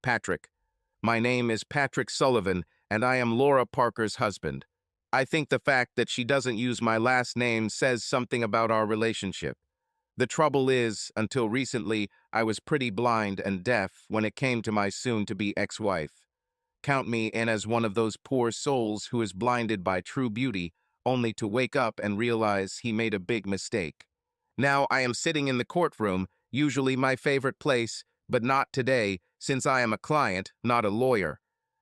Patrick. My name is Patrick Sullivan, and I am Laura Parker's husband. I think the fact that she doesn't use my last name says something about our relationship. The trouble is, until recently, I was pretty blind and deaf when it came to my soon-to-be ex-wife. Count me in as one of those poor souls who is blinded by true beauty, only to wake up and realize he made a big mistake. Now I am sitting in the courtroom, usually my favorite place, but not today, since I am a client, not a lawyer.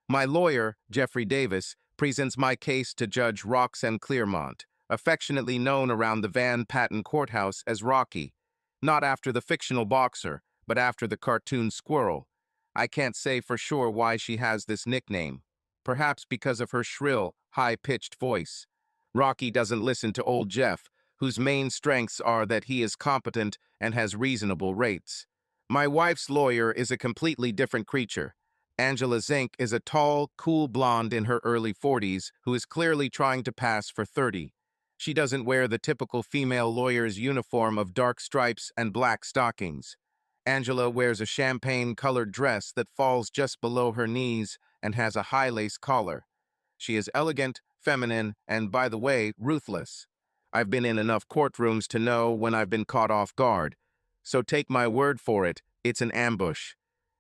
My lawyer, Jeffrey Davis, presents my case to Judge Roxanne Clearmont, affectionately known around the Van Patten courthouse as Rocky. Not after the fictional boxer, but after the cartoon squirrel. I can't say for sure why she has this nickname. Perhaps because of her shrill, high-pitched voice. Rocky doesn't listen to old Jeff, whose main strengths are that he is competent and has reasonable rates. My wife's lawyer is a completely different creature. Angela Zink is a tall, cool blonde in her early 40s who is clearly trying to pass for 30. She doesn't wear the typical female lawyer's uniform of dark stripes and black stockings. Angela wears a champagne-colored dress that falls just below her knees and has a high-lace collar. She is elegant, feminine, and, by the way, ruthless. I've been in enough courtrooms to know when I've been caught off guard. So take my word for it, it's an ambush.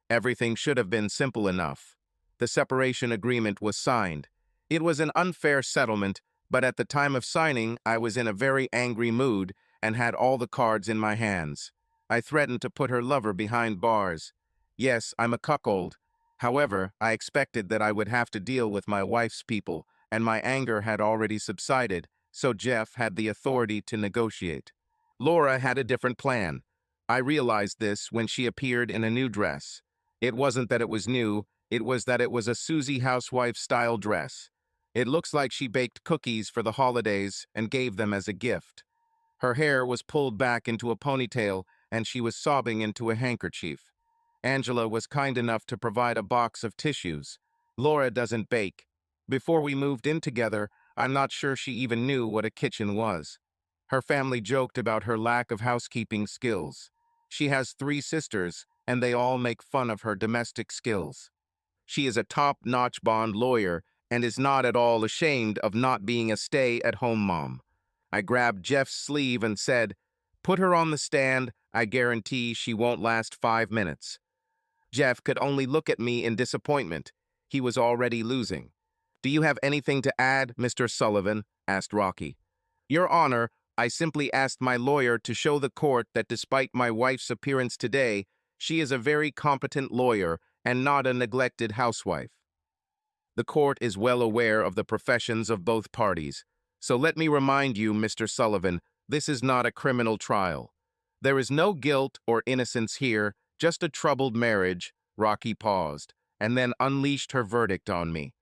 Everything should have been simple enough. The separation agreement was signed. It was an unfair settlement, but at the time of signing, I was in a very angry mood and had all the cards in my hands. I threatened to put her lover behind bars. Yes, I'm a cuckold. However, I expected that I would have to deal with my wife's people, and my anger had already subsided, so Jeff had the authority to negotiate. Laura had a different plan. I realized this when she appeared in a new dress. It wasn't that it was new, it was that it was a Susie housewife-style dress. It looks like she baked cookies for the holidays and gave them as a gift. Her hair was pulled back into a ponytail, and she was sobbing into a handkerchief. Angela was kind enough to provide a box of tissues. Laura doesn't bake. Before we moved in together, I'm not sure she even knew what a kitchen was. Her family joked about her lack of housekeeping skills. She has 3 sisters, and they all make fun of her domestic skills. She is a top-notch bond lawyer and is not at all ashamed of not being a stay-at-home mom. I grabbed Jeff's sleeve and said, "Put her on the stand, I guarantee she won't last 5 minutes." Jeff could only look at me in disappointment. He was already losing. "Do you have anything to add, Mr. Sullivan?" asked Rocky. "Your Honor, I simply asked my lawyer to show the court that despite my wife's appearance today, she is a very competent lawyer and not a neglected housewife. The court is well aware of the professions of both parties, so let me remind you, Mr. Sullivan, this is not a criminal trial. There is no guilt or innocence here, just a troubled marriage." Rocky paused, and then unleashed her verdict on me.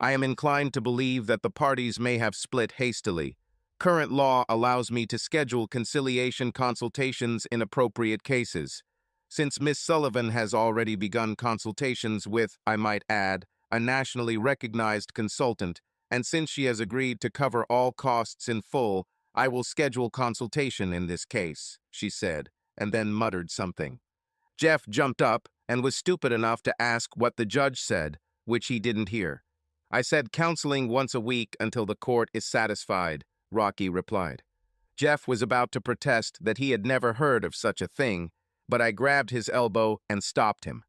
"I am inclined to believe that the parties may have split hastily. Current law allows me to schedule conciliation consultations in appropriate cases. Since Miss Sullivan has already begun consultations with, I might add, a nationally recognized consultant, and since she has agreed to cover all costs in full, I will schedule consultation in this case," she said, and then muttered something. Jeff jumped up and was stupid enough to ask what the judge said, which he didn't hear. "I said counseling once a week until the court is satisfied," Rocky replied. Jeff was about to protest that he had never heard of such a thing, but I grabbed his elbow and stopped him.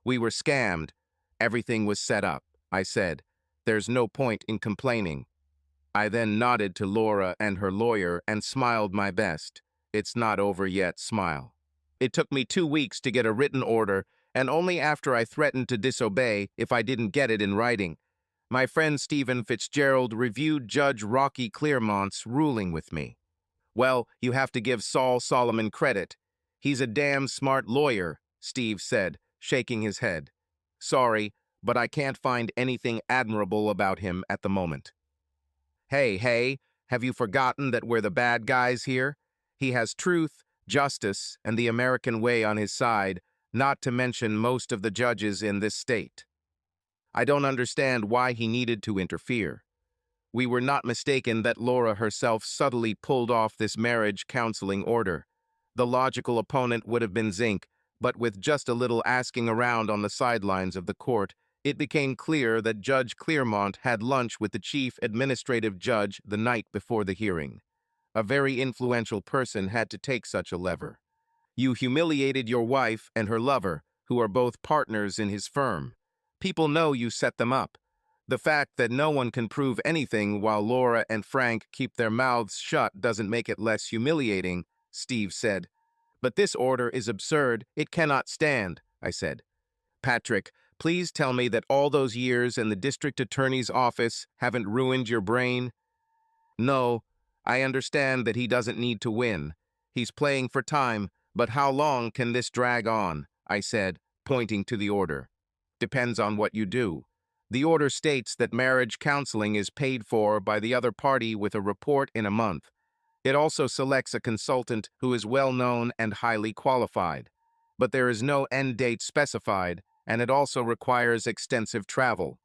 "We were scammed. Everything was set up," I said. "There's no point in complaining." I then nodded to Laura and her lawyer and smiled my best. It's not over yet smile. It took me 2 weeks to get a written order, and only after I threatened to disobey if I didn't get it in writing. My friend Stephen Fitzgerald reviewed Judge Rocky Clearmont's ruling with me. "Well, you have to give Saul Solomon credit. He's a damn smart lawyer," Steve said, shaking his head. "Sorry, but I can't find anything admirable about him at the moment." Hey, have you forgotten that we're the bad guys here? He has truth, justice, and the American way on his side, not to mention most of the judges in this state. I don't understand why he needed to interfere. We were not mistaken that Laura herself subtly pulled off this marriage counseling order. The logical opponent would have been Zink, But with just a little asking around on the sidelines of the court, it became clear that Judge Clearmont had lunch with the chief administrative judge the night before the hearing. A very influential person had to take such a lever. You humiliated your wife and her lover, who are both partners in his firm. People know you set them up. The fact that no one can prove anything while Laura and Frank keep their mouths shut doesn't make it less humiliating, Steve said. But this order is absurd. It cannot stand, I said. Patrick, please tell me that all those years in the district attorney's office haven't ruined your brain. No, I understand that he doesn't need to win. He's playing for time, but how long can this drag on? I said, pointing to the order. Depends on what you do. The order states that marriage counseling is paid for by the other party with a report in a month. It also selects a consultant who is well-known and highly qualified. But there is no end date specified, and it also requires extensive travel.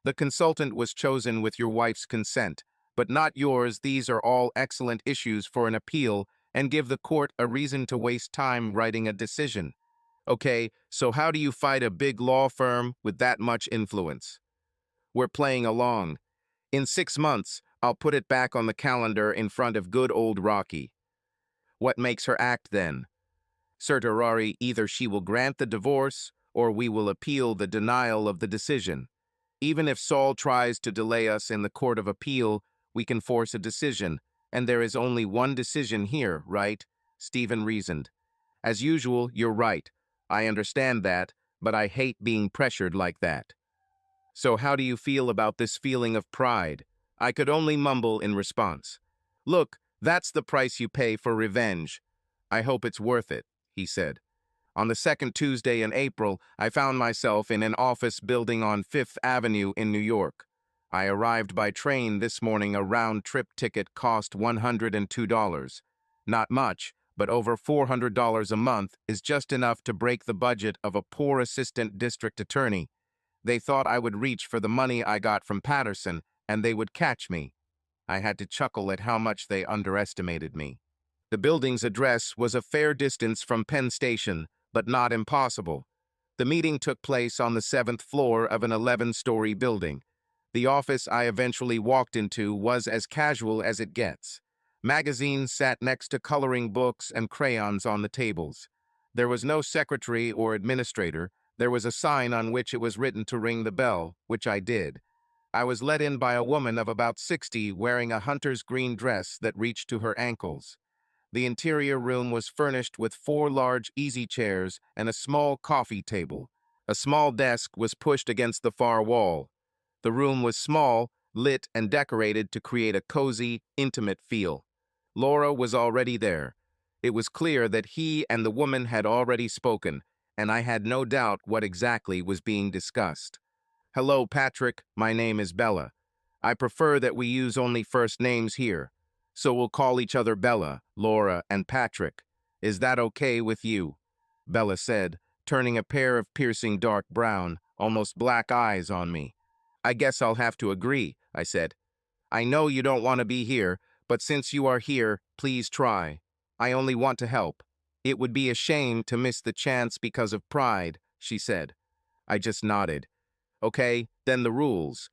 The consultant was chosen with your wife's consent, but not yours. These are all excellent issues for an appeal and give the court a reason to waste time writing a decision. Okay, so how do you fight a big law firm with that much influence? We're playing along. In 6 months, I'll put it back on the calendar in front of good old Rocky. What makes her act then? Certiorari, either she will grant the divorce or we will appeal the denial of the decision. Even if Saul tries to delay us in the court of appeal, we can force a decision, and there is only one decision here, right? Stephen reasoned. As usual, you're right. I understand that, but I hate being pressured like that. So how do you feel about this feeling of pride? I could only mumble in response. Look, that's the price you pay for revenge. I hope it's worth it, he said. On the second Tuesday in April, I found myself in an office building on Fifth Avenue in New York. I arrived by train this morning. A round-trip ticket cost $102. Not much, but over $400 a month is just enough to break the budget of a poor assistant district attorney. They thought I would reach for the money I got from Patterson, and they would catch me. I had to chuckle at how much they underestimated me. The building's address was a fair distance from Penn Station, but not impossible. The meeting took place on the 7th floor of an 11-story building. The office I eventually walked into was as casual as it gets. Magazines sat next to coloring books and crayons on the tables. There was no secretary or administrator. There was a sign on which it was written to ring the bell, which I did. I was let in by a woman of about 60 wearing a hunter's green dress that reached to her ankles. The interior room was furnished with 4 large easy chairs and a small coffee table. A small desk was pushed against the far wall. The room was small, lit and decorated to create a cozy, intimate feel. Laura was already there. It was clear that he and the woman had already spoken, and I had no doubt what exactly was being discussed. Hello, Patrick. My name is Bella. I prefer that we use only first names here, so we'll call each other Bella, Laura, and Patrick. Is that okay with you? Bella said, turning a pair of piercing dark brown, almost black eyes on me. I guess I'll have to agree, I said. I know you don't want to be here, but since you are here, please try. I only want to help. It would be a shame to miss the chance because of pride, she said. I just nodded. Okay, then the rules.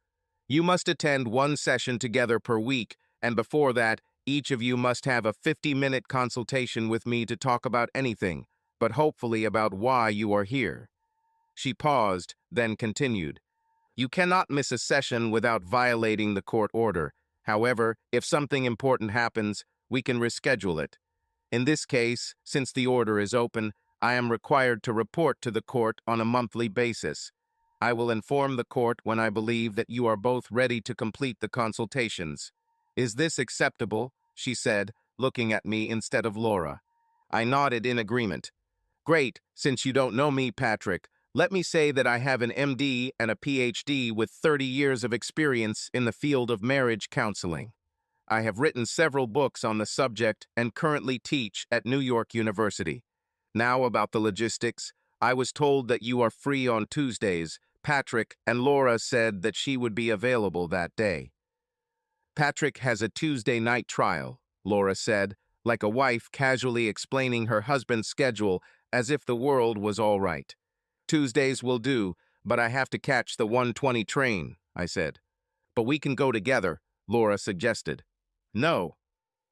You must attend 1 session together per week, and before that, each of you must have a 50-minute consultation with me to talk about anything, but hopefully about why you are here. She paused, then continued. You cannot miss a session without violating the court order. However, if something important happens, we can reschedule it. In this case, since the order is open, I am required to report to the court on a monthly basis. I will inform the court when I believe that you are both ready to complete the consultations. Is this acceptable? She said, looking at me instead of Laura. I nodded in agreement. Great, since you don't know me, Patrick, let me say that I have an MD and a PhD with 30 years of experience in the field of marriage counseling. I have written several books on the subject and currently teach at New York University. Now about the logistics, I was told that you are free on Tuesdays. Patrick and Laura said that she would be available that day. Patrick has a Tuesday night trial, Laura said, like a wife casually explaining her husband's schedule as if the world was all right. Tuesdays will do, but I have to catch the 1:20 train, I said. But we can go together, Laura suggested. No,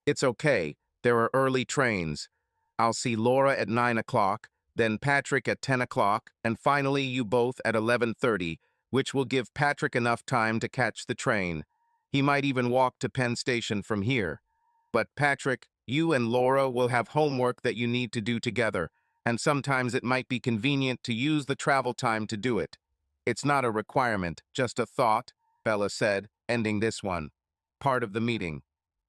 it's okay. There are early trains. I'll see Laura at 9 o'clock, then Patrick at 10 o'clock, and finally you both at 11:30, which will give Patrick enough time to catch the train. He might even walk to Penn Station from here. But Patrick, you and Laura will have homework that you need to do together, and sometimes it might be convenient to use the travel time to do it. It's not a requirement, just a thought, Bella said, ending this one. Part of the meeting.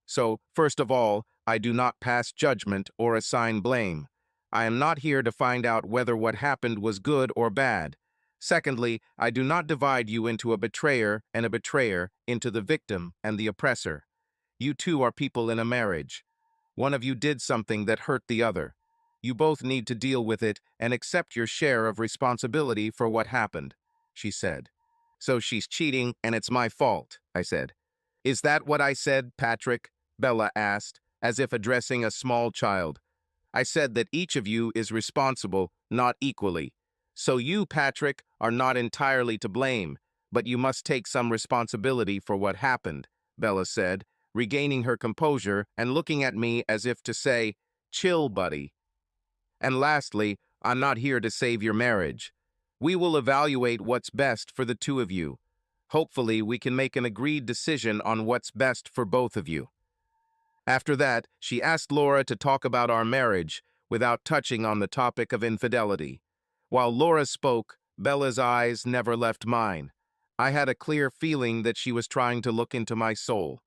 So, first of all, I do not pass judgment or assign blame. I am not here to find out whether what happened was good or bad. Secondly, I do not divide you into a betrayer and a betrayer, into the victim and the oppressor. You two are people in a marriage. One of you did something that hurt the other. You both need to deal with it and accept your share of responsibility for what happened, she said. So she's cheating and it's my fault, I said. Is that what I said, Patrick? Bella asked, as if addressing a small child. I said that each of you is responsible, not equally. So you, Patrick, are not entirely to blame, but you must take some responsibility for what happened, Bella said, regaining her composure and looking at me as if to say, chill, buddy. And lastly, I'm not here to save your marriage. We will evaluate what's best for the two of you. Hopefully, we can make an agreed decision on what's best for both of you. After that, she asked Laura to talk about our marriage without touching on the topic of infidelity. While Laura spoke, Bella's eyes never left mine. I had a clear feeling that she was trying to look into my soul.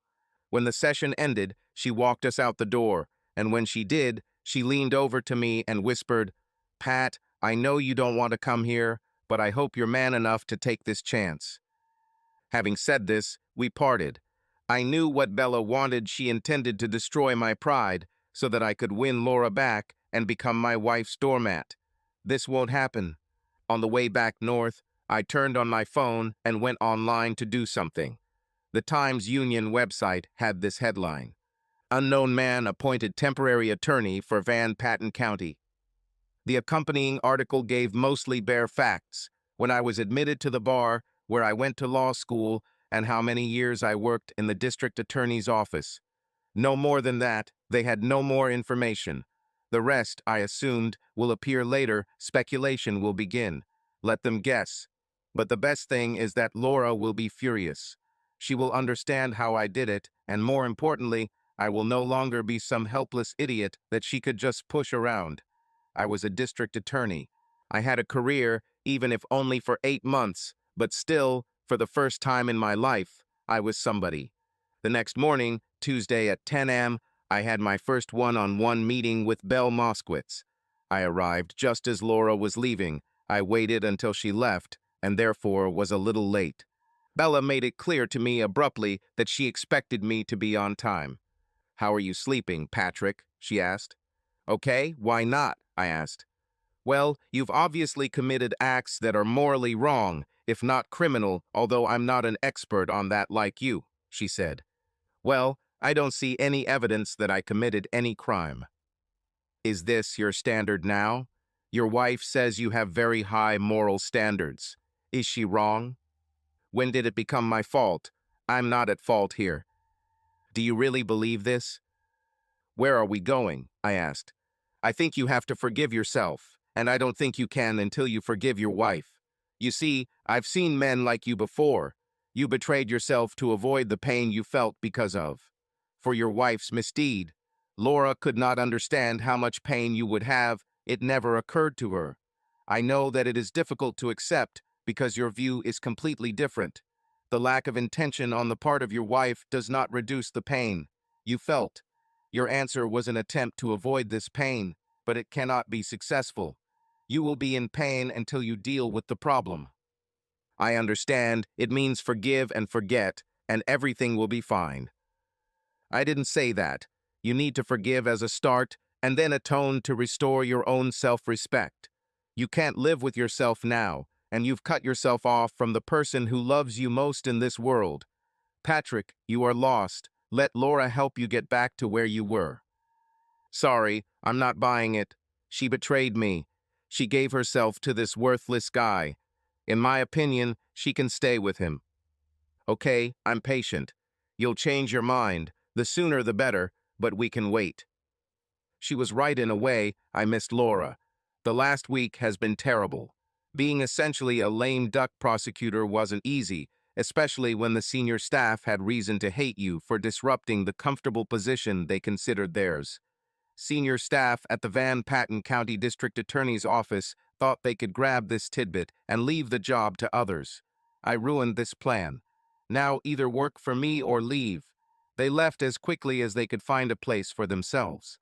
When the session ended, she walked us out the door, and when she did, she leaned over to me and whispered, Pat, I know you don't want to come here, but I hope you're man enough to take this chance. Having said this, we parted. I knew what Bella wanted. She intended to destroy my pride so that I could win Laura back and become my wife's doormat. This won't happen. On the way back north, I turned on my phone and went online to do something. The Times-Union website had this headline: Unknown man appointed temporary attorney for Van Patten County. The accompanying article gave mostly bare facts: when I was admitted to the bar, where I went to law school, and how many years I worked in the district attorney's office. No more than that. They had no more information. The rest, I assumed, will appear later. Speculation will begin. Let them guess. But the best thing is that Laura will be furious. She will understand how I did it, and more importantly, I will no longer be some helpless idiot that she could just push around. I was a district attorney. I had a career, even if only for 8 months, but still, for the first time in my life, I was somebody. The next morning, Tuesday at 10 a.m., I had my first one-on-one meeting with Belle Moskowitz. I arrived just as Laura was leaving. I waited until she left, and therefore was a little late. Bella made it clear to me abruptly that she expected me to be on time. How are you sleeping, Patrick? She asked. Okay, why not? I asked. Well, you've obviously committed acts that are morally wrong, if not criminal, although I'm not an expert on that like you, she said. Well, I don't see any evidence that I committed any crime. Is this your standard now? Your wife says you have very high moral standards. Is she wrong? When did it become my fault? I'm not at fault here. Do you really believe this? Where are we going? I asked. I think you have to forgive yourself, and I don't think you can until you forgive your wife. You see, I've seen men like you before. You betrayed yourself to avoid the pain you felt because of. For your wife's misdeed. Laura could not understand how much pain you would have. It never occurred to her. I know that it is difficult to accept because your view is completely different. The lack of intention on the part of your wife does not reduce the pain you felt. Your answer was an attempt to avoid this pain, but it cannot be successful. You will be in pain until you deal with the problem. I understand. It means forgive and forget, and everything will be fine. I didn't say that. You need to forgive as a start, and then atone to restore your own self-respect. You can't live with yourself now, and you've cut yourself off from the person who loves you most in this world. Patrick, you are lost. Let Laura help you get back to where you were. Sorry, I'm not buying it. She betrayed me, She gave herself to this worthless guy. In my opinion, she can stay with him. Okay, I'm patient. You'll change your mind. The sooner the better, but we can wait. She was right in a way. I missed Laura. The last week has been terrible. Being essentially a lame duck prosecutor wasn't easy, especially when the senior staff had reason to hate you for disrupting the comfortable position they considered theirs. Senior staff at the Van Patten County District Attorney's Office thought they could grab this tidbit and leave the job to others. I ruined this plan. Now either work for me or leave. They left as quickly as they could find a place for themselves.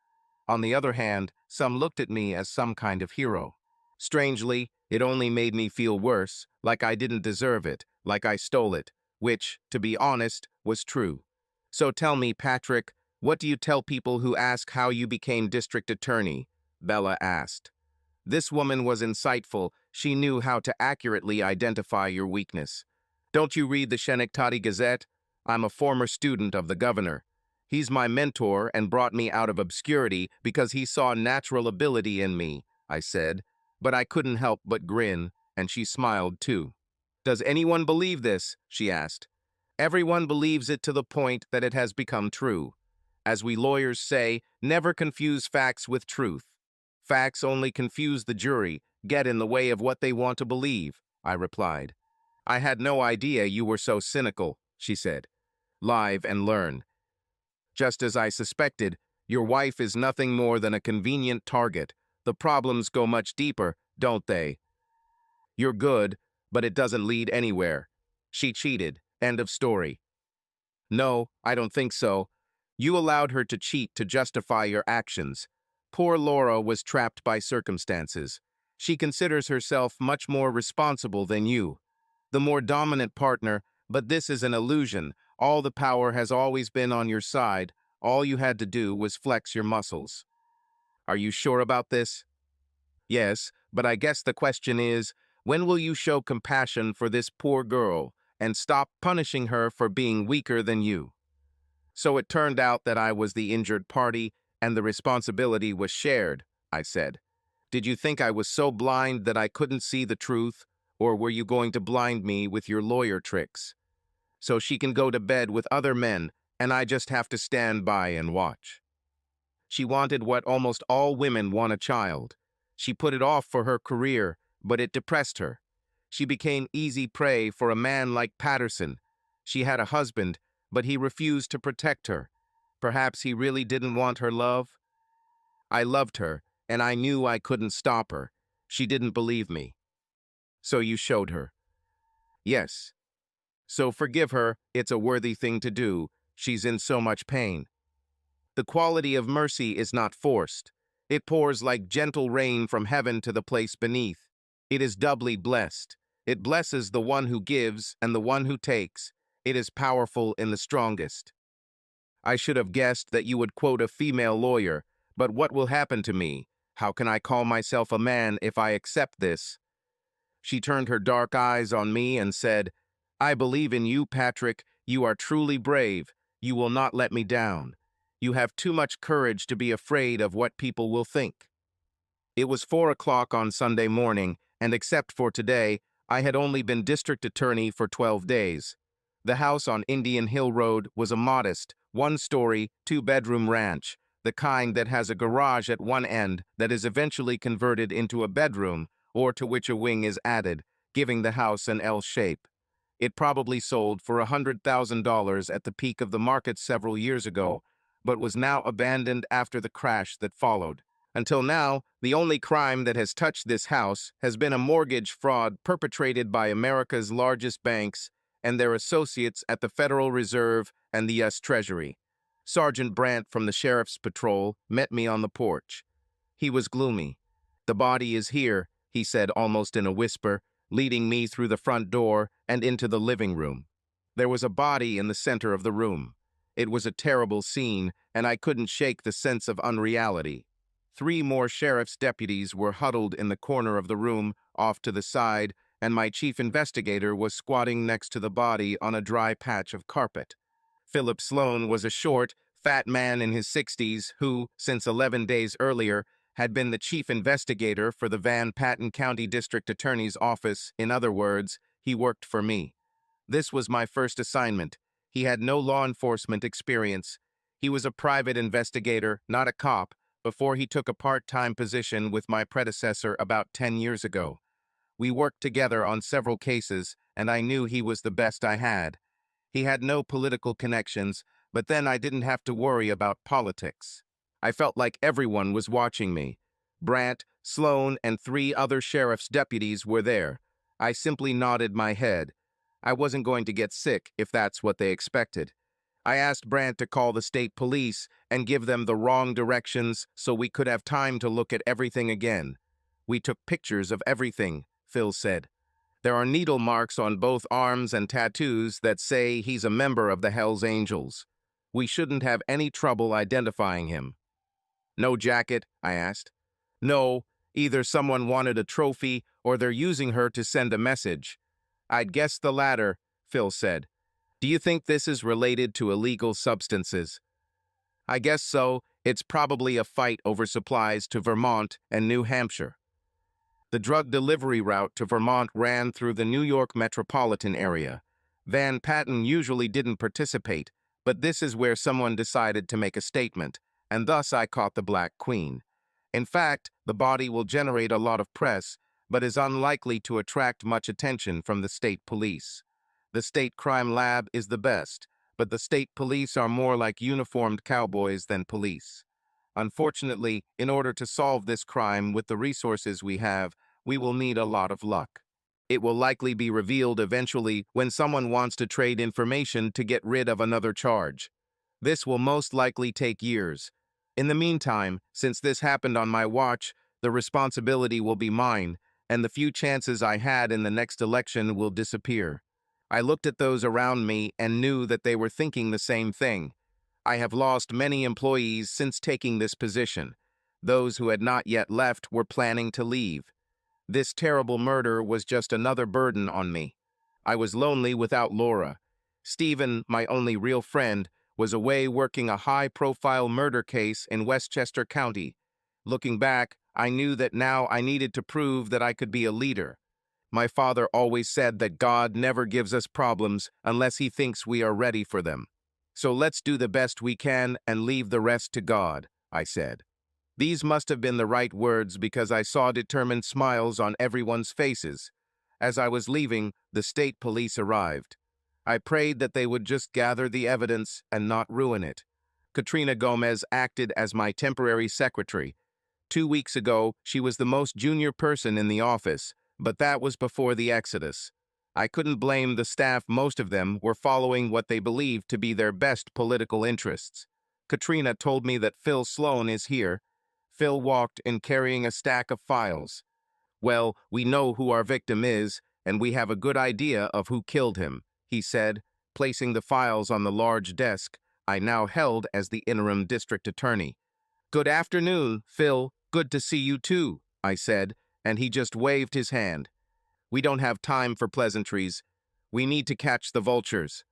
On the other hand, some looked at me as some kind of hero. Strangely, it only made me feel worse, like I didn't deserve it, like I stole it, which, to be honest, was true. So tell me, Patrick, what do you tell people who ask how you became district attorney? Bella asked. This woman was insightful. She knew how to accurately identify your weakness. Don't you read the Schenectady Gazette? I'm a former student of the governor. He's my mentor and brought me out of obscurity because he saw natural ability in me, I said. But I couldn't help but grin, and she smiled too. Does anyone believe this? She asked. Everyone believes it to the point that it has become true. As we lawyers say, never confuse facts with truth. Facts only confuse the jury, get in the way of what they want to believe, I replied. I had no idea you were so cynical, she said. Live and learn. Just as I suspected, your wife is nothing more than a convenient target. The problems go much deeper, don't they? You're good, but it doesn't lead anywhere. She cheated. End of story. No, I don't think so. You allowed her to cheat to justify your actions. Poor Laura was trapped by circumstances. She considers herself much more responsible than you. The more dominant partner, but this is an illusion. All the power has always been on your side. All you had to do was flex your muscles. Are you sure about this? Yes, but I guess the question is, when will you show compassion for this poor girl and stop punishing her for being weaker than you? So it turned out that I was the injured party and the responsibility was shared, I said. Did you think I was so blind that I couldn't see the truth, or were you going to blind me with your lawyer tricks? So she can go to bed with other men, and I just have to stand by and watch. She wanted what almost all women want: a child. She put it off for her career, but it depressed her. She became easy prey for a man like Patterson. She had a husband, but he refused to protect her. Perhaps he really didn't want her love? I loved her, and I knew I couldn't stop her. She didn't believe me. So you showed her. Yes. So forgive her, it's a worthy thing to do. She's in so much pain. The quality of mercy is not forced. It pours like gentle rain from heaven to the place beneath. It is doubly blessed. It blesses the one who gives and the one who takes. It is powerful in the strongest. I should have guessed that you would quote a female lawyer, but what will happen to me? How can I call myself a man if I accept this? She turned her dark eyes on me and said, I believe in you, Patrick. You are truly brave. You will not let me down. You have too much courage to be afraid of what people will think. It was 4 o'clock on Sunday morning, and except for today, I had only been district attorney for 12 days. The house on Indian Hill Road was a modest, one-story, two-bedroom ranch, the kind that has a garage at one end that is eventually converted into a bedroom, or to which a wing is added, giving the house an L shape. It probably sold for $100,000 at the peak of the market several years ago, but was now abandoned after the crash that followed. Until now, the only crime that has touched this house has been a mortgage fraud perpetrated by America's largest banks and their associates at the Federal Reserve and the U.S. Treasury. Sergeant Brandt from the Sheriff's Patrol met me on the porch. He was gloomy. The body is here, he said almost in a whisper, leading me through the front door and into the living room. There was a body in the center of the room. It was a terrible scene, and I couldn't shake the sense of unreality. 3 more sheriff's deputies were huddled in the corner of the room, off to the side, and my chief investigator was squatting next to the body on a dry patch of carpet. Philip Sloan was a short, fat man in his 60s who, since 11 days earlier, had been the chief investigator for the Van Patten County District Attorney's Office. In other words, he worked for me. This was my first assignment. He had no law enforcement experience. He was a private investigator, not a cop, before he took a part-time position with my predecessor about 10 years ago. We worked together on several cases, and I knew he was the best I had. He had no political connections, but then I didn't have to worry about politics. I felt like everyone was watching me. Brandt, Sloan, and 3 other sheriff's deputies were there. I simply nodded my head. I wasn't going to get sick if that's what they expected. I asked Brandt to call the state police and give them the wrong directions so we could have time to look at everything again. We took pictures of everything, Phil said. There are needle marks on both arms and tattoos that say he's a member of the Hells Angels. We shouldn't have any trouble identifying him. No jacket? I asked. No, either someone wanted a trophy or they're using her to send a message. I'd guess the latter, Phil said. Do you think this is related to illegal substances? I guess so. It's probably a fight over supplies to Vermont and New Hampshire. The drug delivery route to Vermont ran through the New York metropolitan area. Van Patten usually didn't participate, but this is where someone decided to make a statement, and thus I caught the Black Queen. In fact, the body will generate a lot of press, but is unlikely to attract much attention from the state police. The state crime lab is the best, but the state police are more like uniformed cowboys than police. Unfortunately, in order to solve this crime with the resources we have, we will need a lot of luck. It will likely be revealed eventually when someone wants to trade information to get rid of another charge. This will most likely take years. In the meantime, since this happened on my watch, the responsibility will be mine, and the few chances I had in the next election will disappear. I looked at those around me and knew that they were thinking the same thing. I have lost many employees since taking this position. Those who had not yet left were planning to leave. This terrible murder was just another burden on me. I was lonely without Laura. Stephen, my only real friend, was away working a high-profile murder case in Westchester County. Looking back, I knew that now I needed to prove that I could be a leader. My father always said that God never gives us problems unless he thinks we are ready for them. So let's do the best we can and leave the rest to God, I said. These must have been the right words because I saw determined smiles on everyone's faces. As I was leaving, the state police arrived. I prayed that they would just gather the evidence and not ruin it. Katrina Gomez acted as my temporary secretary. 2 weeks ago, she was the most junior person in the office, but that was before the exodus. I couldn't blame the staff. Most of them were following what they believed to be their best political interests. Katrina told me that Phil Sloan is here. Phil walked in carrying a stack of files. Well, we know who our victim is, and we have a good idea of who killed him, he said, placing the files on the large desk I now held as the interim district attorney. Good afternoon, Phil. Good to see you too, I said, and he just waved his hand. We don't have time for pleasantries. We need to catch the vultures.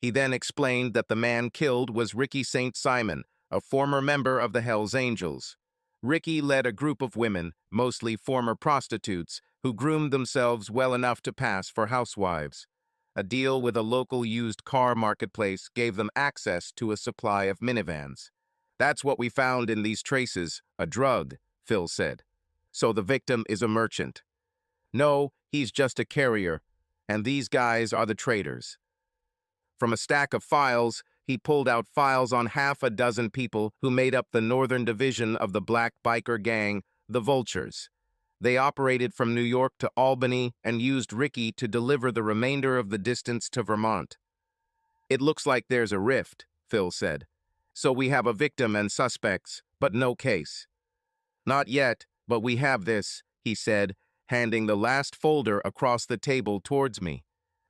He then explained that the man killed was Ricky St. Simon, a former member of the Hells Angels. Ricky led a group of women, mostly former prostitutes, who groomed themselves well enough to pass for housewives. A deal with a local used car marketplace gave them access to a supply of minivans. That's what we found in these traces, a drug, Phil said. So the victim is a merchant. No, he's just a carrier, and these guys are the traders. From a stack of files, he pulled out files on half a dozen people who made up the northern division of the black biker gang, the Vultures. They operated from New York to Albany and used Ricky to deliver the remainder of the distance to Vermont. It looks like there's a rift, Phil said. So we have a victim and suspects, but no case. Not yet, but we have this, he said, handing the last folder across the table towards me.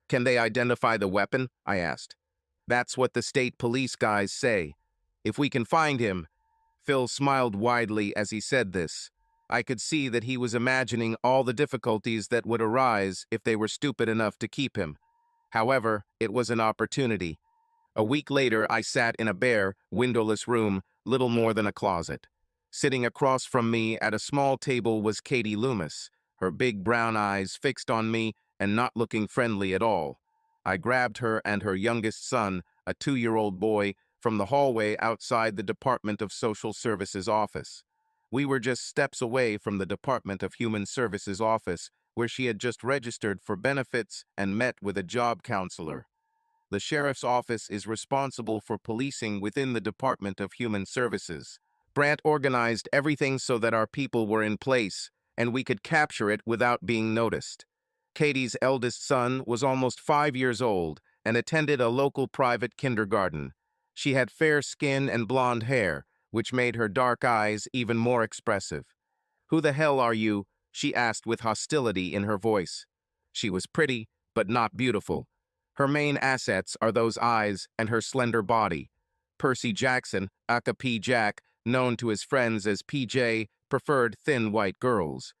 Can they identify the weapon? I asked. That's what the state police guys say. If we can find him. Phil smiled widely as he said this. I could see that he was imagining all the difficulties that would arise if they were stupid enough to keep him. However, it was an opportunity. A week later, I sat in a bare, windowless room, little more than a closet. Sitting across from me at a small table was Katie Loomis, her big brown eyes fixed on me and not looking friendly at all. I grabbed her and her youngest son, a 2-year-old boy, from the hallway outside the Department of Social Services office. We were just steps away from the Department of Human Services office, where she had just registered for benefits and met with a job counselor. The sheriff's office is responsible for policing within the Department of Human Services. Brant organized everything so that our people were in place, and we could capture it without being noticed. Katie's eldest son was almost 5 years old and attended a local private kindergarten. She had fair skin and blonde hair, which made her dark eyes even more expressive. "Who the hell are you?" she asked with hostility in her voice. She was pretty, but not beautiful. Her main assets are those eyes and her slender body. Percy Jackson, aka P. Jack, known to his friends as PJ, preferred thin white girls.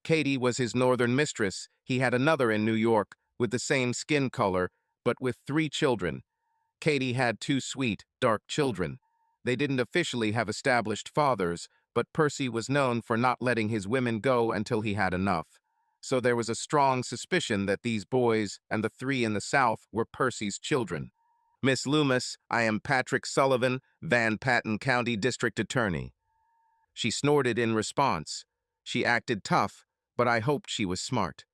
Katie was his northern mistress. He had another in New York with the same skin color, but with 3 children. Katie had 2 sweet, dark children. They didn't officially have established fathers, but Percy was known for not letting his women go until he had enough. So there was a strong suspicion that these boys and the 3 in the South were Percy's children. "Miss Loomis, I am Patrick Sullivan, Van Patten County District Attorney." She snorted in response. She acted tough, but I hoped she was smart.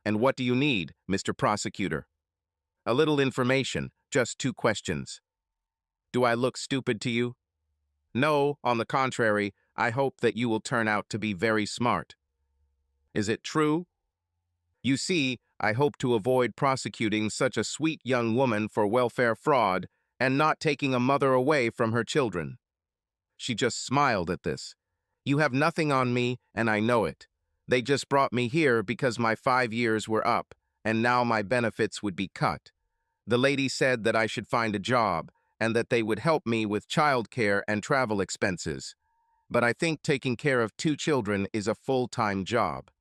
"And what do you need, Mr. Prosecutor?" "A little information, just 2 questions." "Do I look stupid to you?" "No, on the contrary, I hope that you will turn out to be very smart." "Is it true?" "You see, I hope to avoid prosecuting such a sweet young woman for welfare fraud and not taking a mother away from her children." She just smiled at this. "You have nothing on me, and I know it. They just brought me here because my 5 years were up, and now my benefits would be cut. The lady said that I should find a job, and that they would help me with childcare and travel expenses. But I think taking care of 2 children is a full-time job."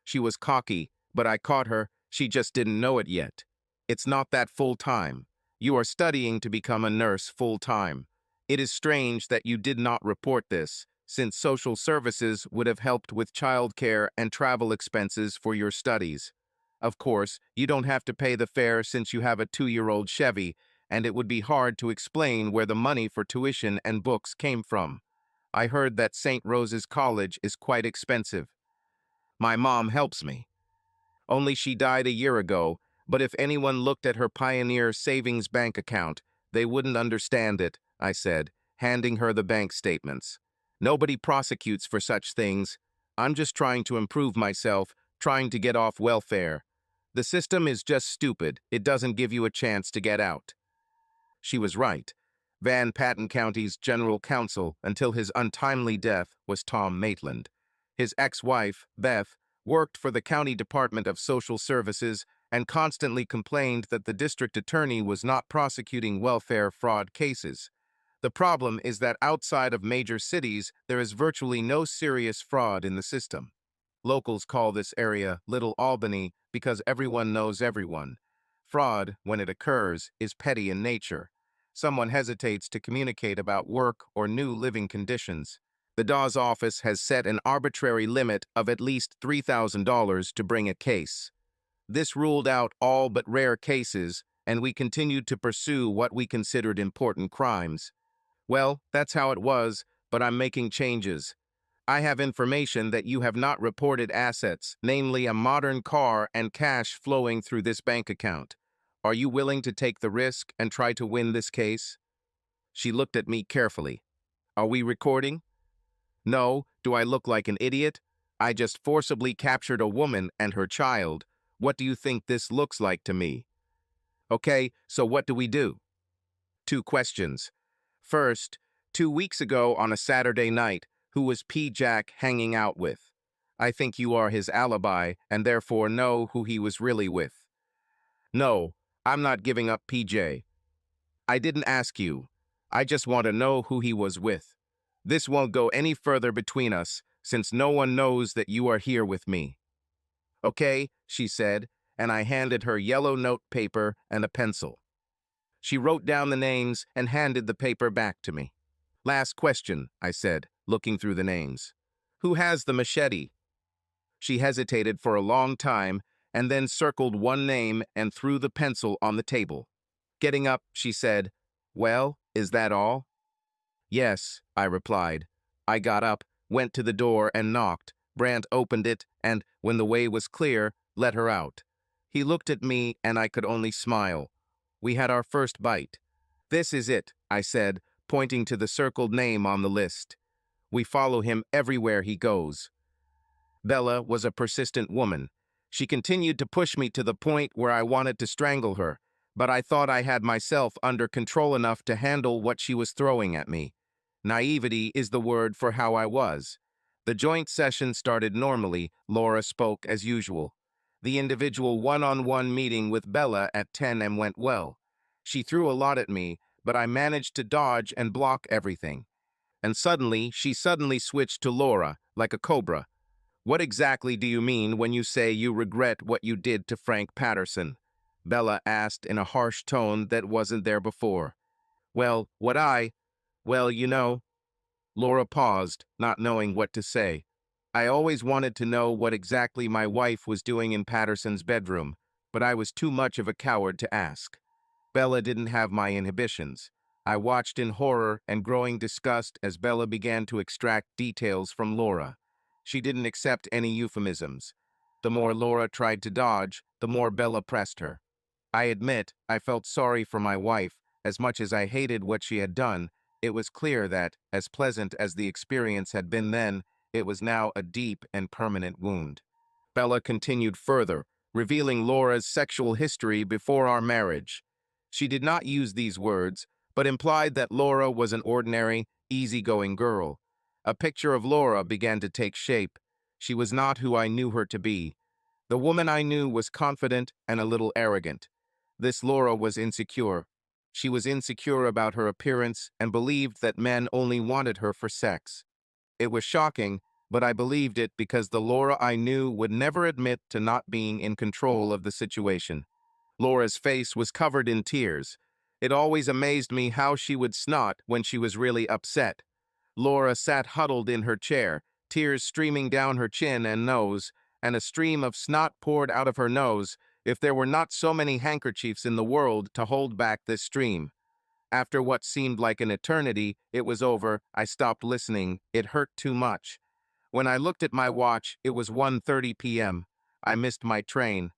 She was cocky, but I caught her. She just didn't know it yet. "It's not that full-time. You are studying to become a nurse full-time. It is strange that you did not report this, since social services would have helped with childcare and travel expenses for your studies. Of course, you don't have to pay the fare since you have a 2-year-old Chevy, and it would be hard to explain where the money for tuition and books came from. I heard that St. Rose's College is quite expensive. My mom helps me. Only she died a year ago, but if anyone looked at her Pioneer Savings Bank account, they wouldn't understand it," I said, handing her the bank statements. "Nobody prosecutes for such things. I'm just trying to improve myself, trying to get off welfare. The system is just stupid. It doesn't give you a chance to get out." She was right. Van Patten County's general counsel until his untimely death was Tom Maitland. His ex-wife, Beth, worked for the County Department of Social Services and constantly complained that the district attorney was not prosecuting welfare fraud cases. The problem is that outside of major cities, there is virtually no serious fraud in the system. Locals call this area Little Albany because everyone knows everyone. Fraud, when it occurs, is petty in nature. Someone hesitates to communicate about work or new living conditions. The Dawes office has set an arbitrary limit of at least $3,000 to bring a case. This ruled out all but rare cases, and we continued to pursue what we considered important crimes. Well, that's how it was, but I'm making changes. I have information that you have not reported assets, namely a modern car and cash flowing through this bank account. Are you willing to take the risk and try to win this case?" She looked at me carefully. "Are we recording?" "No. Do I look like an idiot? I just forcibly captured a woman and her child. What do you think this looks like to me?" "Okay, so what do we do?" 2 questions. First, 2 weeks ago on a Saturday night, who was P. Jack hanging out with? I think you are his alibi and therefore know who he was really with." "No, I'm not giving up PJ. I didn't ask you. I just want to know who he was with. This won't go any further between us, since no one knows that you are here with me." "Okay," she said, and I handed her yellow note paper and a pencil. She wrote down the names and handed the paper back to me. "Last question," I said. looking through the names. Who has the machete? She hesitated for a long time and then circled one name and threw the pencil on the table. Getting up, she said, "Well, is that all?" "Yes," I replied. I got up, went to the door and knocked. Brant opened it and, when the way was clear, let her out. He looked at me and I could only smile. We had our first bite. "This is it," I said, pointing to the circled name on the list. "We follow him everywhere he goes." Bella was a persistent woman. She continued to push me to the point where I wanted to strangle her, but I thought I had myself under control enough to handle what she was throwing at me. Naivety is the word for how I was. The joint session started normally. Laura spoke as usual. The individual one-on-one meeting with Bella at 10 a.m. went well. She threw a lot at me, but I managed to dodge and block everything. And she suddenly switched to Laura, like a cobra. "What exactly do you mean when you say you regret what you did to Frank Patterson?" Bella asked in a harsh tone that wasn't there before. "Well, well, you know." Laura paused, not knowing what to say. "I always wanted to know what exactly my wife was doing in Patterson's bedroom, but I was too much of a coward to ask." Bella didn't have my inhibitions. I watched in horror and growing disgust as Bella began to extract details from Laura. She didn't accept any euphemisms. The more Laura tried to dodge, the more Bella pressed her. I admit, I felt sorry for my wife. As much as I hated what she had done, it was clear that, as pleasant as the experience had been then, it was now a deep and permanent wound. Bella continued further, revealing Laura's sexual history before our marriage. She did not use these words, but implied that Laura was an ordinary, easygoing girl. A picture of Laura began to take shape. She was not who I knew her to be. The woman I knew was confident and a little arrogant. This Laura was insecure. She was insecure about her appearance and believed that men only wanted her for sex. It was shocking, but I believed it because the Laura I knew would never admit to not being in control of the situation. Laura's face was covered in tears. It always amazed me how she would snot when she was really upset. Laura sat huddled in her chair, tears streaming down her chin and nose, and a stream of snot poured out of her nose, if there were not so many handkerchiefs in the world to hold back this stream. After what seemed like an eternity, it was over. I stopped listening. It hurt too much. When I looked at my watch, it was 1:30 p.m. I missed my train.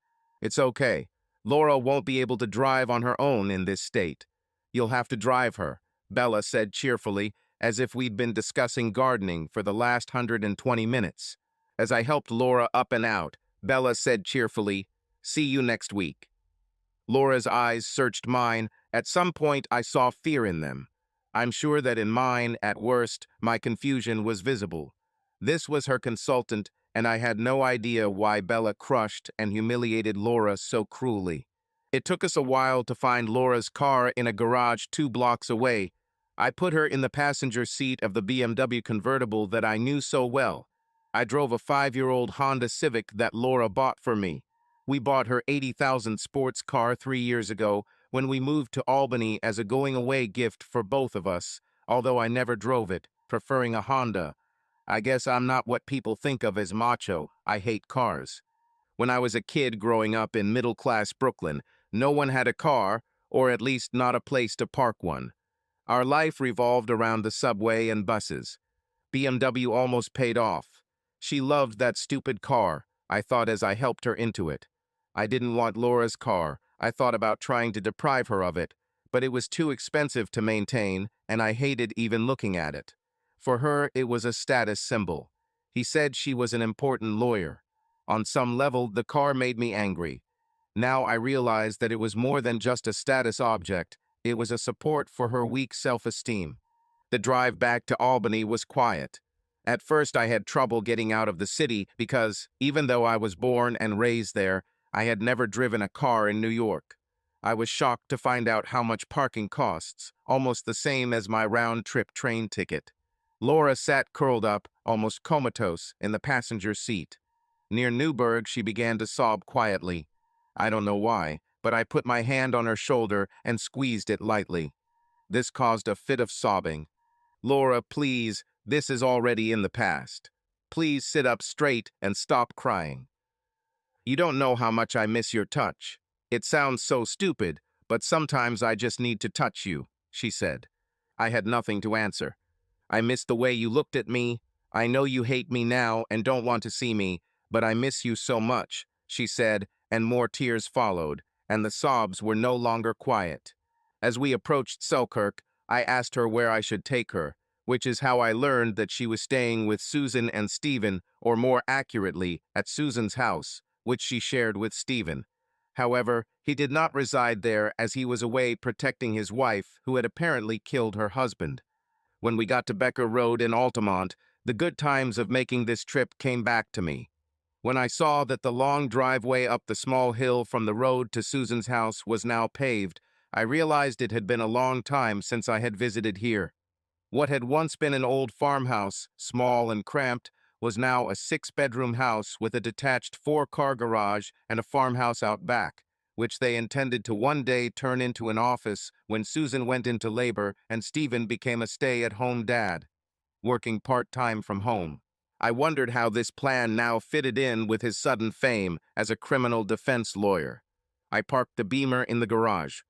"It's okay. Laura won't be able to drive on her own in this state. You'll have to drive her," Bella said cheerfully, as if we'd been discussing gardening for the last 120 minutes. As I helped Laura up and out, Bella said cheerfully, "See you next week." Laura's eyes searched mine. At some point, I saw fear in them. I'm sure that in mine, at worst, my confusion was visible. This was her consultant, and I had no idea why Bella crushed and humiliated Laura so cruelly. It took us a while to find Laura's car in a garage 2 blocks away. I put her in the passenger seat of the BMW convertible that I knew so well. I drove a 5-year-old Honda Civic that Laura bought for me. We bought her $80,000 sports car 3 years ago when we moved to Albany as a going-away gift for both of us, although I never drove it, preferring a Honda. I guess I'm not what people think of as macho. I hate cars. When I was a kid growing up in middle-class Brooklyn, no one had a car, or at least not a place to park one. Our life revolved around the subway and buses. BMW almost paid off. She loved that stupid car, I thought as I helped her into it. I didn't want Laura's car. I thought about trying to deprive her of it, but it was too expensive to maintain, and I hated even looking at it. For her, it was a status symbol. He said she was an important lawyer. On some level, the car made me angry. Now I realized that it was more than just a status object. It was a support for her weak self-esteem. The drive back to Albany was quiet. At first, I had trouble getting out of the city because, even though I was born and raised there, I had never driven a car in New York. I was shocked to find out how much parking costs, almost the same as my round-trip train ticket. Laura sat curled up, almost comatose, in the passenger seat. Near Newburgh, she began to sob quietly. I don't know why, but I put my hand on her shoulder and squeezed it lightly. This caused a fit of sobbing. "Laura, please, This is already in the past. Please sit up straight and stop crying. You don't know how much I miss your touch. It sounds so stupid, but sometimes I just need to touch you, she said. I had nothing to answer. I miss the way you looked at me. I know you hate me now and don't want to see me, but I miss you so much, she said, and more tears followed, and the sobs were no longer quiet. As we approached Selkirk, I asked her where I should take her, which is how I learned that she was staying with Susan and Stephen, or more accurately, at Susan's house, which she shared with Stephen. However, he did not reside there as he was away protecting his wife, who had apparently killed her husband. When we got to Becker Road in Altamont, the good times of making this trip came back to me. When I saw that the long driveway up the small hill from the road to Susan's house was now paved, I realized it had been a long time since I had visited here. What had once been an old farmhouse, small and cramped, was now a 6-bedroom house with a detached 4-car garage and a farmhouse out back, which they intended to one day turn into an office when Susan went into labor and Stephen became a stay-at-home dad, working part-time from home. I wondered how this plan now fitted in with his sudden fame as a criminal defense lawyer. I parked the Beamer in the garage.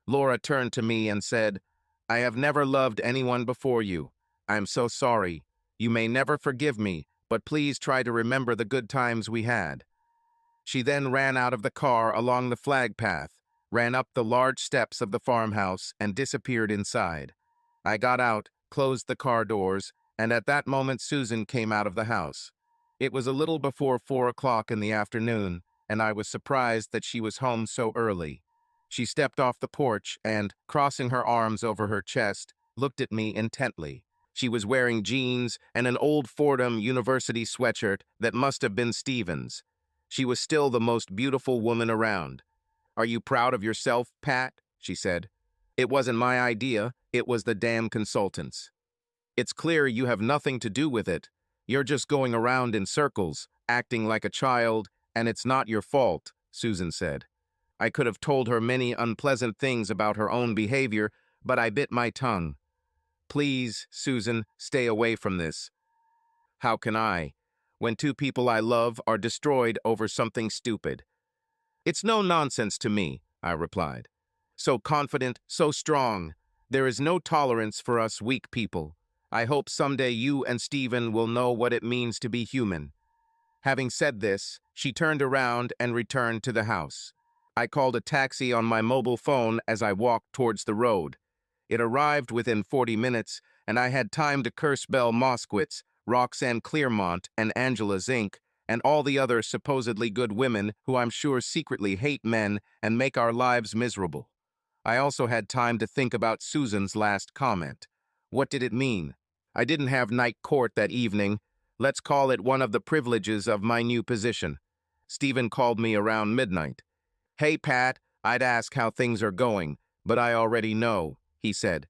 Laura turned to me and said, "I have never loved anyone before you. I am so sorry. You may never forgive me, but please try to remember the good times we had." She then ran out of the car along the flag path, ran up the large steps of the farmhouse, and disappeared inside. I got out, closed the car doors, and at that moment Susan came out of the house. It was a little before 4 o'clock in the afternoon, and I was surprised that she was home so early. She stepped off the porch and, crossing her arms over her chest, looked at me intently. She was wearing jeans and an old Fordham University sweatshirt that must have been Stephen's. She was still the most beautiful woman around. "Are you proud of yourself, Pat?" she said. "It wasn't my idea, it was the damn consultant's. It's clear you have nothing to do with it. You're just going around in circles, acting like a child, and it's not your fault," Susan said. I could have told her many unpleasant things about her own behavior, but I bit my tongue. "Please, Susan, stay away from this." "How can I, when 2 people I love are destroyed over something stupid?" "It's no nonsense to me," I replied. "So confident, so strong. There is no tolerance for us weak people. I hope someday you and Stephen will know what it means to be human." Having said this, she turned around and returned to the house. I called a taxi on my mobile phone as I walked towards the road. It arrived within 40 minutes, and I had time to curse Belle Moskowitz, Roxanne Clearmont, and Angela Zink, and all the other supposedly good women who I'm sure secretly hate men and make our lives miserable. I also had time to think about Susan's last comment. What did it mean? I didn't have night court that evening. Let's call it one of the privileges of my new position. Stephen called me around midnight. "Hey, Pat, I'd ask how things are going, but I already know," he said.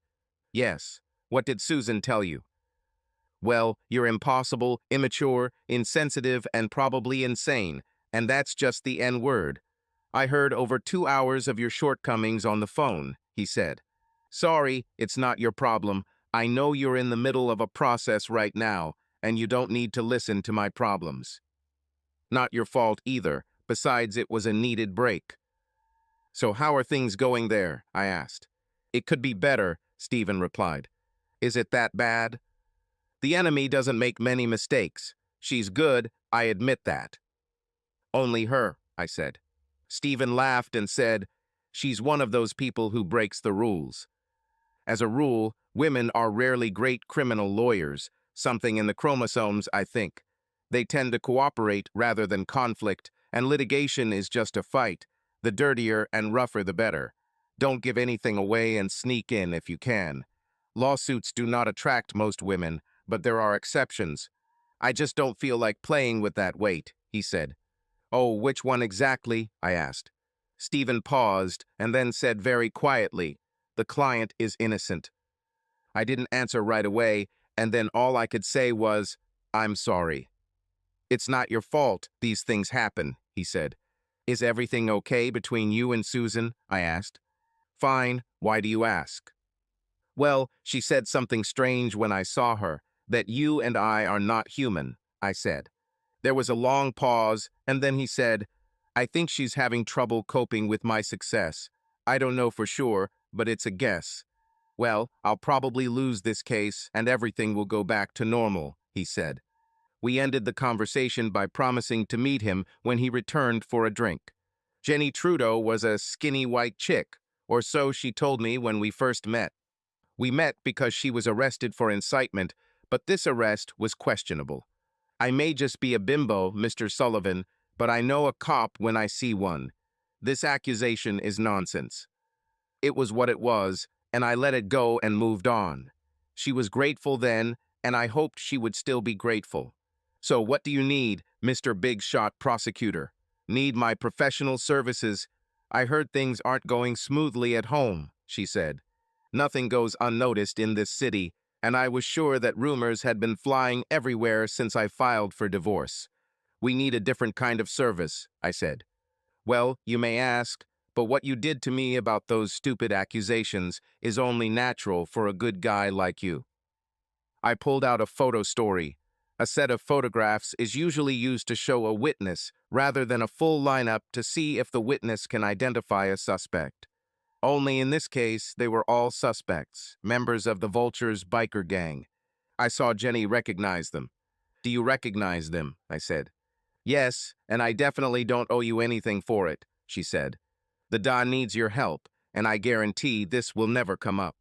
"Yes. What did Susan tell you?" "Well, you're impossible, immature, insensitive, and probably insane, and that's just the N-word. I heard over 2 hours of your shortcomings on the phone," he said. "Sorry, it's not your problem. I know you're in the middle of a process right now, and you don't need to listen to my problems." "Not your fault either. Besides, it was a needed break." "So how are things going there?" I asked. "It could be better," Stephen replied. "Is it that bad?" "The enemy doesn't make many mistakes. She's good, I admit that." "Only her," I said. Stephen laughed and said, "She's one of those people who breaks the rules." As a rule, women are rarely great criminal lawyers, something in the chromosomes, I think. They tend to cooperate rather than conflict, and litigation is just a fight. The dirtier and rougher the better. Don't give anything away and sneak in if you can. Lawsuits do not attract most women, but there are exceptions. "I just don't feel like playing with that weight," he said. "Oh, which one exactly?" I asked. Stephen paused and then said very quietly, "The client is innocent." I didn't answer right away, and then all I could say was, "I'm sorry." "It's not your fault. These things happen," he said. "Is everything okay between you and Susan?" I asked. "Fine. Why do you ask?" "Well, she said something strange when I saw her. that you and I are not human, I said. There was a long pause, and then he said, I think she's having trouble coping with my success. I don't know for sure, but it's a guess. Well, I'll probably lose this case, and everything will go back to normal, he said. We ended the conversation by promising to meet him when he returned for a drink. Jenny Trudeau was a skinny white chick, or so she told me when we first met. We met because she was arrested for incitement, but this arrest was questionable. I may just be a bimbo, Mr. Sullivan, but I know a cop when I see one. This accusation is nonsense. It was what it was, and I let it go and moved on. She was grateful then, and I hoped she would still be grateful. So what do you need, Mr. Big Shot Prosecutor? Need my professional services? I heard things aren't going smoothly at home, she said. Nothing goes unnoticed in this city, and I was sure that rumors had been flying everywhere since I filed for divorce. We need a different kind of service, I said. Well, you may ask, but what you did to me about those stupid accusations is only natural for a good guy like you. I pulled out a photo story. A set of photographs is usually used to show a witness rather than a full lineup to see if the witness can identify a suspect. Only in this case, they were all suspects, members of the Vulture's biker gang. I saw Jenny recognize them. Do you recognize them? I said. Yes, and I definitely don't owe you anything for it, she said. The Don needs your help, and I guarantee this will never come up.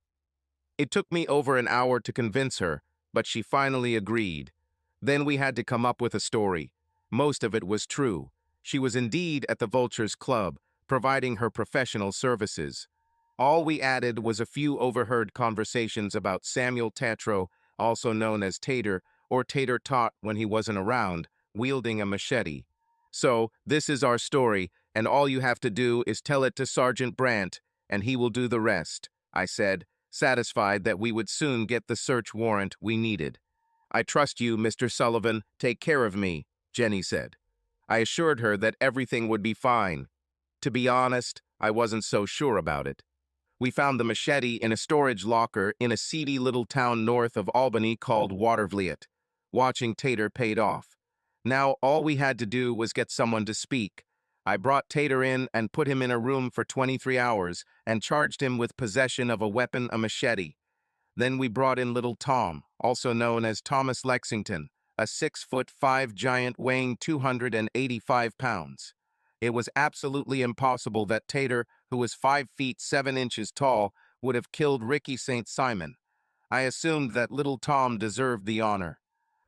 It took me over an hour to convince her, but she finally agreed. Then we had to come up with a story. Most of it was true. She was indeed at the Vulture's club, providing her professional services. All we added was a few overheard conversations about Samuel Tatro, also known as Tater, or Tater Tot when he wasn't around, wielding a machete. So, this is our story, and all you have to do is tell it to Sergeant Brandt, and he will do the rest, I said, satisfied that we would soon get the search warrant we needed. I trust you, Mr. Sullivan. Take care of me, Jenny said. I assured her that everything would be fine. To be honest, I wasn't so sure about it. We found the machete in a storage locker in a seedy little town north of Albany called Watervliet. Watching Tater paid off. Now all we had to do was get someone to speak. I brought Tater in and put him in a room for 23 hours and charged him with possession of a weapon, a machete. Then we brought in little Tom, also known as Thomas Lexington, a 6'5" giant weighing 285 pounds. It was absolutely impossible that Tater, who was 5 feet 7 inches tall, would have killed Ricky St. Simon. I assumed that little Tom deserved the honor.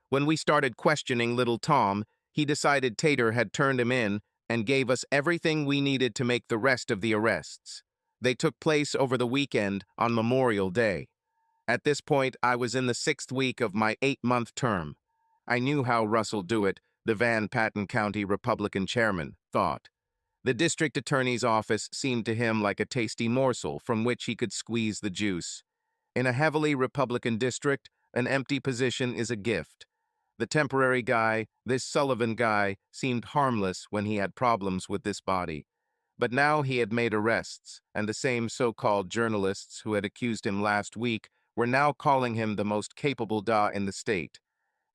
When we started questioning little Tom, he decided Tater had turned him in and gave us everything we needed to make the rest of the arrests. They took place over the weekend on Memorial Day. At this point, I was in the 6th week of my 8-month term. I knew how Russell Dewitt, the Van Patten County Republican chairman, thought. The district attorney's office seemed to him like a tasty morsel from which he could squeeze the juice. In a heavily Republican district, an empty position is a gift. The temporary guy, this Sullivan guy, seemed harmless when he had problems with this body. But now he had made arrests, and the same so-called journalists who had accused him last week were now calling him the most capable da in the state.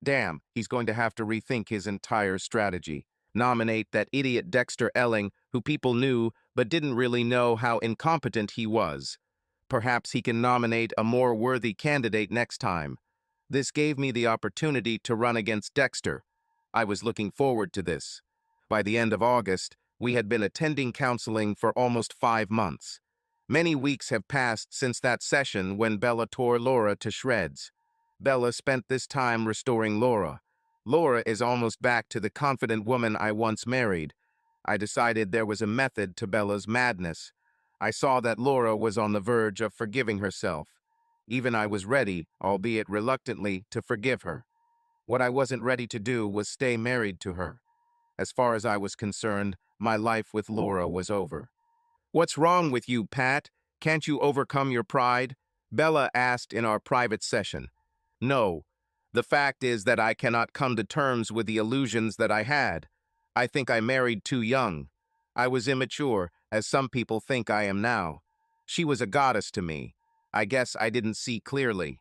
Damn, he's going to have to rethink his entire strategy. Nominate that idiot Dexter Elling, who people knew but didn't really know how incompetent he was. Perhaps he can nominate a more worthy candidate next time. This gave me the opportunity to run against Dexter. I was looking forward to this. By the end of August, we had been attending counseling for almost 5 months. Many weeks have passed since that session when Bella tore Laura to shreds. Bella spent this time restoring Laura. Laura is almost back to the confident woman I once married. I decided there was a method to Bella's madness. I saw that Laura was on the verge of forgiving herself. Even I was ready, albeit reluctantly, to forgive her. What I wasn't ready to do was stay married to her. As far as I was concerned, my life with Laura was over. "What's wrong with you, Pat? Can't you overcome your pride?" Bella asked in our private session. No. The fact is that I cannot come to terms with the illusions that I had. I think I married too young. I was immature, as some people think I am now. She was a goddess to me. I guess I didn't see clearly.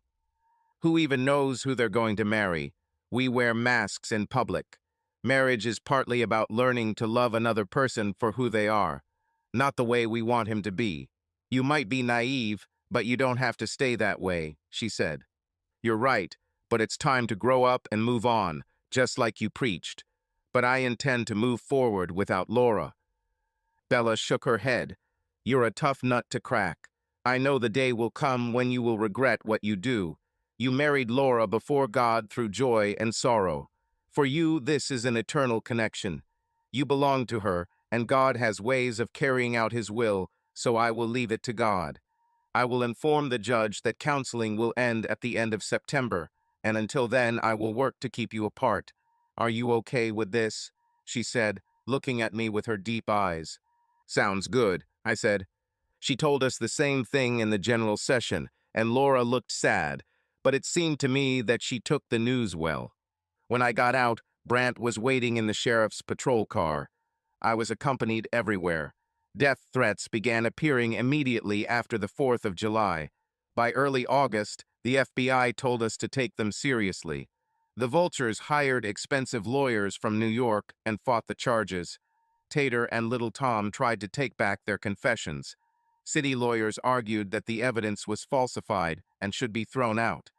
Who even knows who they're going to marry? We wear masks in public. Marriage is partly about learning to love another person for who they are, not the way we want him to be. You might be naive, but you don't have to stay that way, she said. You're right, but it's time to grow up and move on, just like you preached. But I intend to move forward without Laura. Bella shook her head. You're a tough nut to crack. I know the day will come when you will regret what you do. You married Laura before God through joy and sorrow. For you, this is an eternal connection. You belong to her, and God has ways of carrying out his will, so I will leave it to God. I will inform the judge that counseling will end at the end of September, and until then I will work to keep you apart. Are you okay with this? She said, looking at me with her deep eyes. Sounds good, I said. She told us the same thing in the general session, and Laura looked sad, but it seemed to me that she took the news well. When I got out, Brant was waiting in the sheriff's patrol car. I was accompanied everywhere. Death threats began appearing immediately after the 4th of July. By early August, the FBI told us to take them seriously. The Vultures hired expensive lawyers from New York and fought the charges. Tater and Little Tom tried to take back their confessions. City lawyers argued that the evidence was falsified and should be thrown out.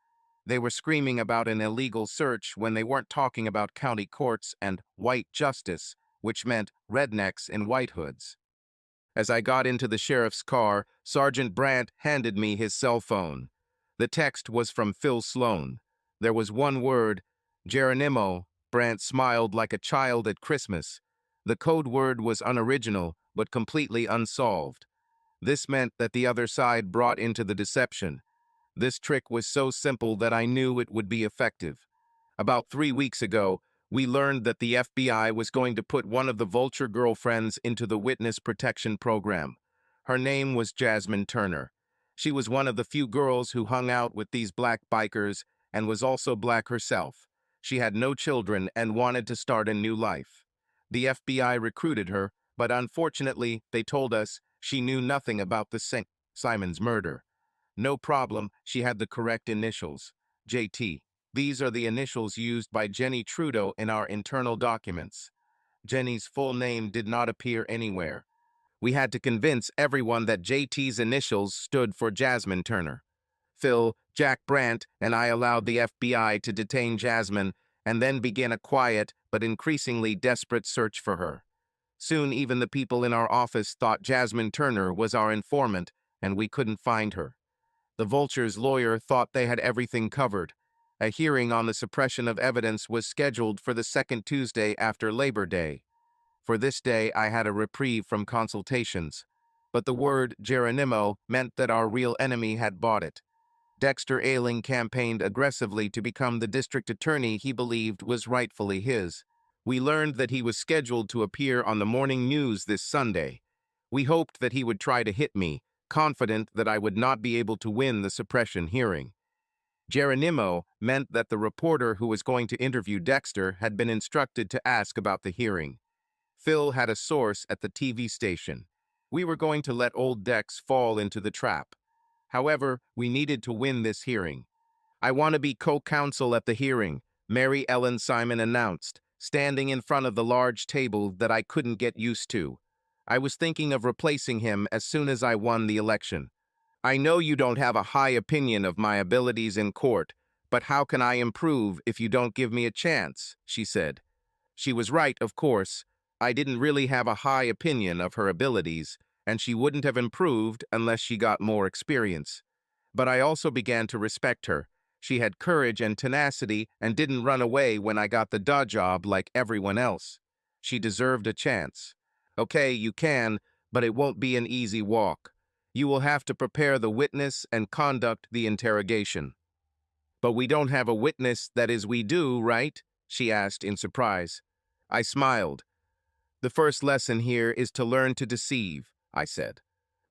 They were screaming about an illegal search when they weren't talking about county courts and white justice, which meant rednecks in white hoods. As I got into the sheriff's car, Sergeant Brant handed me his cell phone. The text was from Phil Sloan. There was one word, Geronimo. Brant smiled like a child at Christmas. The code word was unoriginal, but completely unsolved. This meant that the other side brought into the deception. This trick was so simple that I knew it would be effective. About 3 weeks ago, we learned that the FBI was going to put one of the Vulture girlfriends into the witness protection program. Her name was Jasmine Turner. She was one of the few girls who hung out with these black bikers and was also black herself. She had no children and wanted to start a new life. The FBI recruited her, but unfortunately, they told us she knew nothing about the St. Simon's murder. No problem, she had the correct initials, JT. These are the initials used by Jenny Trudeau in our internal documents. Jenny's full name did not appear anywhere. We had to convince everyone that JT's initials stood for Jasmine Turner. Phil, Jack Brant, and I allowed the FBI to detain Jasmine and then begin a quiet but increasingly desperate search for her. Soon even the people in our office thought Jasmine Turner was our informant, and we couldn't find her. The Vulture's lawyer thought they had everything covered. A hearing on the suppression of evidence was scheduled for the second Tuesday after Labor Day. For this day, I had a reprieve from consultations. But the word Geronimo meant that our real enemy had bought it. Dexter Ayling campaigned aggressively to become the district attorney he believed was rightfully his. We learned that he was scheduled to appear on the morning news this Sunday. We hoped that he would try to hit me, confident that I would not be able to win the suppression hearing. Geronimo meant that the reporter who was going to interview Dexter had been instructed to ask about the hearing. Phil had a source at the TV station. We were going to let old Dex fall into the trap. However, we needed to win this hearing. I want to be co-counsel at the hearing, Mary Ellen Simon announced, standing in front of the large table that I couldn't get used to. I was thinking of replacing him as soon as I won the election. I know you don't have a high opinion of my abilities in court, but how can I improve if you don't give me a chance? She said. She was right, of course. I didn't really have a high opinion of her abilities, and she wouldn't have improved unless she got more experience. But I also began to respect her. She had courage and tenacity and didn't run away when I got the job like everyone else. She deserved a chance. Okay, you can, but it won't be an easy walk. You will have to prepare the witness and conduct the interrogation. But we don't have a witness, that is, we do, right? She asked in surprise. I smiled. The first lesson here is to learn to deceive, I said.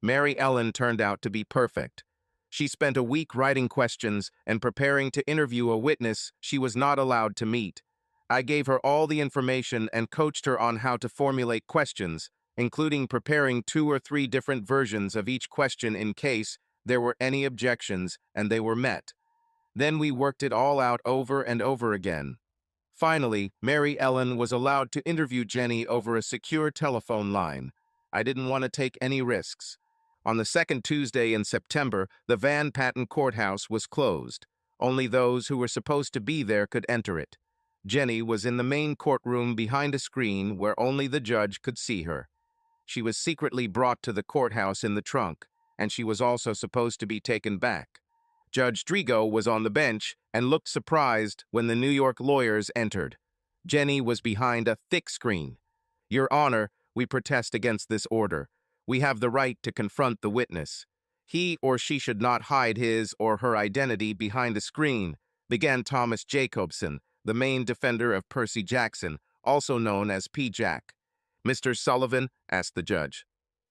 Mary Ellen turned out to be perfect. She spent a week writing questions and preparing to interview a witness she was not allowed to meet. I gave her all the information and coached her on how to formulate questions, including preparing 2 or 3 different versions of each question in case there were any objections, and they were met. Then we worked it all out over and over again. Finally, Mary Ellen was allowed to interview Jenny over a secure telephone line. I didn't want to take any risks. On the second Tuesday in September, the Van Patten courthouse was closed. Only those who were supposed to be there could enter it. Jenny was in the main courtroom behind a screen where only the judge could see her. She was secretly brought to the courthouse in the trunk, and she was also supposed to be taken back. Judge Drigo was on the bench and looked surprised when the New York lawyers entered. Jenny was behind a thick screen. "Your Honor, we protest against this order. We have the right to confront the witness. He or she should not hide his or her identity behind a screen," began Thomas Jacobson, the main defender of Percy Jackson, also known as P. Jack. "Mr. Sullivan," asked the judge.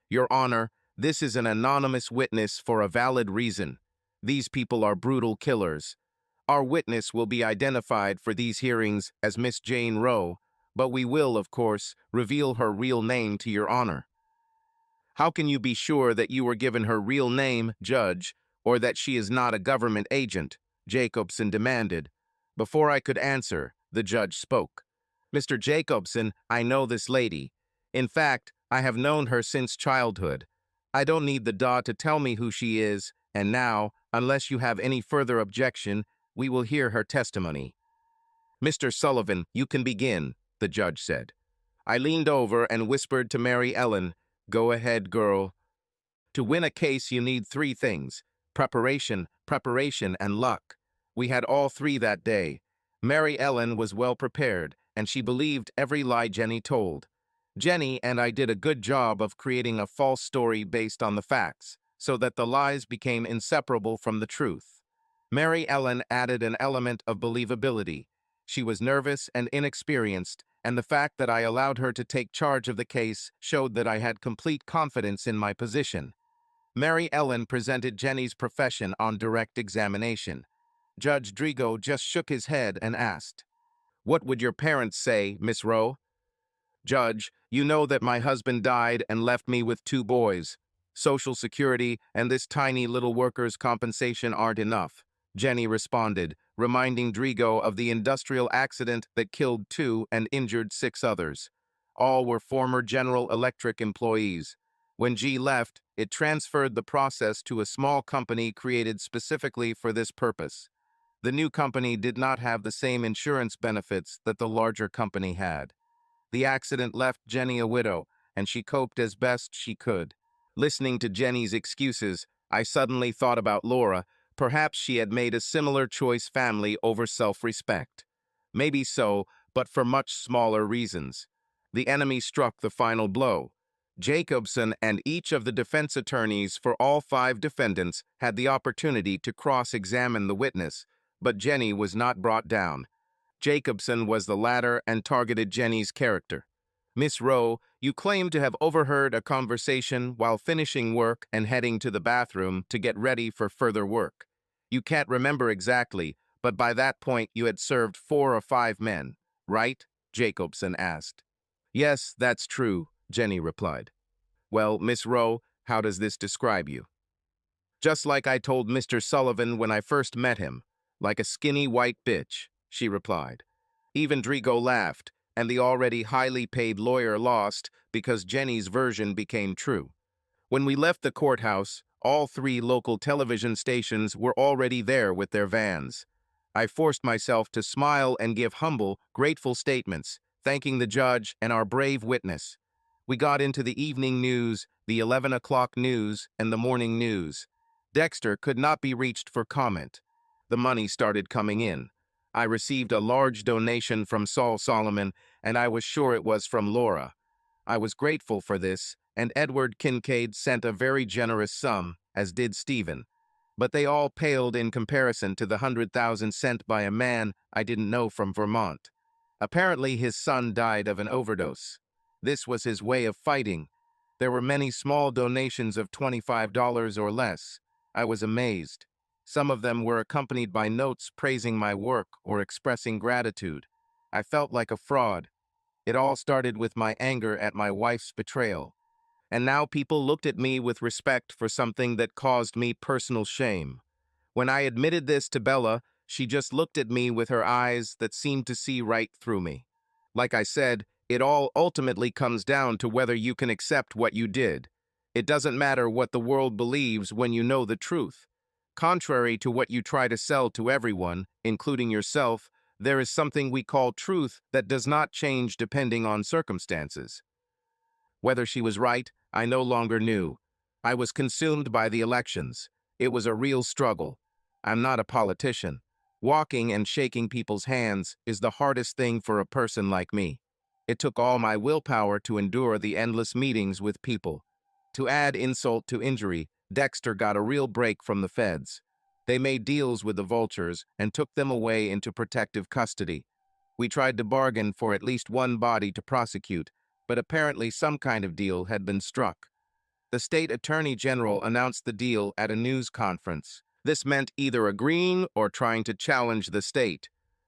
"Your Honor, this is an anonymous witness for a valid reason. These people are brutal killers. Our witness will be identified for these hearings as Miss Jane Roe, but we will, of course, reveal her real name to Your Honor." "How can you be sure that you were given her real name, Judge, or that she is not a government agent?" Jacobson demanded. Before I could answer, the judge spoke. "Mr. Jacobson, I know this lady. In fact, I have known her since childhood. I don't need the DA to tell me who she is, and now, unless you have any further objection, we will hear her testimony." "Mr. Sullivan, you can begin," the judge said. I leaned over and whispered to Mary Ellen, "Go ahead, girl. To win a case, you need three things: preparation, preparation, and luck. We had all three that day. Mary Ellen was well prepared, and she believed every lie Jenny told. Jenny and I did a good job of creating a false story based on the facts, so that the lies became inseparable from the truth. Mary Ellen added an element of believability. She was nervous and inexperienced, and the fact that I allowed her to take charge of the case showed that I had complete confidence in my position. Mary Ellen presented Jenny's profession on direct examination. Judge Drigo just shook his head and asked, "What would your parents say, Miss Rowe?" "Judge, you know that my husband died and left me with two boys. Social Security and this tiny little workers' compensation aren't enough," Jenny responded, reminding Drigo of the industrial accident that killed 2 and injured 6 others. All were former General Electric employees. When G left, it transferred the process to a small company created specifically for this purpose. The new company did not have the same insurance benefits that the larger company had. The accident left Jenny a widow, and she coped as best she could. Listening to Jenny's excuses, I suddenly thought about Laura. Perhaps she had made a similar choice, family over self-respect. Maybe so, but for much smaller reasons. The enemy struck the final blow. Jacobson and each of the defense attorneys for all 5 defendants had the opportunity to cross-examine the witness, but Jenny was not brought down. Jacobson was the latter and targeted Jenny's character. "Miss Rowe, you claim to have overheard a conversation while finishing work and heading to the bathroom to get ready for further work. You can't remember exactly, but by that point you had served 4 or 5 men, right?" Jacobson asked. "Yes, that's true," Jenny replied. "Well, Miss Rowe, how does this describe you?" "Just like I told Mr. Sullivan when I first met him, like a skinny white bitch," she replied. Even Drigo laughed, and the already highly paid lawyer lost because Jenny's version became true. When we left the courthouse, all 3 local television stations were already there with their vans. I forced myself to smile and give humble, grateful statements, thanking the judge and our brave witness. We got into the evening news, the 11 o'clock news, and the morning news. Dexter could not be reached for comment. The money started coming in. I received a large donation from Saul Solomon, and I was sure it was from Laura. I was grateful for this, and Edward Kincaid sent a very generous sum, as did Stephen. But they all paled in comparison to the 100,000 sent by a man I didn't know from Vermont. Apparently his son died of an overdose. This was his way of fighting. There were many small donations of $25 or less. I was amazed. Some of them were accompanied by notes praising my work or expressing gratitude. I felt like a fraud. It all started with my anger at my wife's betrayal. And now people looked at me with respect for something that caused me personal shame. When I admitted this to Bella, she just looked at me with her eyes that seemed to see right through me. Like I said, it all ultimately comes down to whether you can accept what you did. It doesn't matter what the world believes when you know the truth. Contrary to what you try to sell to everyone, including yourself, there is something we call truth that does not change depending on circumstances. Whether she was right, I no longer knew. I was consumed by the elections. It was a real struggle. I'm not a politician. Walking and shaking people's hands is the hardest thing for a person like me. It took all my willpower to endure the endless meetings with people. To add insult to injury, Dexter got a real break from the feds. They made deals with the vultures and took them away into protective custody. We tried to bargain for at least one body to prosecute, but apparently some kind of deal had been struck. The state attorney general announced the deal at a news conference. This meant either agreeing or trying to challenge the state.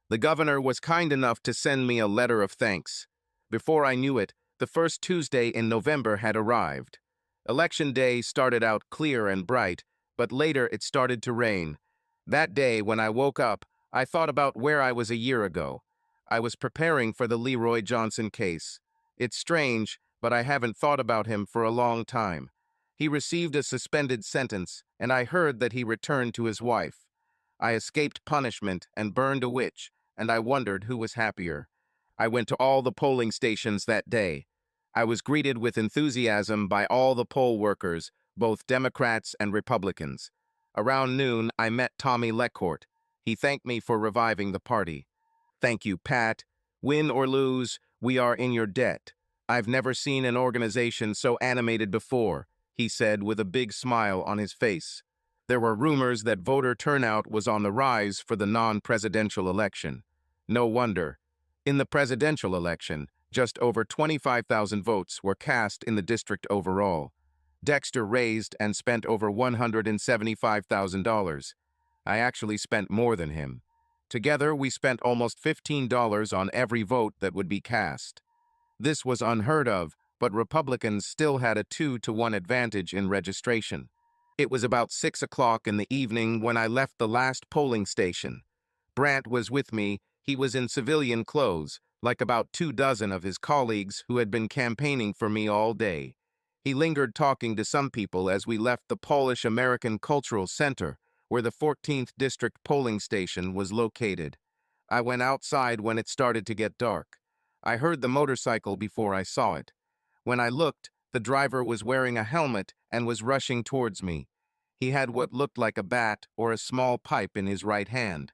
The governor was kind enough to send me a letter of thanks. Before I knew it, the first Tuesday in November had arrived. Election day started out clear and bright, but later it started to rain. That day, when I woke up, I thought about where I was a year ago. I was preparing for the Leroy Johnson case. It's strange, but I haven't thought about him for a long time. He received a suspended sentence, and I heard that he returned to his wife. I escaped punishment and burned a witch, and I wondered who was happier. I went to all the polling stations that day. I was greeted with enthusiasm by all the poll workers, both Democrats and Republicans. Around noon, I met Tommy Leckort. He thanked me for reviving the party. "Thank you, Pat. Win or lose, we are in your debt. I've never seen an organization so animated before," he said with a big smile on his face. There were rumors that voter turnout was on the rise for the non-presidential election. No wonder. In the presidential election, just over 25,000 votes were cast in the district overall. Dexter raised and spent over $175,000. I actually spent more than him. Together, we spent almost $15 on every vote that would be cast. This was unheard of, but Republicans still had a 2-to-1 advantage in registration. It was about 6 o'clock in the evening when I left the last polling station. Brant was with me. He was in civilian clothes, like about 24 of his colleagues who had been campaigning for me all day. He lingered talking to some people as we left the Polish-American Cultural Center, where the 14th District polling station was located. I went outside when it started to get dark. I heard the motorcycle before I saw it. When I looked, the driver was wearing a helmet and was rushing towards me. He had what looked like a bat or a small pipe in his right hand.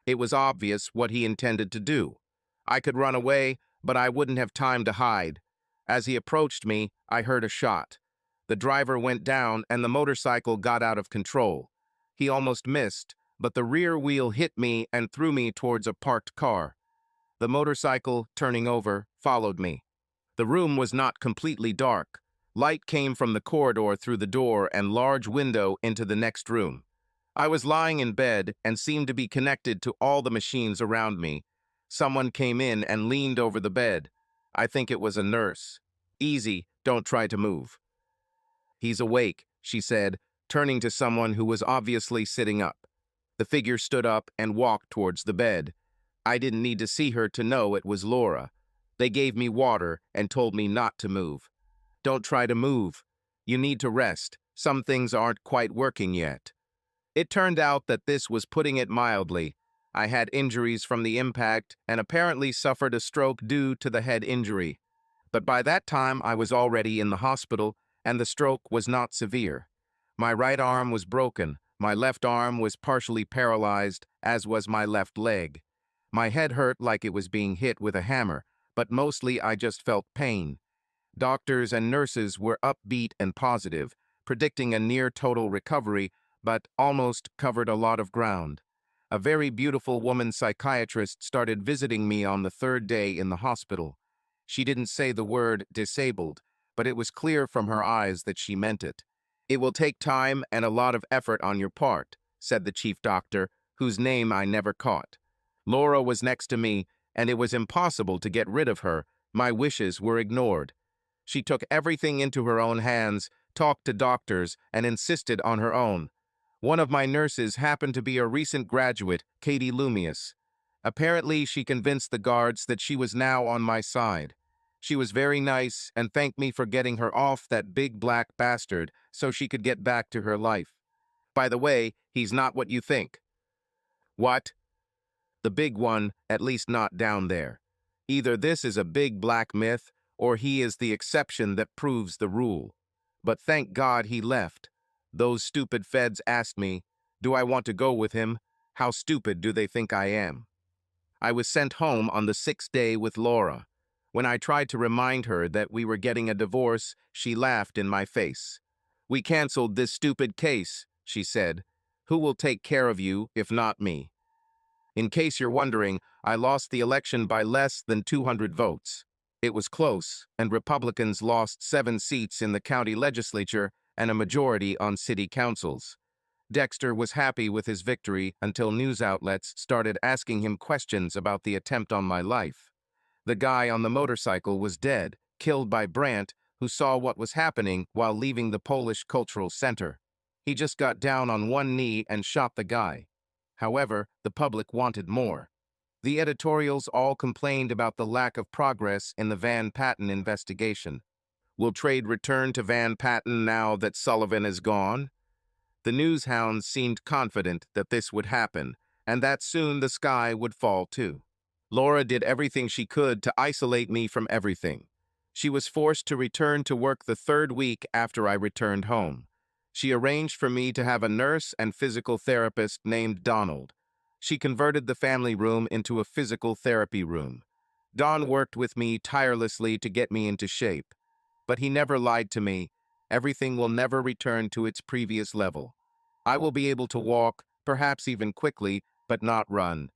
It was obvious what he intended to do. I could run away, but I wouldn't have time to hide. As he approached me, I heard a shot. The driver went down and the motorcycle got out of control. He almost missed, but the rear wheel hit me and threw me towards a parked car. The motorcycle, turning over, followed me. The room was not completely dark. Light came from the corridor through the door and large window into the next room. I was lying in bed and seemed to be connected to all the machines around me. Someone came in and leaned over the bed. I think it was a nurse. "Easy, don't try to move." "He's awake," she said, turning to someone who was obviously sitting up. The figure stood up and walked towards the bed. I didn't need to see her to know it was Laura. They gave me water and told me not to move. "Don't try to move. You need to rest. Some things aren't quite working yet." It turned out that this was putting it mildly. I had injuries from the impact and apparently suffered a stroke due to the head injury. But by that time, I was already in the hospital, and the stroke was not severe. My right arm was broken. My left arm was partially paralyzed, as was my left leg. My head hurt like it was being hit with a hammer, but mostly I just felt pain. Doctors and nurses were upbeat and positive, predicting a near-total recovery, but almost covered a lot of ground. A very beautiful woman psychiatrist started visiting me on the third day in the hospital. She didn't say the word disabled, but it was clear from her eyes that she meant it. "It will take time and a lot of effort on your part," said the chief doctor, whose name I never caught. Laura was next to me, and it was impossible to get rid of her. My wishes were ignored. She took everything into her own hands, talked to doctors, and insisted on her own. One of my nurses happened to be a recent graduate, Katie Loomius. Apparently, she convinced the guards that she was now on my side. She was very nice and thanked me for getting her off that big black bastard so she could get back to her life. By the way, he's not what you think. What? The big one, at least not down there. Either this is a big black myth, or he is the exception that proves the rule. But thank God he left. Those stupid feds asked me, do I want to go with him? How stupid do they think I am? I was sent home on the 6th day with Laura. When I tried to remind her that we were getting a divorce, she laughed in my face. We canceled this stupid case, she said. Who will take care of you if not me? In case you're wondering, I lost the election by less than 200 votes. It was close, and Republicans lost 7 seats in the county legislature and a majority on city councils. Dexter was happy with his victory until news outlets started asking him questions about the attempt on my life. The guy on the motorcycle was dead, killed by Brandt, who saw what was happening while leaving the Polish Cultural Center. He just got down on one knee and shot the guy. However, the public wanted more. The editorials all complained about the lack of progress in the Van Patten investigation. Will trade return to Van Patten now that Sullivan is gone? The news hounds seemed confident that this would happen, and that soon the sky would fall too. Laura did everything she could to isolate me from everything. She was forced to return to work the 3rd week after I returned home. She arranged for me to have a nurse and physical therapist named Donald. She converted the family room into a physical therapy room. Don worked with me tirelessly to get me into shape. But he never lied to me. Everything will never return to its previous level. I will be able to walk, perhaps even quickly, but not run.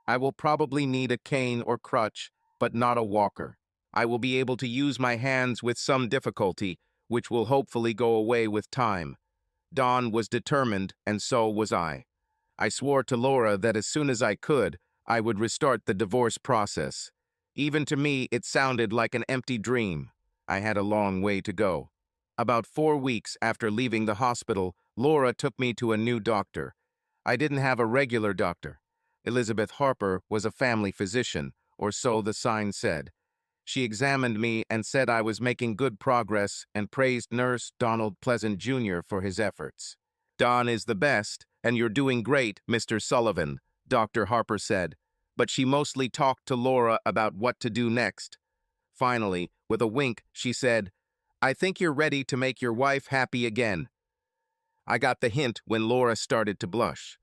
I will probably need a cane or crutch, but not a walker. I will be able to use my hands with some difficulty, which will hopefully go away with time. Don was determined, and so was I. I swore to Laura that as soon as I could, I would restart the divorce process. Even to me, it sounded like an empty dream. I had a long way to go. About 4 weeks after leaving the hospital, Laura took me to a new doctor. I didn't have a regular doctor. Elizabeth Harper was a family physician, or so the sign said. She examined me and said I was making good progress and praised Nurse Donald Pleasant Jr. for his efforts. Don is the best, and you're doing great, Mr. Sullivan, Dr. Harper said, but she mostly talked to Laura about what to do next. Finally, with a wink, she said, I think you're ready to make your wife happy again. I got the hint when Laura started to blush.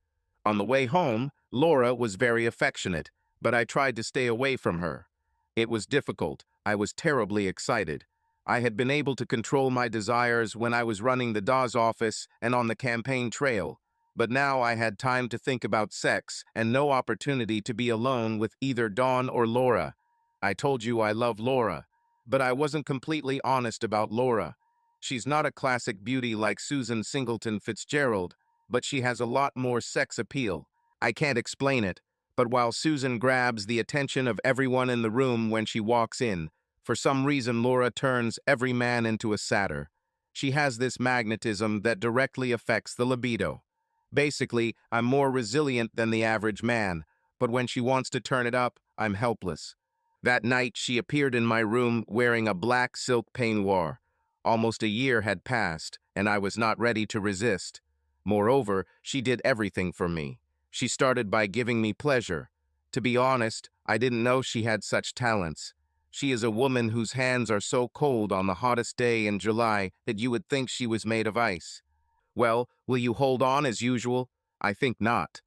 On the way home, Laura was very affectionate, but I tried to stay away from her. It was difficult. I was terribly excited. I had been able to control my desires when I was running the Dawes office and on the campaign trail, but now I had time to think about sex and no opportunity to be alone with either Dawn or Laura. I told you I love Laura, but I wasn't completely honest about Laura. She's not a classic beauty like Susan Singleton Fitzgerald, but she has a lot more sex appeal. I can't explain it, but while Susan grabs the attention of everyone in the room when she walks in, for some reason Laura turns every man into a satyr. She has this magnetism that directly affects the libido. Basically, I'm more resilient than the average man, but when she wants to turn it up, I'm helpless. That night, she appeared in my room wearing a black silk peignoir. Almost a year had passed, and I was not ready to resist. Moreover, she did everything for me. She started by giving me pleasure. To be honest, I didn't know she had such talents. She is a woman whose hands are so cold on the hottest day in July that you would think she was made of ice. Well, will you hold on as usual? I think not.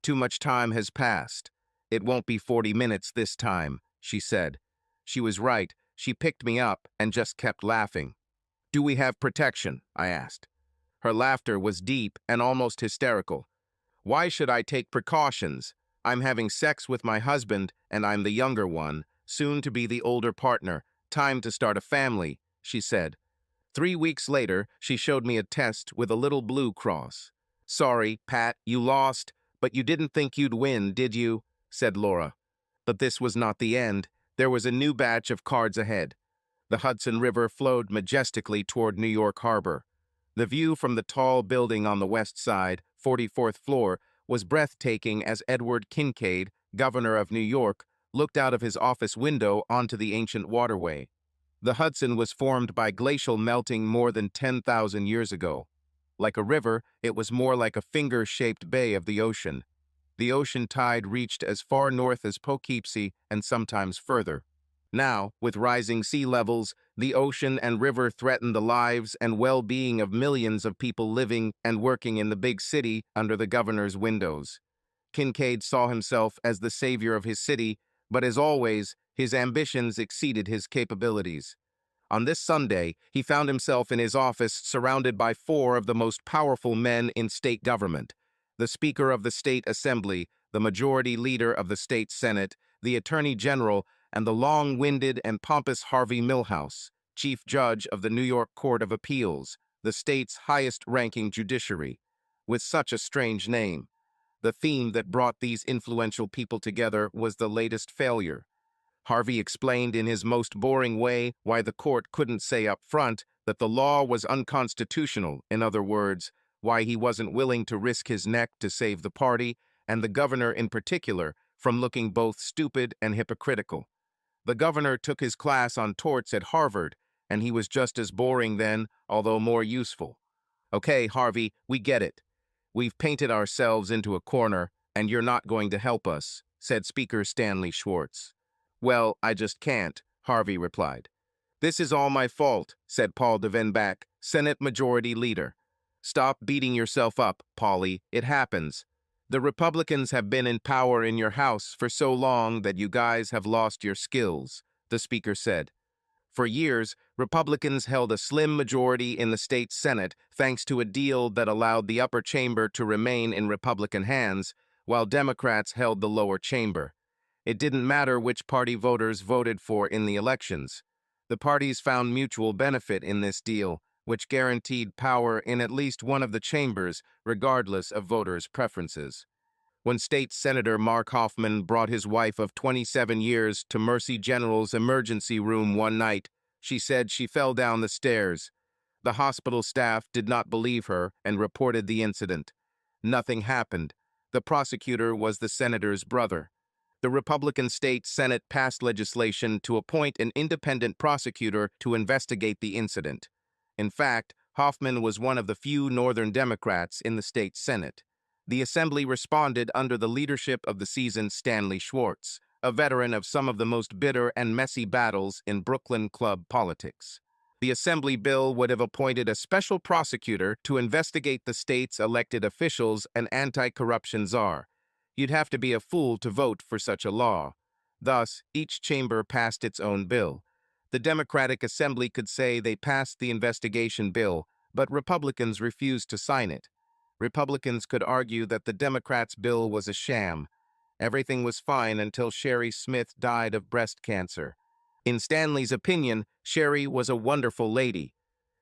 Too much time has passed. It won't be 40 minutes this time, she said. She was right. She picked me up and just kept laughing. Do we have protection? I asked. Her laughter was deep and almost hysterical. Why should I take precautions? I'm having sex with my husband, and I'm the younger one, soon to be the older partner. Time to start a family, she said. 3 weeks later, she showed me a test with a little blue cross. Sorry, Pat, you lost, but you didn't think you'd win, did you? Said Laura. But this was not the end. There was a new batch of cards ahead. The Hudson River flowed majestically toward New York Harbor. The view from the tall building on the west side, 44th floor, was breathtaking as Edward Kincaid, governor of New York, looked out of his office window onto the ancient waterway. The Hudson was formed by glacial melting more than 10,000 years ago. Like a river, it was more like a finger-shaped bay of the ocean. The ocean tide reached as far north as Poughkeepsie and sometimes further. Now, with rising sea levels, the ocean and river threaten the lives and well-being of millions of people living and working in the big city under the governor's windows. Kincaid saw himself as the savior of his city, but as always, his ambitions exceeded his capabilities. On this Sunday, he found himself in his office surrounded by four of the most powerful men in state government: the Speaker of the State Assembly, the Majority Leader of the State Senate, the Attorney General, and the long-winded and pompous Harvey Milhouse, Chief Judge of the New York Court of Appeals, the state's highest-ranking judiciary. With such a strange name, the theme that brought these influential people together was the latest failure. Harvey explained in his most boring way why the court couldn't say up front that the law was unconstitutional, in other words, why he wasn't willing to risk his neck to save the party, and the governor in particular, from looking both stupid and hypocritical. The governor took his class on torts at Harvard, and he was just as boring then, although more useful. "Okay, Harvey, we get it. We've painted ourselves into a corner, and you're not going to help us," said Speaker Stanley Schwartz. "Well, I just can't," Harvey replied. "This is all my fault," said Paul Devenbach, Senate Majority Leader. "Stop beating yourself up, Paulie. It happens. The Republicans have been in power in your House for so long that you guys have lost your skills," the Speaker said. For years, Republicans held a slim majority in the state Senate thanks to a deal that allowed the upper chamber to remain in Republican hands, while Democrats held the lower chamber. It didn't matter which party voters voted for in the elections. The parties found mutual benefit in this deal, which guaranteed power in at least one of the chambers, regardless of voters' preferences. When State Senator Mark Hoffman brought his wife of 27 years to Mercy General's emergency room one night, she said she fell down the stairs. The hospital staff did not believe her and reported the incident. Nothing happened. The prosecutor was the senator's brother. The Republican State Senate passed legislation to appoint an independent prosecutor to investigate the incident. In fact, Hoffman was one of the few Northern Democrats in the state Senate. The Assembly responded under the leadership of the seasoned Stanley Schwartz, a veteran of some of the most bitter and messy battles in Brooklyn club politics. The Assembly bill would have appointed a special prosecutor to investigate the state's elected officials and anti-corruption czar. You'd have to be a fool to vote for such a law. Thus, each chamber passed its own bill. The Democratic Assembly could say they passed the investigation bill, but Republicans refused to sign it. Republicans could argue that the Democrats' bill was a sham. Everything was fine until Sherry Smith died of breast cancer. In Stanley's opinion, Sherry was a wonderful lady.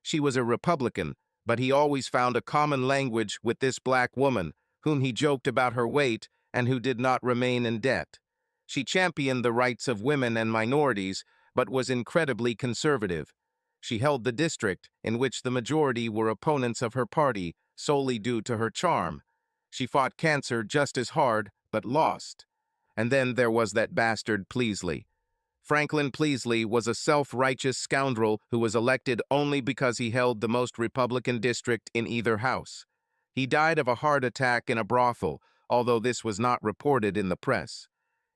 She was a Republican, but he always found a common language with this black woman, whom he joked about her weight and who did not remain in debt. She championed the rights of women and minorities, but was incredibly conservative. She held the district, in which the majority were opponents of her party, solely due to her charm. She fought cancer just as hard, but lost. And then there was that bastard Pleasley. Franklin Pleasley was a self-righteous scoundrel who was elected only because he held the most Republican district in either house. He died of a heart attack in a brothel, although this was not reported in the press.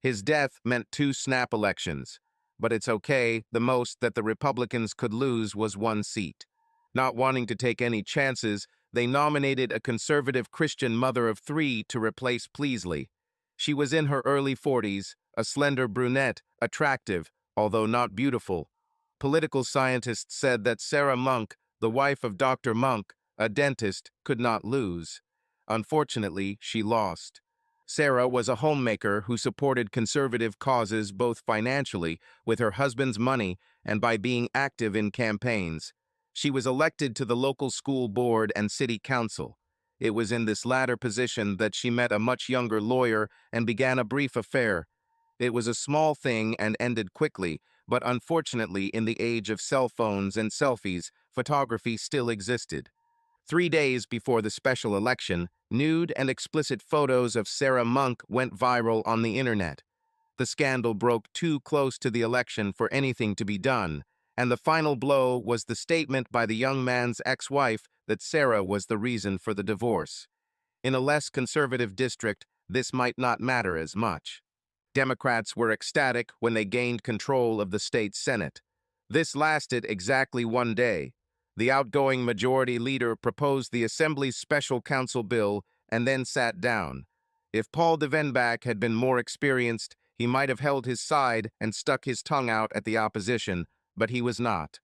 His death meant 2 snap elections. But it's okay, the most that the Republicans could lose was 1 seat. Not wanting to take any chances, they nominated a conservative Christian mother of 3 to replace Pleasley. She was in her early 40s, a slender brunette, attractive, although not beautiful. Political scientists said that Sarah Monk, the wife of Dr. Monk, a dentist, could not lose. Unfortunately, she lost. Sarah was a homemaker who supported conservative causes both financially, with her husband's money, and by being active in campaigns. She was elected to the local school board and city council. It was in this latter position that she met a much younger lawyer and began a brief affair. It was a small thing and ended quickly, but unfortunately in the age of cell phones and selfies, photography still existed. 3 days before the special election, nude and explicit photos of Sarah Monk went viral on the internet. The scandal broke too close to the election for anything to be done, and the final blow was the statement by the young man's ex-wife that Sarah was the reason for the divorce. In a less conservative district, this might not matter as much. Democrats were ecstatic when they gained control of the state Senate. This lasted exactly 1 day. The outgoing majority leader proposed the Assembly's special counsel bill and then sat down. If Paul Devenbach had been more experienced, he might have held his side and stuck his tongue out at the opposition, but he was not.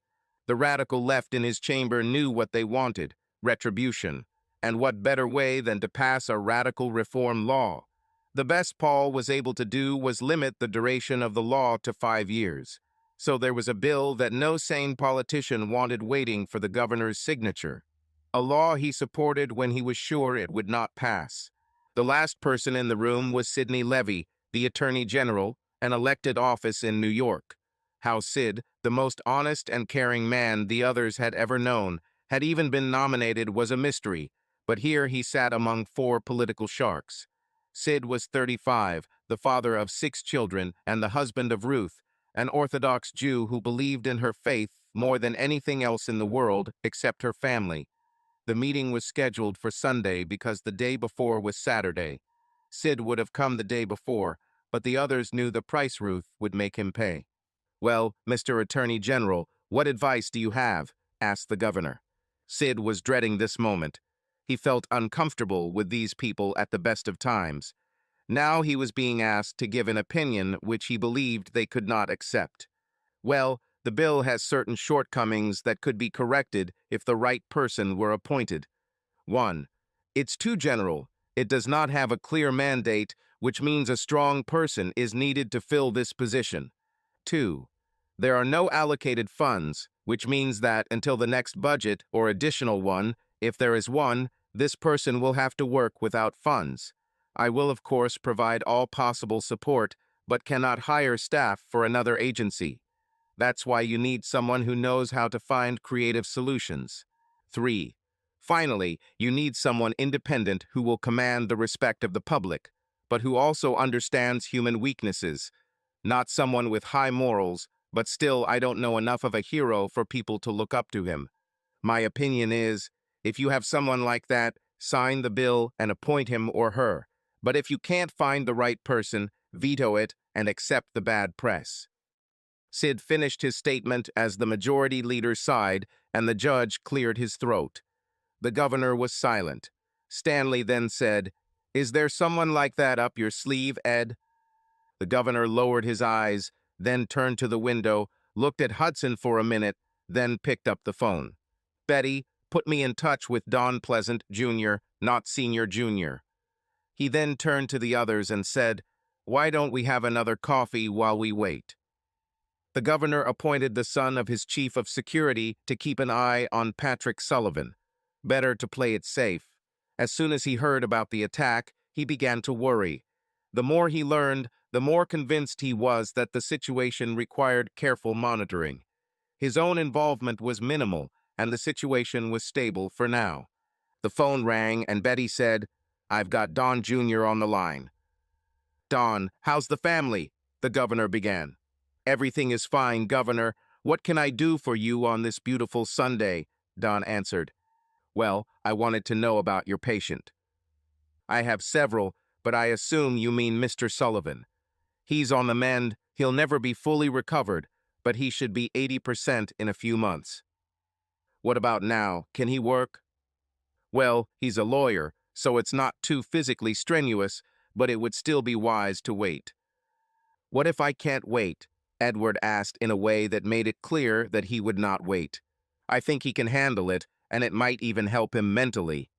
The radical left in his chamber knew what they wanted: retribution. And what better way than to pass a radical reform law? The best Paul was able to do was limit the duration of the law to 5 years. So there was a bill that no sane politician wanted waiting for the governor's signature. A law he supported when he was sure it would not pass. The last person in the room was Sidney Levy, the Attorney General, an elected office in New York. How Sid, the most honest and caring man the others had ever known, had even been nominated was a mystery, but here he sat among 4 political sharks. Sid was 35, the father of 6 children and the husband of Ruth, an Orthodox Jew who believed in her faith more than anything else in the world except her family. The meeting was scheduled for Sunday because the day before was Saturday. Sid would have come the day before, but the others knew the price Ruth would make him pay. "Well, Mr. Attorney General, what advice do you have?" asked the governor. Sid was dreading this moment. He felt uncomfortable with these people at the best of times. Now he was being asked to give an opinion which he believed they could not accept. "Well, the bill has certain shortcomings that could be corrected if the right person were appointed. 1. It's too general. It does not have a clear mandate, which means a strong person is needed to fill this position. 2. There are no allocated funds, which means that until the next budget or additional one, if there is one, this person will have to work without funds. I will, of course, provide all possible support, but cannot hire staff for another agency. That's why you need someone who knows how to find creative solutions. 3. Finally, you need someone independent who will command the respect of the public, but who also understands human weaknesses. Not someone with high morals, but still I don't know enough of a hero for people to look up to him. My opinion is, if you have someone like that, sign the bill and appoint him or her. But if you can't find the right person, veto it and accept the bad press." Sid finished his statement as the majority leader sighed and the judge cleared his throat. The governor was silent. Stanley then said, "Is there someone like that up your sleeve, Ed?" The governor lowered his eyes, then turned to the window, looked at Hudson for a minute, then picked up the phone. "Betty, put me in touch with Don Pleasant, Jr., not Senior Jr." He then turned to the others and said, "Why don't we have another coffee while we wait?" The governor appointed the son of his chief of security to keep an eye on Patrick Sullivan. Better to play it safe. As soon as he heard about the attack, he began to worry. The more he learned, the more convinced he was that the situation required careful monitoring. His own involvement was minimal, and the situation was stable for now. The phone rang, and Betty said, "I've got Don Jr. on the line." "Don, how's the family?" the governor began. "Everything is fine, Governor. What can I do for you on this beautiful Sunday?" Don answered. "Well, I wanted to know about your patient." "I have several, but I assume you mean Mr. Sullivan. He's on the mend. He'll never be fully recovered, but he should be 80% in a few months." "What about now? Can he work?" "Well, he's a lawyer, so it's not too physically strenuous, but it would still be wise to wait." "What if I can't wait?" Edward asked in a way that made it clear that he would not wait. "I think he can handle it, and it might even help him mentally."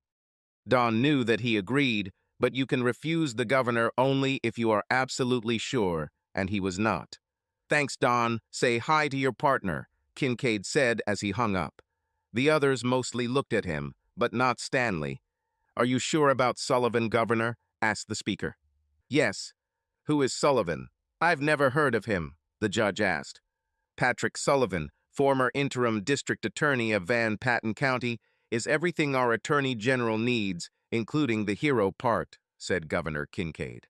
Don knew that he agreed, but you can refuse the governor only if you are absolutely sure, and he was not. "Thanks, Don. Say hi to your partner," Kincaid said as he hung up. The others mostly looked at him, but not Stanley. "Are you sure about Sullivan, Governor?" asked the speaker. "Yes." "Who is Sullivan?" "I've never heard of him," the judge asked. "Patrick Sullivan, former interim district attorney of Van Patten County. is everything our Attorney General needs, including the hero part, said Governor Kincaid.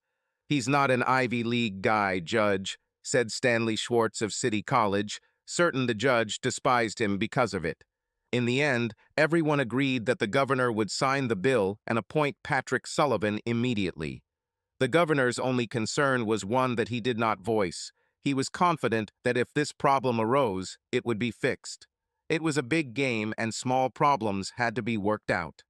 He's not an Ivy League guy, Judge, said Stanley Schwartz of City College, certain the judge despised him because of it. In the end, everyone agreed that the governor would sign the bill and appoint Patrick Sullivan immediately. The governor's only concern was one that he did not voice. He was confident that if this problem arose, it would be fixed. It was a big game and small problems had to be worked out.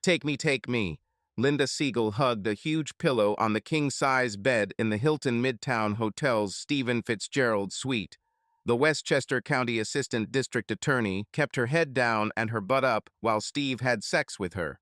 Take me, take me. Linda Siegel hugged a huge pillow on the king-size bed in the Hilton Midtown Hotel's Stephen Fitzgerald suite. The Westchester County Assistant District Attorney kept her head down and her butt up while Steve had sex with her.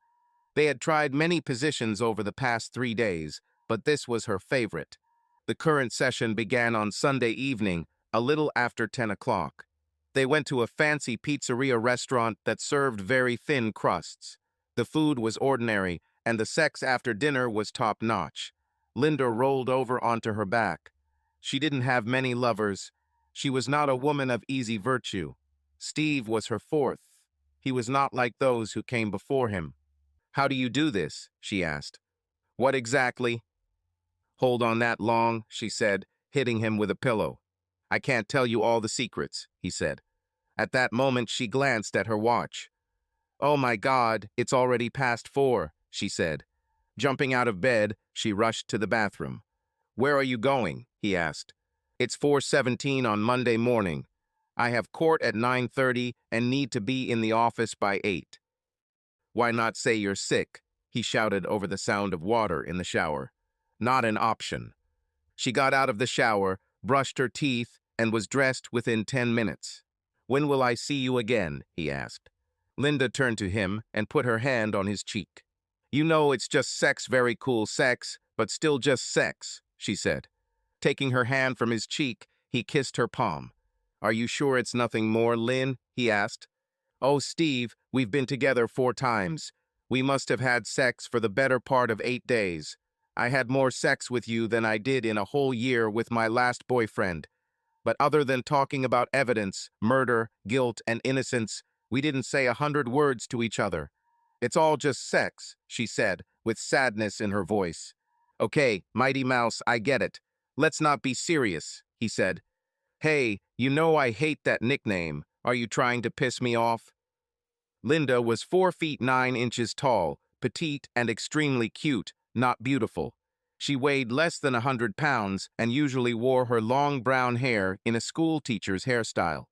They had tried many positions over the past 3 days, but this was her favorite. The current session began on Sunday evening, a little after 10 o'clock. They went to a fancy pizzeria restaurant that served very thin crusts. The food was ordinary, and the sex after dinner was top-notch. Linda rolled over onto her back. She didn't have many lovers. She was not a woman of easy virtue. Steve was her fourth. He was not like those who came before him. "How do you do this?" she asked. "What exactly?" "Hold on that long," she said, hitting him with a pillow. "I can't tell you all the secrets," he said. At that moment, she glanced at her watch. "Oh my God, it's already past 4, she said. Jumping out of bed, she rushed to the bathroom. "Where are you going?" he asked. "It's 4:17 on Monday morning. I have court at 9:30 and need to be in the office by 8. "Why not say you're sick?" he shouted over the sound of water in the shower. "Not an option." She got out of the shower, brushed her teeth, and was dressed within 10 minutes. "When will I see you again?" he asked. Linda turned to him and put her hand on his cheek. "You know it's just sex, very cool sex, but still just sex," she said. Taking her hand from his cheek, he kissed her palm. "Are you sure it's nothing more, Lynn?" he asked. "Oh, Steve, we've been together 4 times. We must have had sex for the better part of 8 days. I had more sex with you than I did in a whole year with my last boyfriend. But other than talking about evidence, murder, guilt, and innocence, we didn't say 100 words to each other. It's all just sex," she said, with sadness in her voice. "Okay, Mighty Mouse, I get it. Let's not be serious," he said. "Hey, you know I hate that nickname. Are you trying to piss me off?" Linda was 4 feet 9 inches tall, petite and extremely cute, not beautiful. She weighed less than 100 pounds and usually wore her long brown hair in a school teacher's hairstyle.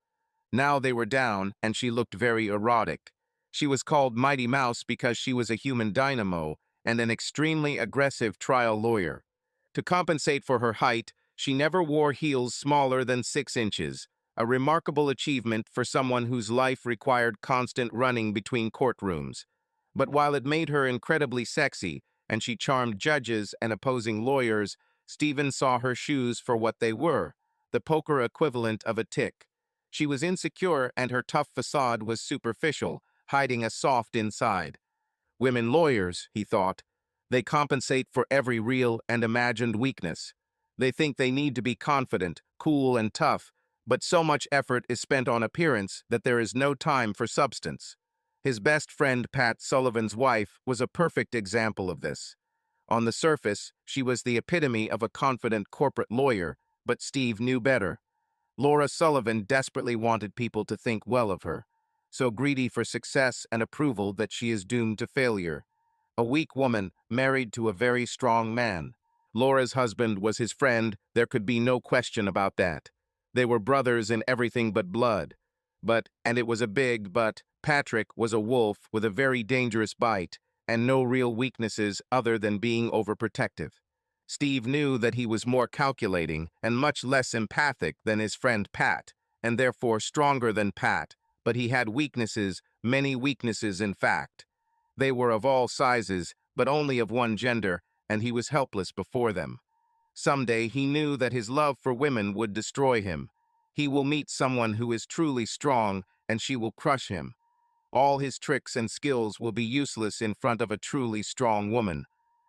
Now they were down, and she looked very erotic. She was called Mighty Mouse because she was a human dynamo and an extremely aggressive trial lawyer. To compensate for her height, she never wore heels smaller than 6 inches, a remarkable achievement for someone whose life required constant running between courtrooms. But while it made her incredibly sexy, and she charmed judges and opposing lawyers, Stephen saw her shoes for what they were, the poker equivalent of a tick. She was insecure and her tough facade was superficial, hiding a soft inside. Women lawyers, he thought. They compensate for every real and imagined weakness. They think they need to be confident, cool, and tough, but so much effort is spent on appearance that there is no time for substance. His best friend, Pat Sullivan's wife, was a perfect example of this. On the surface, she was the epitome of a confident corporate lawyer, but Steve knew better. Laura Sullivan desperately wanted people to think well of her, so greedy for success and approval that she is doomed to failure. A weak woman married to a very strong man. Laura's husband was his friend, there could be no question about that. They were brothers in everything but blood. And it was a big but, Patrick was a wolf with a very dangerous bite, and no real weaknesses other than being overprotective. Steve knew that he was more calculating and much less empathic than his friend Pat, and therefore stronger than Pat, but he had weaknesses, many weaknesses in fact. They were of all sizes, but only of one gender, and he was helpless before them. Someday he knew that his love for women would destroy him. He will meet someone who is truly strong, and she will crush him. All his tricks and skills will be useless in front of a truly strong woman.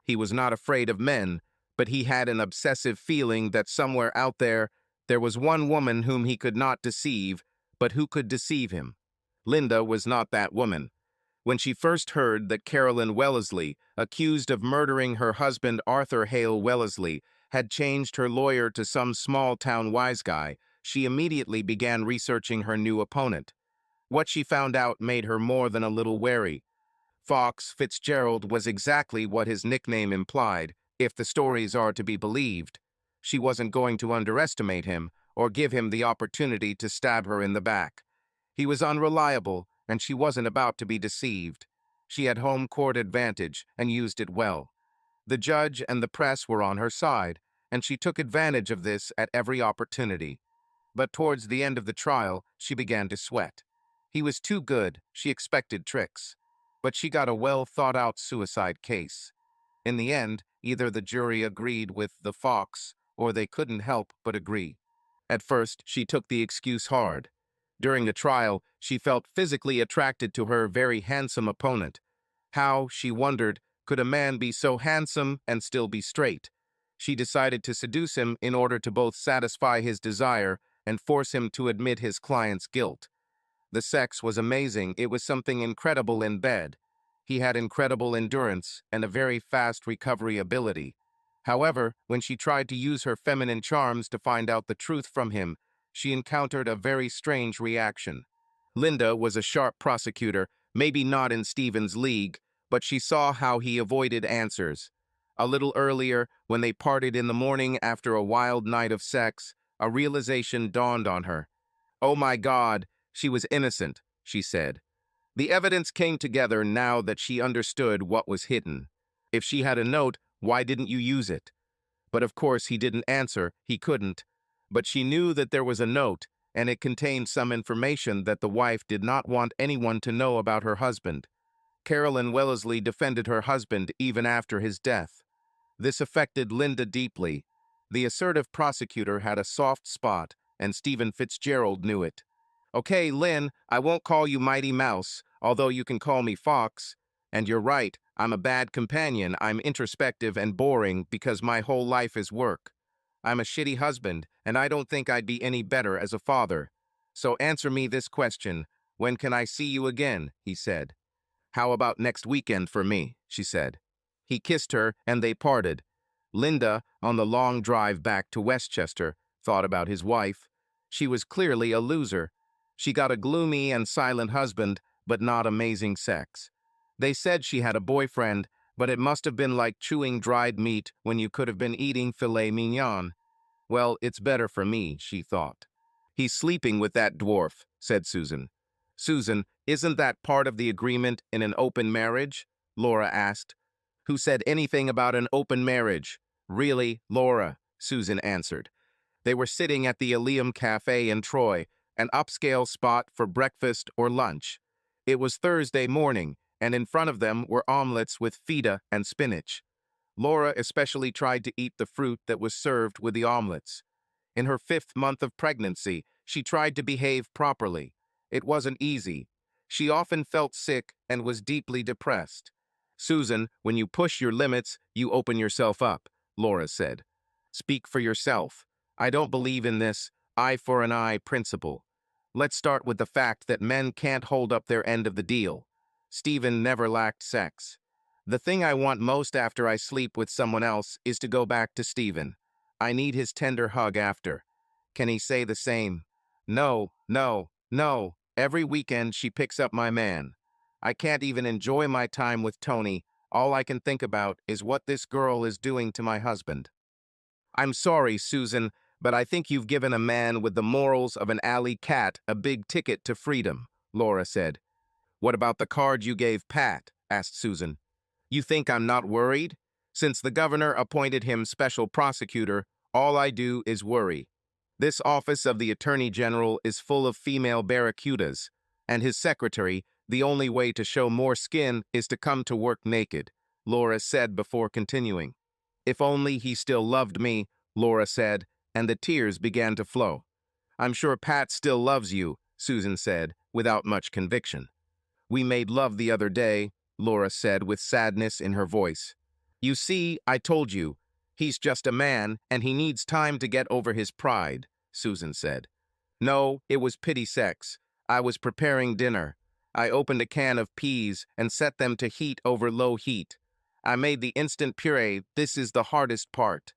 He was not afraid of men, but he had an obsessive feeling that somewhere out there was one woman whom he could not deceive, but who could deceive him. Linda was not that woman. When she first heard that Carolyn Wellesley, accused of murdering her husband Arthur Hale Wellesley, had changed her lawyer to some small-town wise guy, she immediately began researching her new opponent. What she found out made her more than a little wary. Fox Fitzgerald was exactly what his nickname implied, if the stories are to be believed. She wasn't going to underestimate him or give him the opportunity to stab her in the back. He was unreliable, and she wasn't about to be deceived. She had home court advantage and used it well. The judge and the press were on her side, and she took advantage of this at every opportunity. But towards the end of the trial, she began to sweat. He was too good, she expected tricks. But she got a well-thought-out suicide case. In the end, either the jury agreed with the Fox, or they couldn't help but agree. At first, she took the excuse hard. During the trial, she felt physically attracted to her very handsome opponent. How, she wondered, could a man be so handsome and still be straight? She decided to seduce him in order to both satisfy his desire and force him to admit his client's guilt. The sex was amazing. It was something incredible in bed. He had incredible endurance and a very fast recovery ability. However, when she tried to use her feminine charms to find out the truth from him, she encountered a very strange reaction. Linda was a sharp prosecutor, maybe not in Stephen's league, but she saw how he avoided answers. A little earlier, when they parted in the morning after a wild night of sex, a realization dawned on her. "Oh my God, she was innocent," she said. The evidence came together now that she understood what was hidden. If she had a note, why didn't you use it? But of course he didn't answer, he couldn't. But she knew that there was a note, and it contained some information that the wife did not want anyone to know about her husband. Carolyn Wellesley defended her husband even after his death. This affected Linda deeply. The assertive prosecutor had a soft spot, and Stephen Fitzgerald knew it. "Okay, Lynn, I won't call you Mighty Mouse, although you can call me Fox. And you're right, I'm a bad companion. I'm introspective and boring because my whole life is work. I'm a shitty husband, and I don't think I'd be any better as a father. So answer me this question. When can I see you again?" he said. "How about next weekend for me?" she said. He kissed her, and they parted. Linda, on the long drive back to Westchester, thought about his wife. She was clearly a loser. She got a gloomy and silent husband, but not amazing sex. They said she had a boyfriend, but it must have been like chewing dried meat when you could have been eating filet mignon. Well, it's better for me, she thought. "He's sleeping with that dwarf," said Susan. "Susan, isn't that part of the agreement in an open marriage?" Laura asked. "Who said anything about an open marriage?" "Really, Laura," Susan answered. They were sitting at the Ilium Cafe in Troy, an upscale spot for breakfast or lunch. It was Thursday morning, and in front of them were omelets with feta and spinach. Laura especially tried to eat the fruit that was served with the omelets. In her 5th month of pregnancy, she tried to behave properly. It wasn't easy. She often felt sick and was deeply depressed. "Susan, when you push your limits, you open yourself up," Laura said. "Speak for yourself. I don't believe in this eye for an eye principle. Let's start with the fact that men can't hold up their end of the deal. Stephen never lacked sex. The thing I want most after I sleep with someone else is to go back to Stephen. I need his tender hug after. Can he say the same? No, no, no. Every weekend she picks up my man. I can't even enjoy my time with Tony. All I can think about is what this girl is doing to my husband." "I'm sorry, Susan, but I think you've given a man with the morals of an alley cat a big ticket to freedom," Laura said. "What about the card you gave Pat?" asked Susan. "You think I'm not worried? Since the governor appointed him special prosecutor, all I do is worry. This office of the Attorney General is full of female barracudas, and his secretary, the only way to show more skin is to come to work naked," Laura said before continuing. "If only he still loved me," Laura said, and the tears began to flow. "I'm sure Pat still loves you," Susan said, without much conviction. "We made love the other day," Laura said with sadness in her voice. "You see, I told you. He's just a man, and he needs time to get over his pride," Susan said. "No, it was pity sex. I was preparing dinner. I opened a can of peas and set them to heat over low heat. I made the instant puree. This is the hardest part.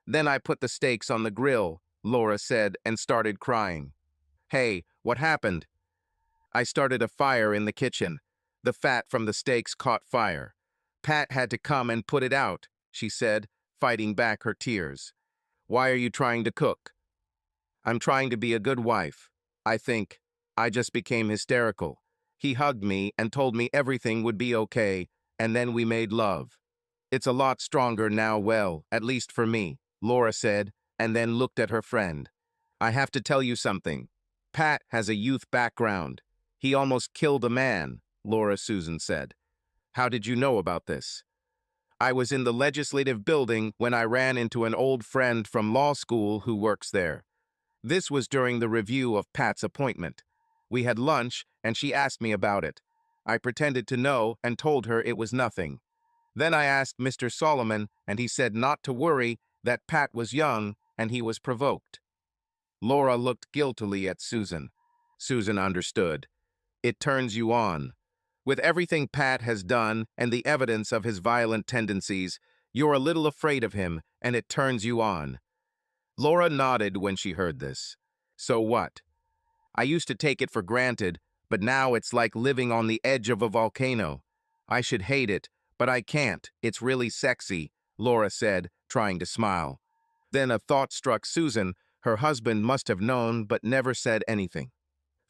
Then I put the steaks on the grill, Laura said, and started crying. Hey, what happened? I started a fire in the kitchen. The fat from the steaks caught fire. Pat had to come and put it out, she said, fighting back her tears. Why are you trying to cook? I'm trying to be a good wife. I think. I just became hysterical. He hugged me and told me everything would be okay, and then we made love. It's a lot stronger now, well, at least for me, Laura said, and then looked at her friend. I have to tell you something. Pat has a youth background. He almost killed a man, Laura Susan said. How did you know about this? I was in the legislative building when I ran into an old friend from law school who works there. This was during the review of Pat's appointment. We had lunch, and she asked me about it. I pretended to know and told her it was nothing. Then I asked Mr. Solomon, and he said not to worry, that Pat was young, and he was provoked. Laura looked guiltily at Susan. Susan understood. It turns you on. With everything Pat has done and the evidence of his violent tendencies, you're a little afraid of him, and it turns you on. Laura nodded when she heard this. So what? I used to take it for granted, but now it's like living on the edge of a volcano. I should hate it, but I can't. It's really sexy, Laura said, trying to smile. Then a thought struck Susan. Her husband must have known but never said anything.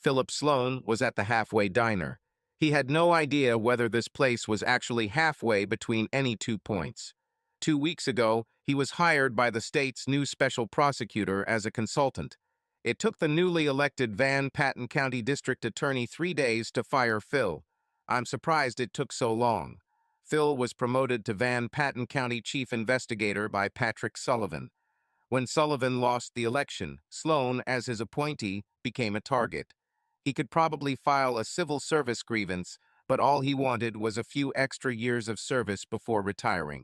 Philip Sloan was at the halfway diner. He had no idea whether this place was actually halfway between any 2 points. 2 weeks ago, he was hired by the state's new special prosecutor as a consultant. It took the newly elected Van Patten County District Attorney 3 days to fire Phil. I'm surprised it took so long. Phil was promoted to Van Patten County Chief Investigator by Patrick Sullivan. When Sullivan lost the election, Sloan, as his appointee, became a target. He could probably file a civil service grievance, but all he wanted was a few extra years of service before retiring.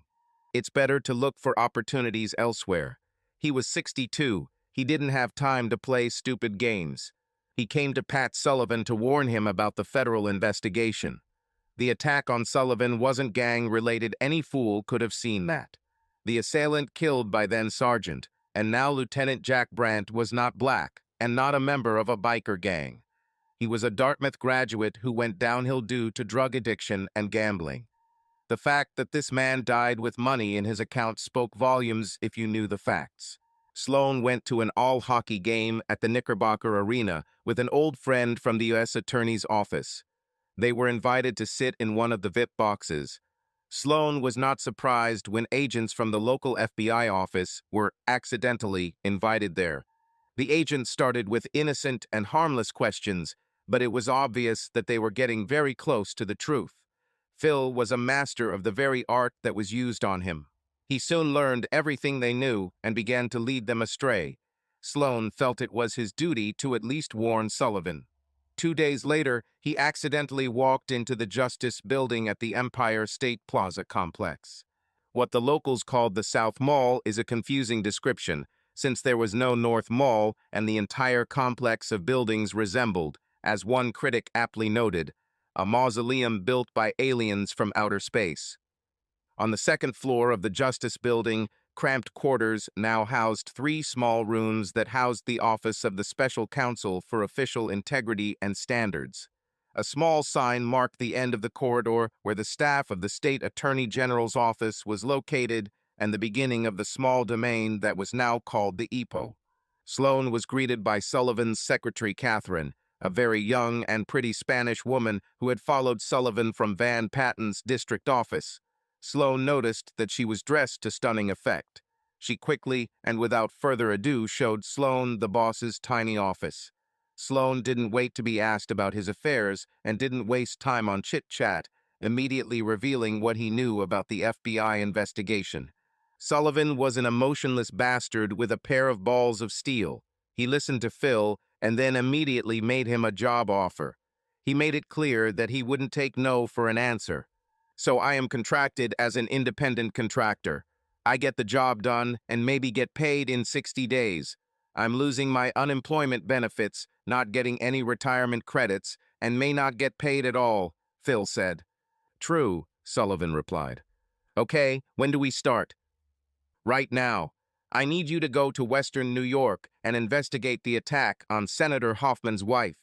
It's better to look for opportunities elsewhere. He was 62. He didn't have time to play stupid games. He came to Pat Sullivan to warn him about the federal investigation. The attack on Sullivan wasn't gang-related. Any fool could have seen that. The assailant killed by then Sergeant, and now Lieutenant Jack Brandt, was not black and not a member of a biker gang. He was a Dartmouth graduate who went downhill due to drug addiction and gambling. The fact that this man died with money in his account spoke volumes if you knew the facts. Sloan went to an all-hockey game at the Knickerbocker Arena with an old friend from the U.S. Attorney's Office. They were invited to sit in one of the VIP boxes. Sloan was not surprised when agents from the local FBI office were accidentally invited there. The agents started with innocent and harmless questions, but it was obvious that they were getting very close to the truth. Phil was a master of the very art that was used on him. He soon learned everything they knew and began to lead them astray. Sloan felt it was his duty to at least warn Sullivan. 2 days later, he accidentally walked into the Justice Building at the Empire State Plaza complex. What the locals called the South Mall is a confusing description, since there was no North Mall and the entire complex of buildings resembled, as one critic aptly noted, a mausoleum built by aliens from outer space. On the second floor of the Justice Building, cramped quarters now housed 3 small rooms that housed the Office of the Special Counsel for Official Integrity and Standards. A small sign marked the end of the corridor where the staff of the State Attorney General's office was located and the beginning of the small domain that was now called the EPO. Sloan was greeted by Sullivan's secretary, Catherine, a very young and pretty Spanish woman who had followed Sullivan from Van Patten's district office. Sloan noticed that she was dressed to stunning effect. She quickly and without further ado showed Sloan the boss's tiny office. Sloan didn't wait to be asked about his affairs and didn't waste time on chit-chat, immediately revealing what he knew about the FBI investigation. Sullivan was an emotionless bastard with a pair of balls of steel. He listened to Phil and then immediately made him a job offer. He made it clear that he wouldn't take no for an answer. So I am contracted as an independent contractor. I get the job done and maybe get paid in 60 days. I'm losing my unemployment benefits, not getting any retirement credits, and may not get paid at all, Phil said. True, Sullivan replied. Okay, when do we start? Right now. I need you to go to Western New York and investigate the attack on Senator Hoffman's wife.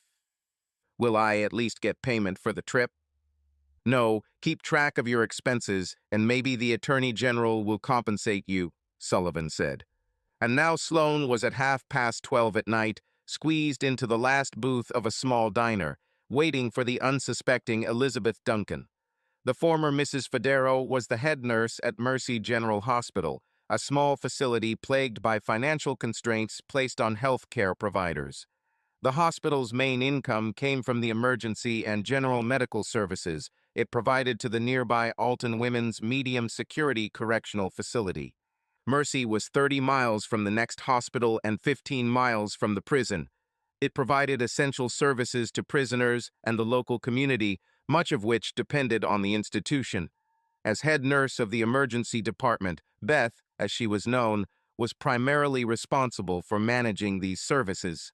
Will I at least get payment for the trip? No, keep track of your expenses, and maybe the Attorney General will compensate you, Sullivan said. And now Sloan was at 12:30 at night, squeezed into the last booth of a small diner, waiting for the unsuspecting Elizabeth Duncan. The former Mrs. Federo was the head nurse at Mercy General Hospital, a small facility plagued by financial constraints placed on health care providers. The hospital's main income came from the emergency and general medical services it provided to the nearby Alton Women's Medium Security Correctional Facility. Mercy was 30 miles from the next hospital and 15 miles from the prison. It provided essential services to prisoners and the local community, much of which depended on the institution. As head nurse of the emergency department, Beth, as she was known, was primarily responsible for managing these services.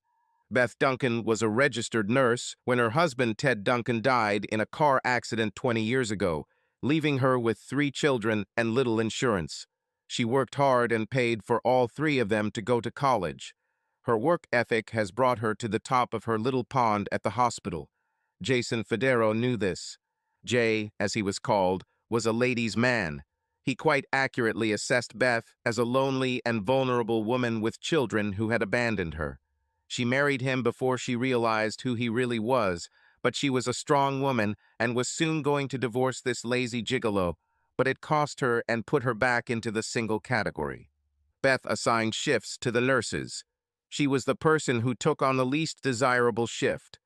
Beth Duncan was a registered nurse when her husband, Ted Duncan, died in a car accident 20 years ago, leaving her with 3 children and little insurance. She worked hard and paid for all 3 of them to go to college. Her work ethic has brought her to the top of her little pond at the hospital. Jason Federo knew this. Jay, as he was called, was a ladies' man. He quite accurately assessed Beth as a lonely and vulnerable woman with children who had abandoned her. She married him before she realized who he really was, but she was a strong woman and was soon going to divorce this lazy gigolo, but it cost her and put her back into the single category. Beth assigned shifts to the nurses. She was the person who took on the least desirable shift.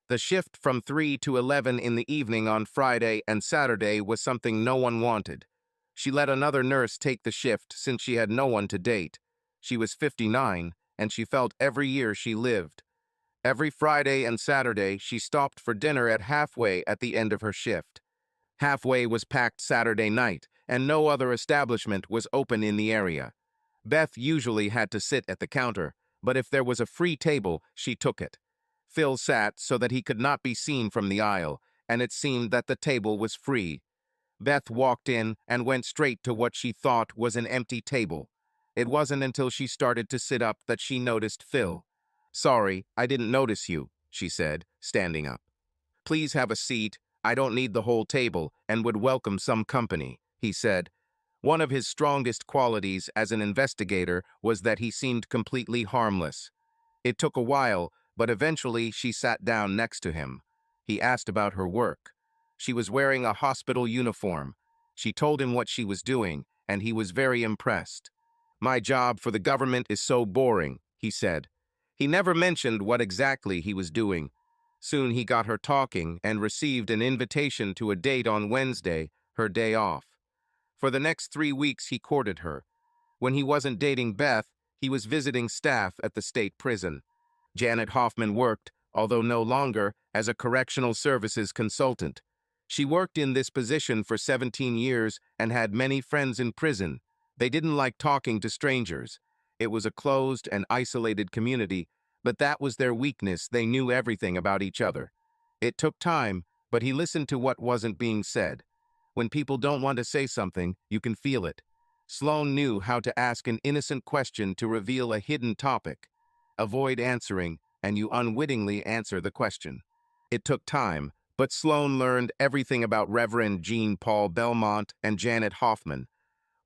The shift from 3 to 11 in the evening on Friday and Saturday was something no one wanted. She let another nurse take the shift since she had no one to date. She was 59, and she felt every year she lived. Every Friday and Saturday, she stopped for dinner at Halfway at the end of her shift. Halfway was packed Saturday night, and no other establishment was open in the area. Beth usually had to sit at the counter, but if there was a free table, she took it. Phil sat so that he could not be seen from the aisle, and it seemed that the table was free. Beth walked in and went straight to what she thought was an empty table. It wasn't until she started to sit up that she noticed Phil. Sorry, I didn't notice you, she said, standing up. Please have a seat. I don't need the whole table and would welcome some company, he said. One of his strongest qualities as an investigator was that he seemed completely harmless. It took a while, but eventually she sat down next to him. He asked about her work. She was wearing a hospital uniform. She told him what she was doing, and he was very impressed. My job for the government is so boring, he said. He never mentioned what exactly he was doing. Soon he got her talking and received an invitation to a date on Wednesday, her day off. For the next 3 weeks he courted her. When he wasn't dating Beth, he was visiting staff at the state prison. Janet Hoffman worked, although no longer, as a correctional services consultant. She worked in this position for 17 years and had many friends in prison. They didn't like talking to strangers. It was a closed and isolated community, but that was their weakness. They knew everything about each other. It took time, but he listened to what wasn't being said. When people don't want to say something, you can feel it. Sloan knew how to ask an innocent question to reveal a hidden topic. Avoid answering, and you unwittingly answer the question. It took time, but Sloan learned everything about Reverend Jean Paul Belmont and Janet Hoffman.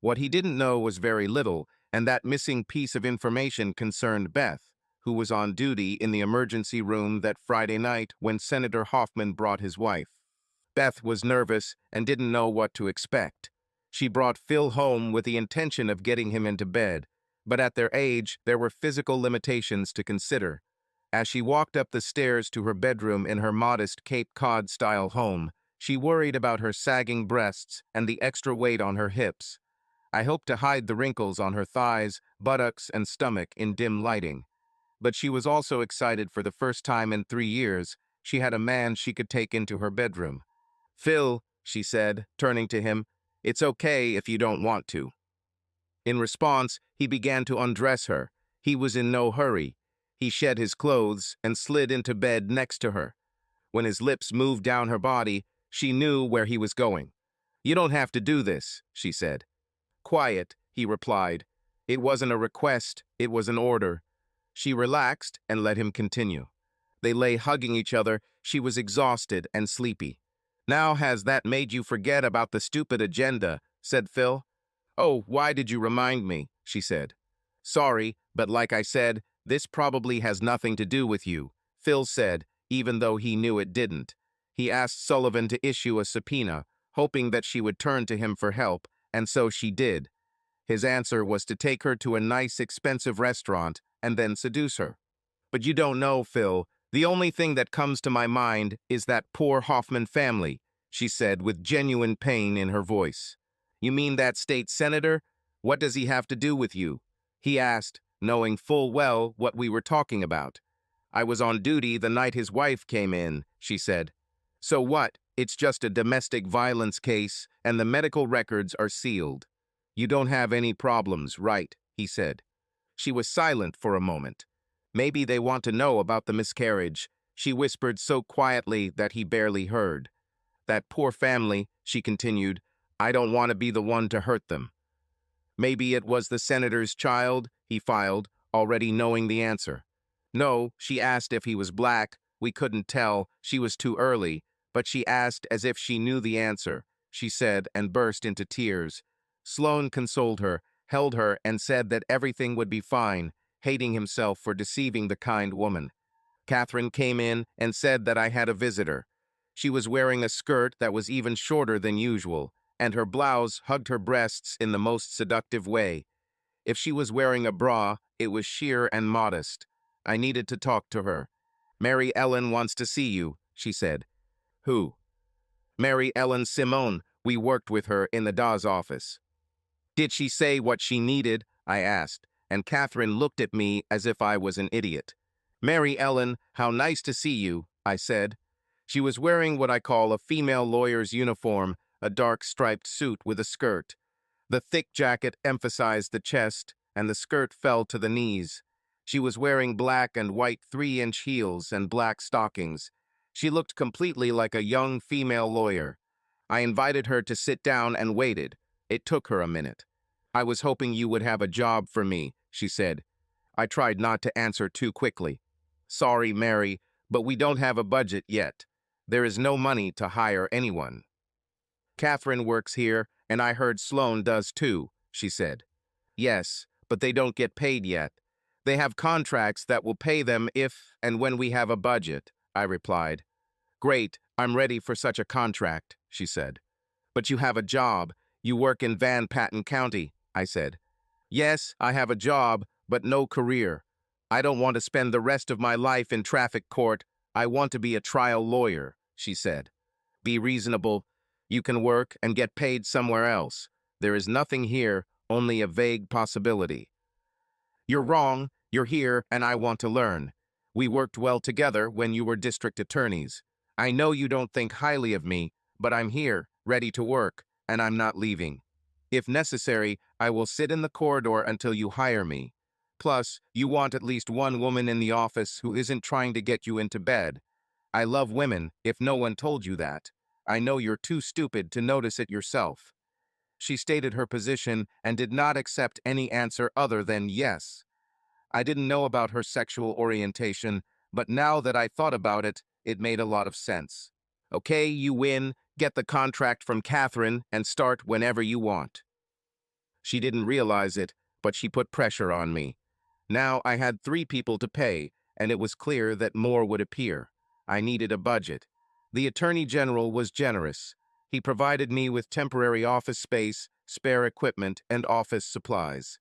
What he didn't know was very little, and that missing piece of information concerned Beth, who was on duty in the emergency room that Friday night when Senator Hoffman brought his wife. Beth was nervous and didn't know what to expect. She brought Phil home with the intention of getting him into bed, but at their age, there were physical limitations to consider. As she walked up the stairs to her bedroom in her modest Cape Cod-style home, she worried about her sagging breasts and the extra weight on her hips. I hoped to hide the wrinkles on her thighs, buttocks, and stomach in dim lighting. But she was also excited for the first time in 3 years. She had a man she could take into her bedroom. Phil, she said, turning to him, it's okay if you don't want to. In response, he began to undress her. He was in no hurry. He shed his clothes and slid into bed next to her. When his lips moved down her body, she knew where he was going. "You don't have to do this," she said. "Quiet," he replied. "It wasn't a request, it was an order." She relaxed and let him continue. They lay hugging each other. She was exhausted and sleepy. "Now has that made you forget about the stupid agenda?" said Phil. "Oh, why did you remind me?" she said. "Sorry, but like I said, this probably has nothing to do with you," Phil said, even though he knew it didn't. He asked Sullivan to issue a subpoena, hoping that she would turn to him for help, and so she did. His answer was to take her to a nice, expensive restaurant and then seduce her. "But you don't know, Phil. The only thing that comes to my mind is that poor Hoffman family," she said with genuine pain in her voice. "You mean that state senator? What does he have to do with you?" he asked, knowing full well what we were talking about. "I was on duty the night his wife came in," she said. "So what? It's just a domestic violence case, and the medical records are sealed." "You don't have any problems, right?" he said. She was silent for a moment. "Maybe they want to know about the miscarriage," she whispered so quietly that he barely heard. "That poor family," she continued. "I don't want to be the one to hurt them." "Maybe it was the senator's child," he filed, already knowing the answer. "No, she asked if he was black. We couldn't tell. She was too early. But she asked as if she knew the answer," she said, and burst into tears. Sloan consoled her, held her, and said that everything would be fine, hating himself for deceiving the kind woman. Catherine came in and said that I had a visitor. She was wearing a skirt that was even shorter than usual, and her blouse hugged her breasts in the most seductive way. If she was wearing a bra, it was sheer and modest. I needed to talk to her. "Mary Ellen wants to see you," she said. "Who?" "Mary Ellen Simone. We worked with her in the Dawes office." "Did she say what she needed?" I asked, and Catherine looked at me as if I was an idiot. "Mary Ellen, how nice to see you," I said. She was wearing what I call a female lawyer's uniform, a dark striped suit with a skirt. The thick jacket emphasized the chest, and the skirt fell to the knees. She was wearing black and white 3-inch heels and black stockings. She looked completely like a young female lawyer. I invited her to sit down and waited. It took her a minute. "I was hoping you would have a job for me," she said. I tried not to answer too quickly. "Sorry, Mary, but we don't have a budget yet. There is no money to hire anyone." "Catherine works here, and I heard Sloan does too," she said. "Yes, but they don't get paid yet. They have contracts that will pay them if and when we have a budget," I replied. "Great, I'm ready for such a contract," she said. "But you have a job. You work in Van Patten County," I said. "Yes, I have a job, but no career. I don't want to spend the rest of my life in traffic court. I want to be a trial lawyer," she said. "Be reasonable. You can work and get paid somewhere else. There is nothing here, only a vague possibility." "You're wrong. You're here, and I want to learn. We worked well together when you were district attorneys. I know you don't think highly of me, but I'm here, ready to work, and I'm not leaving. If necessary, I will sit in the corridor until you hire me. Plus, you want at least one woman in the office who isn't trying to get you into bed. I love women, if no one told you that. I know you're too stupid to notice it yourself." She stated her position and did not accept any answer other than yes. I didn't know about her sexual orientation, but now that I thought about it, it made a lot of sense. "Okay, you win. Get the contract from Catherine and start whenever you want." She didn't realize it, but she put pressure on me. Now I had 3 people to pay, and it was clear that more would appear. I needed a budget. The Attorney General was generous. He provided me with temporary office space, spare equipment, and office supplies.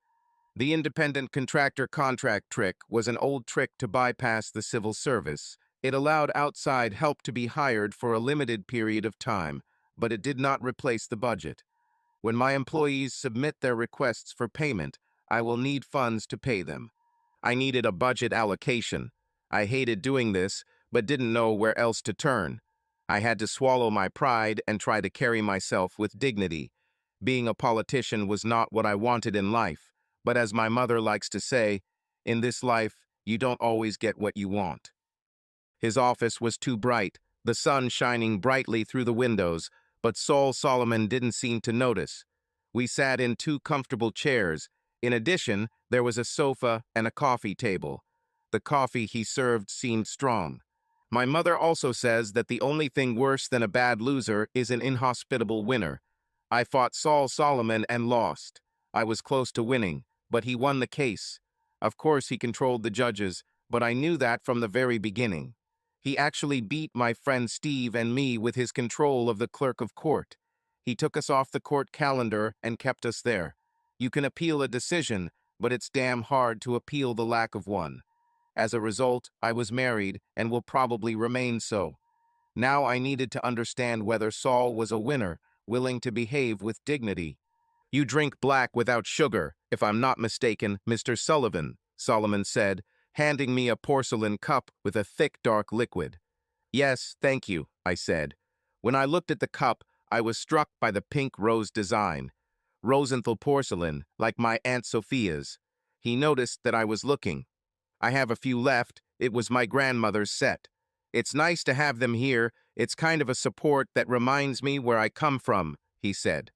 The independent contractor contract trick was an old trick to bypass the civil service. It allowed outside help to be hired for a limited period of time, but it did not replace the budget. When my employees submit their requests for payment, I will need funds to pay them. I needed a budget allocation. I hated doing this, but didn't know where else to turn. I had to swallow my pride and try to carry myself with dignity. Being a politician was not what I wanted in life, but as my mother likes to say, in this life, you don't always get what you want. His office was too bright, the sun shining brightly through the windows, but Saul Solomon didn't seem to notice. We sat in two comfortable chairs. In addition, there was a sofa and a coffee table. The coffee he served seemed strong. My mother also says that the only thing worse than a bad loser is an inhospitable winner. I fought Saul Solomon and lost. I was close to winning, but he won the case. Of course, he controlled the judges, but I knew that from the very beginning. He actually beat my friend Steve and me with his control of the clerk of court. He took us off the court calendar and kept us there. You can appeal a decision, but it's damn hard to appeal the lack of one. As a result, I was married and will probably remain so. Now I needed to understand whether Saul was a winner, willing to behave with dignity. "You drink black without sugar, if I'm not mistaken, Mr. Sullivan," Solomon said, handing me a porcelain cup with a thick, dark liquid. "Yes, thank you," I said. When I looked at the cup, I was struck by the pink rose design. Rosenthal porcelain, like my Aunt Sophia's. He noticed that I was looking. "I have a few left. It was my grandmother's set. It's nice to have them here. It's kind of a support that reminds me where I come from," he said.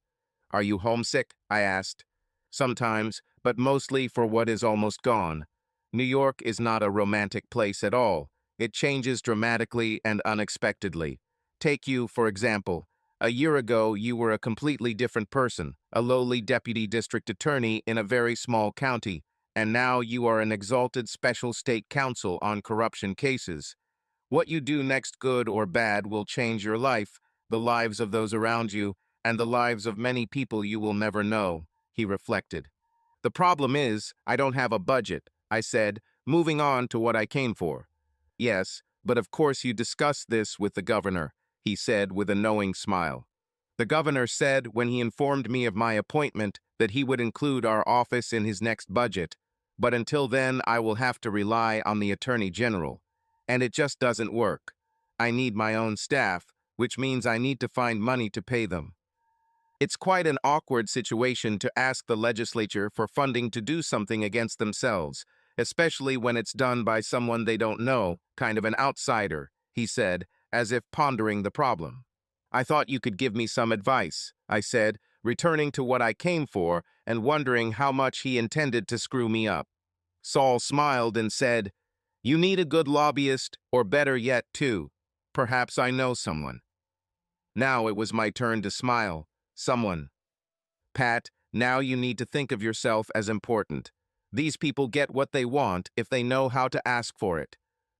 "Are you homesick?" I asked. "Sometimes, but mostly for what is almost gone. New York is not a romantic place at all. It changes dramatically and unexpectedly. Take you, for example. A year ago, you were a completely different person, a lowly deputy district attorney in a very small county, and now you are an exalted special state counsel on corruption cases. What you do next, good or bad, will change your life, the lives of those around you, and the lives of many people you will never know," he reflected. "The problem is, I don't have a budget," I said, moving on to what I came for. "Yes, but of course you discussed this with the governor," he said with a knowing smile. "The governor said when he informed me of my appointment that he would include our office in his next budget, but until then I will have to rely on the Attorney General. And it just doesn't work. I need my own staff, which means I need to find money to pay them. It's quite an awkward situation to ask the legislature for funding to do something against themselves, especially when it's done by someone they don't know, kind of an outsider," he said, as if pondering the problem. "I thought you could give me some advice," I said, returning to what I came for and wondering how much he intended to screw me up. Saul smiled and said, "You need a good lobbyist, or better yet, two. Perhaps I know someone." Now it was my turn to smile. Someone. "Pat, now you need to think of yourself as important. These people get what they want if they know how to ask for it.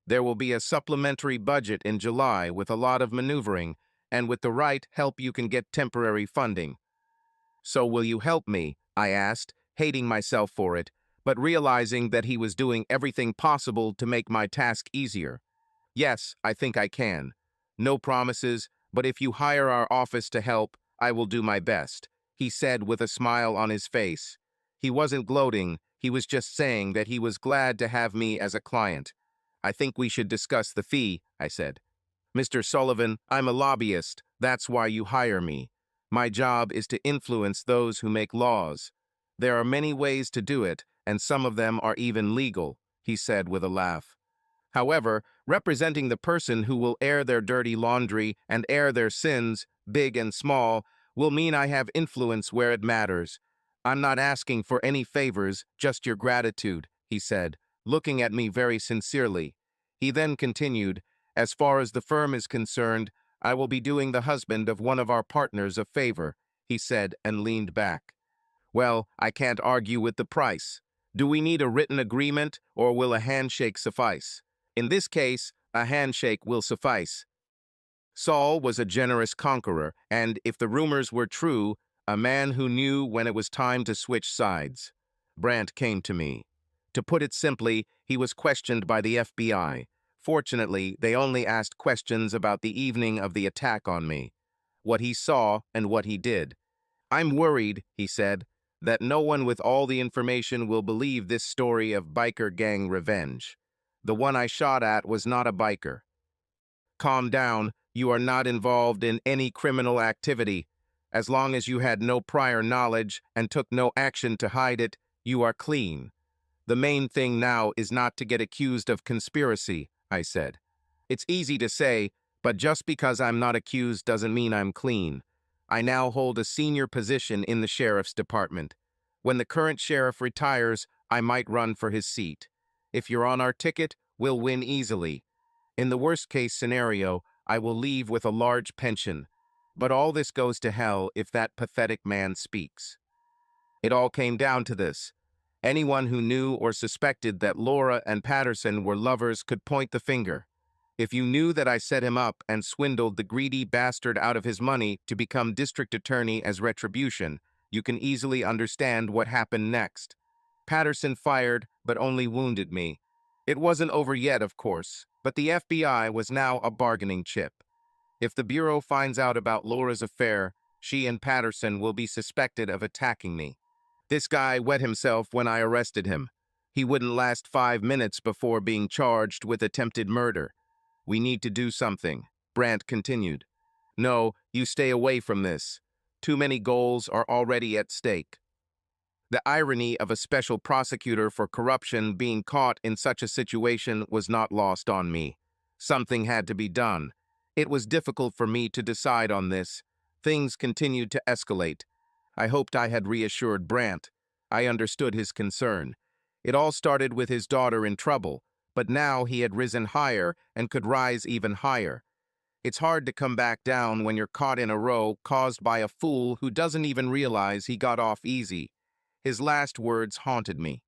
There will be a supplementary budget in July with a lot of maneuvering, and with the right help you can get temporary funding." "So will you help me?" I asked, hating myself for it, but realizing that he was doing everything possible to make my task easier. "Yes, I think I can. No promises, but if you hire our office to help, I will do my best," he said with a smile on his face. He wasn't gloating, he was just saying that he was glad to have me as a client. "I think we should discuss the fee," I said. "Mr. Sullivan, I'm a lobbyist. That's why you hire me. My job is to influence those who make laws. There are many ways to do it, and some of them are even legal," he said with a laugh. "However, representing the person who will air their dirty laundry and air their sins, big and small, will mean I have influence where it matters. I'm not asking for any favors, just your gratitude," he said, looking at me very sincerely. He then continued, "As far as the firm is concerned, I will be doing the husband of one of our partners a favor," he said and leaned back. "Well, I can't argue with the price. Do we need a written agreement, or will a handshake suffice? In this case, a handshake will suffice." Saul was a generous conqueror, and, if the rumors were true, a man who knew when it was time to switch sides. Brandt came to me. To put it simply, he was questioned by the FBI. Fortunately, they only asked questions about the evening of the attack on me, what he saw and what he did. "I'm worried," he said, "that no one with all the information will believe this story of biker gang revenge. The one I shot at was not a biker." "Calm down. You are not involved in any criminal activity. As long as you had no prior knowledge and took no action to hide it, you are clean. The main thing now is not to get accused of conspiracy," I said. "It's easy to say, But just because I'm not accused doesn't mean I'm clean. I now hold a senior position in the sheriff's department. When the current sheriff retires, I might run for his seat. If you're on our ticket, we'll win easily. In the worst-case scenario, I will leave with a large pension. But all this goes to hell if that pathetic man speaks. It all came down to this. Anyone who knew or suspected that Laura and Patterson were lovers could point the finger. If you knew that I set him up and swindled the greedy bastard out of his money to become district attorney as retribution, you can easily understand what happened next. Patterson fired, but only wounded me. It wasn't over yet, of course, but the FBI was now a bargaining chip. If the Bureau finds out about Laura's affair, she and Patterson will be suspected of attacking me. This guy wet himself when I arrested him. He wouldn't last 5 minutes before being charged with attempted murder. We need to do something, Brandt continued. No, you stay away from this. Too many goals are already at stake. The irony of a special prosecutor for corruption being caught in such a situation was not lost on me. Something had to be done. It was difficult for me to decide on this. Things continued to escalate. I hoped I had reassured Brandt. I understood his concern. It all started with his daughter in trouble, but now he had risen higher and could rise even higher. It's hard to come back down when you're caught in a row caused by a fool who doesn't even realize he got off easy. His last words haunted me.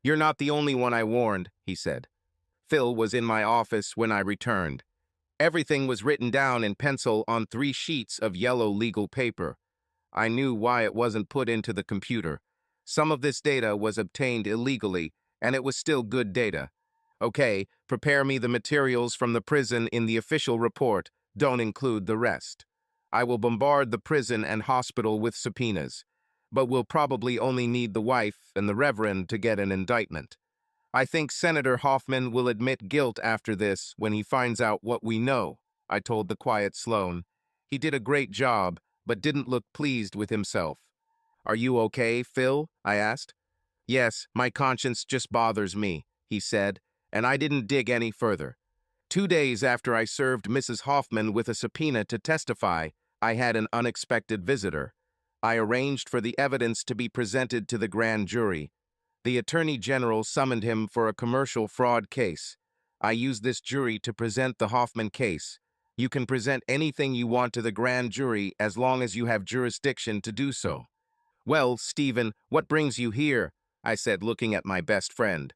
"You're not the only one I warned," he said. Phil was in my office when I returned. Everything was written down in pencil on 3 sheets of yellow legal paper. I knew why it wasn't put into the computer. Some of this data was obtained illegally, and it was still good data. Okay, prepare me the materials from the prison in the official report. Don't include the rest. I will bombard the prison and hospital with subpoenas, but we'll probably only need the wife and the Reverend to get an indictment. I think Senator Hoffman will admit guilt after this when he finds out what we know, I told the quiet Sloan. He did a great job, but didn't look pleased with himself. Are you okay, Phil? I asked. Yes, my conscience just bothers me, he said, and I didn't dig any further. 2 days after I served Mrs. Hoffman with a subpoena to testify, I had an unexpected visitor. I arranged for the evidence to be presented to the grand jury. The Attorney General summoned him for a commercial fraud case. I used this jury to present the Hoffman case. You can present anything you want to the grand jury as long as you have jurisdiction to do so. Well, Stephen, what brings you here? I said, looking at my best friend.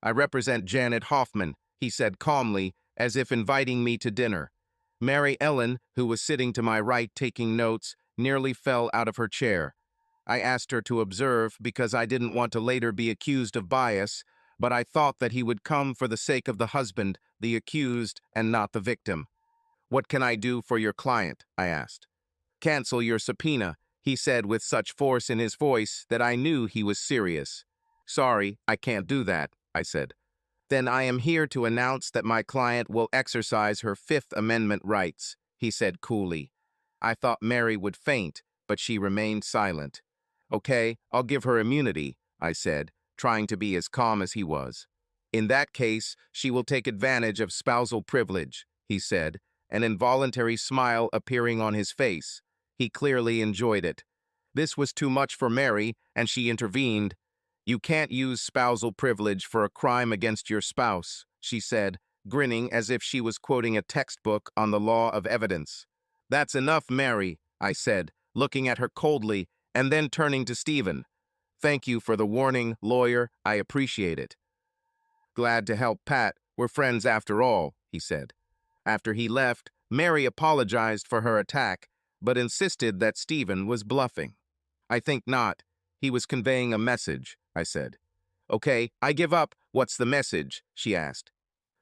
I represent Janet Hoffman, he said calmly, as if inviting me to dinner. Mary Ellen, who was sitting to my right taking notes, nearly fell out of her chair. I asked her to observe because I didn't want to later be accused of bias, but I thought that he would come for the sake of the husband, the accused, and not the victim. What can I do for your client? I asked. Cancel your subpoena, he said with such force in his voice that I knew he was serious. Sorry, I can't do that, I said. Then I am here to announce that my client will exercise her Fifth Amendment rights, he said coolly. I thought Mary would faint, but she remained silent. Okay, I'll give her immunity, I said, trying to be as calm as he was. In that case, she will take advantage of spousal privilege, he said, an involuntary smile appearing on his face. He clearly enjoyed it. This was too much for Mary, and she intervened. You can't use spousal privilege for a crime against your spouse, she said, grinning as if she was quoting a textbook on the law of evidence. That's enough, Mary, I said, looking at her coldly, and then turning to Stephen. Thank you for the warning, lawyer. I appreciate it. Glad to help, Pat. We're friends after all, he said. After he left, Mary apologized for her attack, but insisted that Stephen was bluffing. I think not. He was conveying a message, I said. Okay, I give up. What's the message? She asked.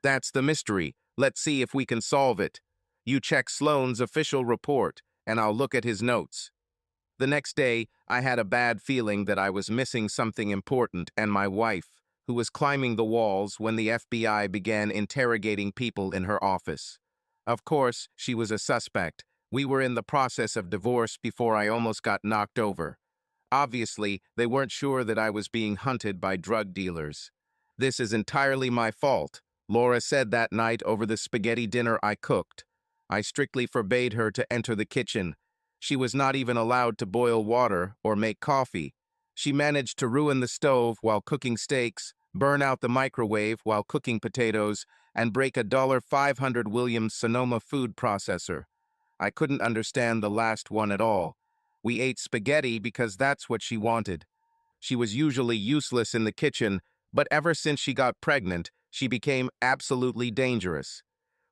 That's the mystery. Let's see if we can solve it. You check Sloan's official report, and I'll look at his notes. The next day, I had a bad feeling that I was missing something important, and my wife, who was climbing the walls when the FBI began interrogating people in her office. Of course, she was a suspect. We were in the process of divorce before I almost got knocked over. Obviously, they weren't sure that I was being hunted by drug dealers. This is entirely my fault, Laura said that night over the spaghetti dinner I cooked. I strictly forbade her to enter the kitchen. She was not even allowed to boil water or make coffee. She managed to ruin the stove while cooking steaks, burn out the microwave while cooking potatoes, and break a $500 Williams Sonoma food processor. I couldn't understand the last one at all. We ate spaghetti because that's what she wanted. She was usually useless in the kitchen, but ever since she got pregnant, she became absolutely dangerous.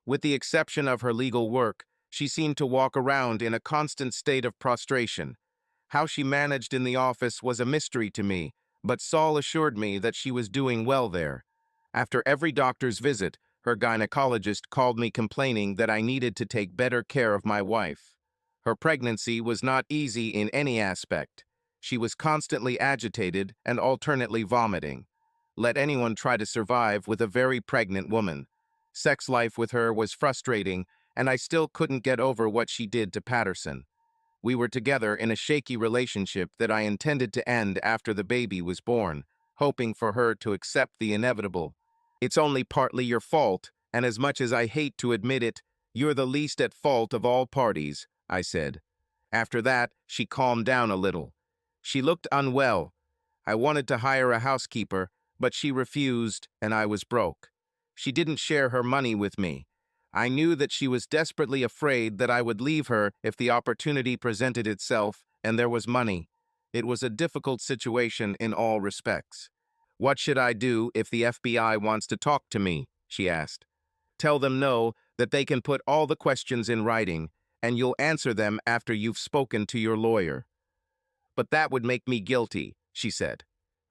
With the exception of her legal work, she seemed to walk around in a constant state of prostration. How she managed in the office was a mystery to me, but Saul assured me that she was doing well there. After every doctor's visit, her gynecologist called me complaining that I needed to take better care of my wife. Her pregnancy was not easy in any aspect. She was constantly agitated and alternately vomiting. Let anyone try to survive with a very pregnant woman. Sex life with her was frustrating, and I still couldn't get over what she did to Patterson. We were together in a shaky relationship that I intended to end after the baby was born, hoping for her to accept the inevitable. It's only partly your fault, and as much as I hate to admit it, you're the least at fault of all parties, I said. After that, she calmed down a little. She looked unwell. I wanted to hire a housekeeper, but she refused, and I was broke. She didn't share her money with me. I knew that she was desperately afraid that I would leave her if the opportunity presented itself and there was money. It was a difficult situation in all respects. "What should I do if the FBI wants to talk to me?" she asked. "Tell them no, that they can put all the questions in writing, and you'll answer them after you've spoken to your lawyer." "But that would make me guilty," she said.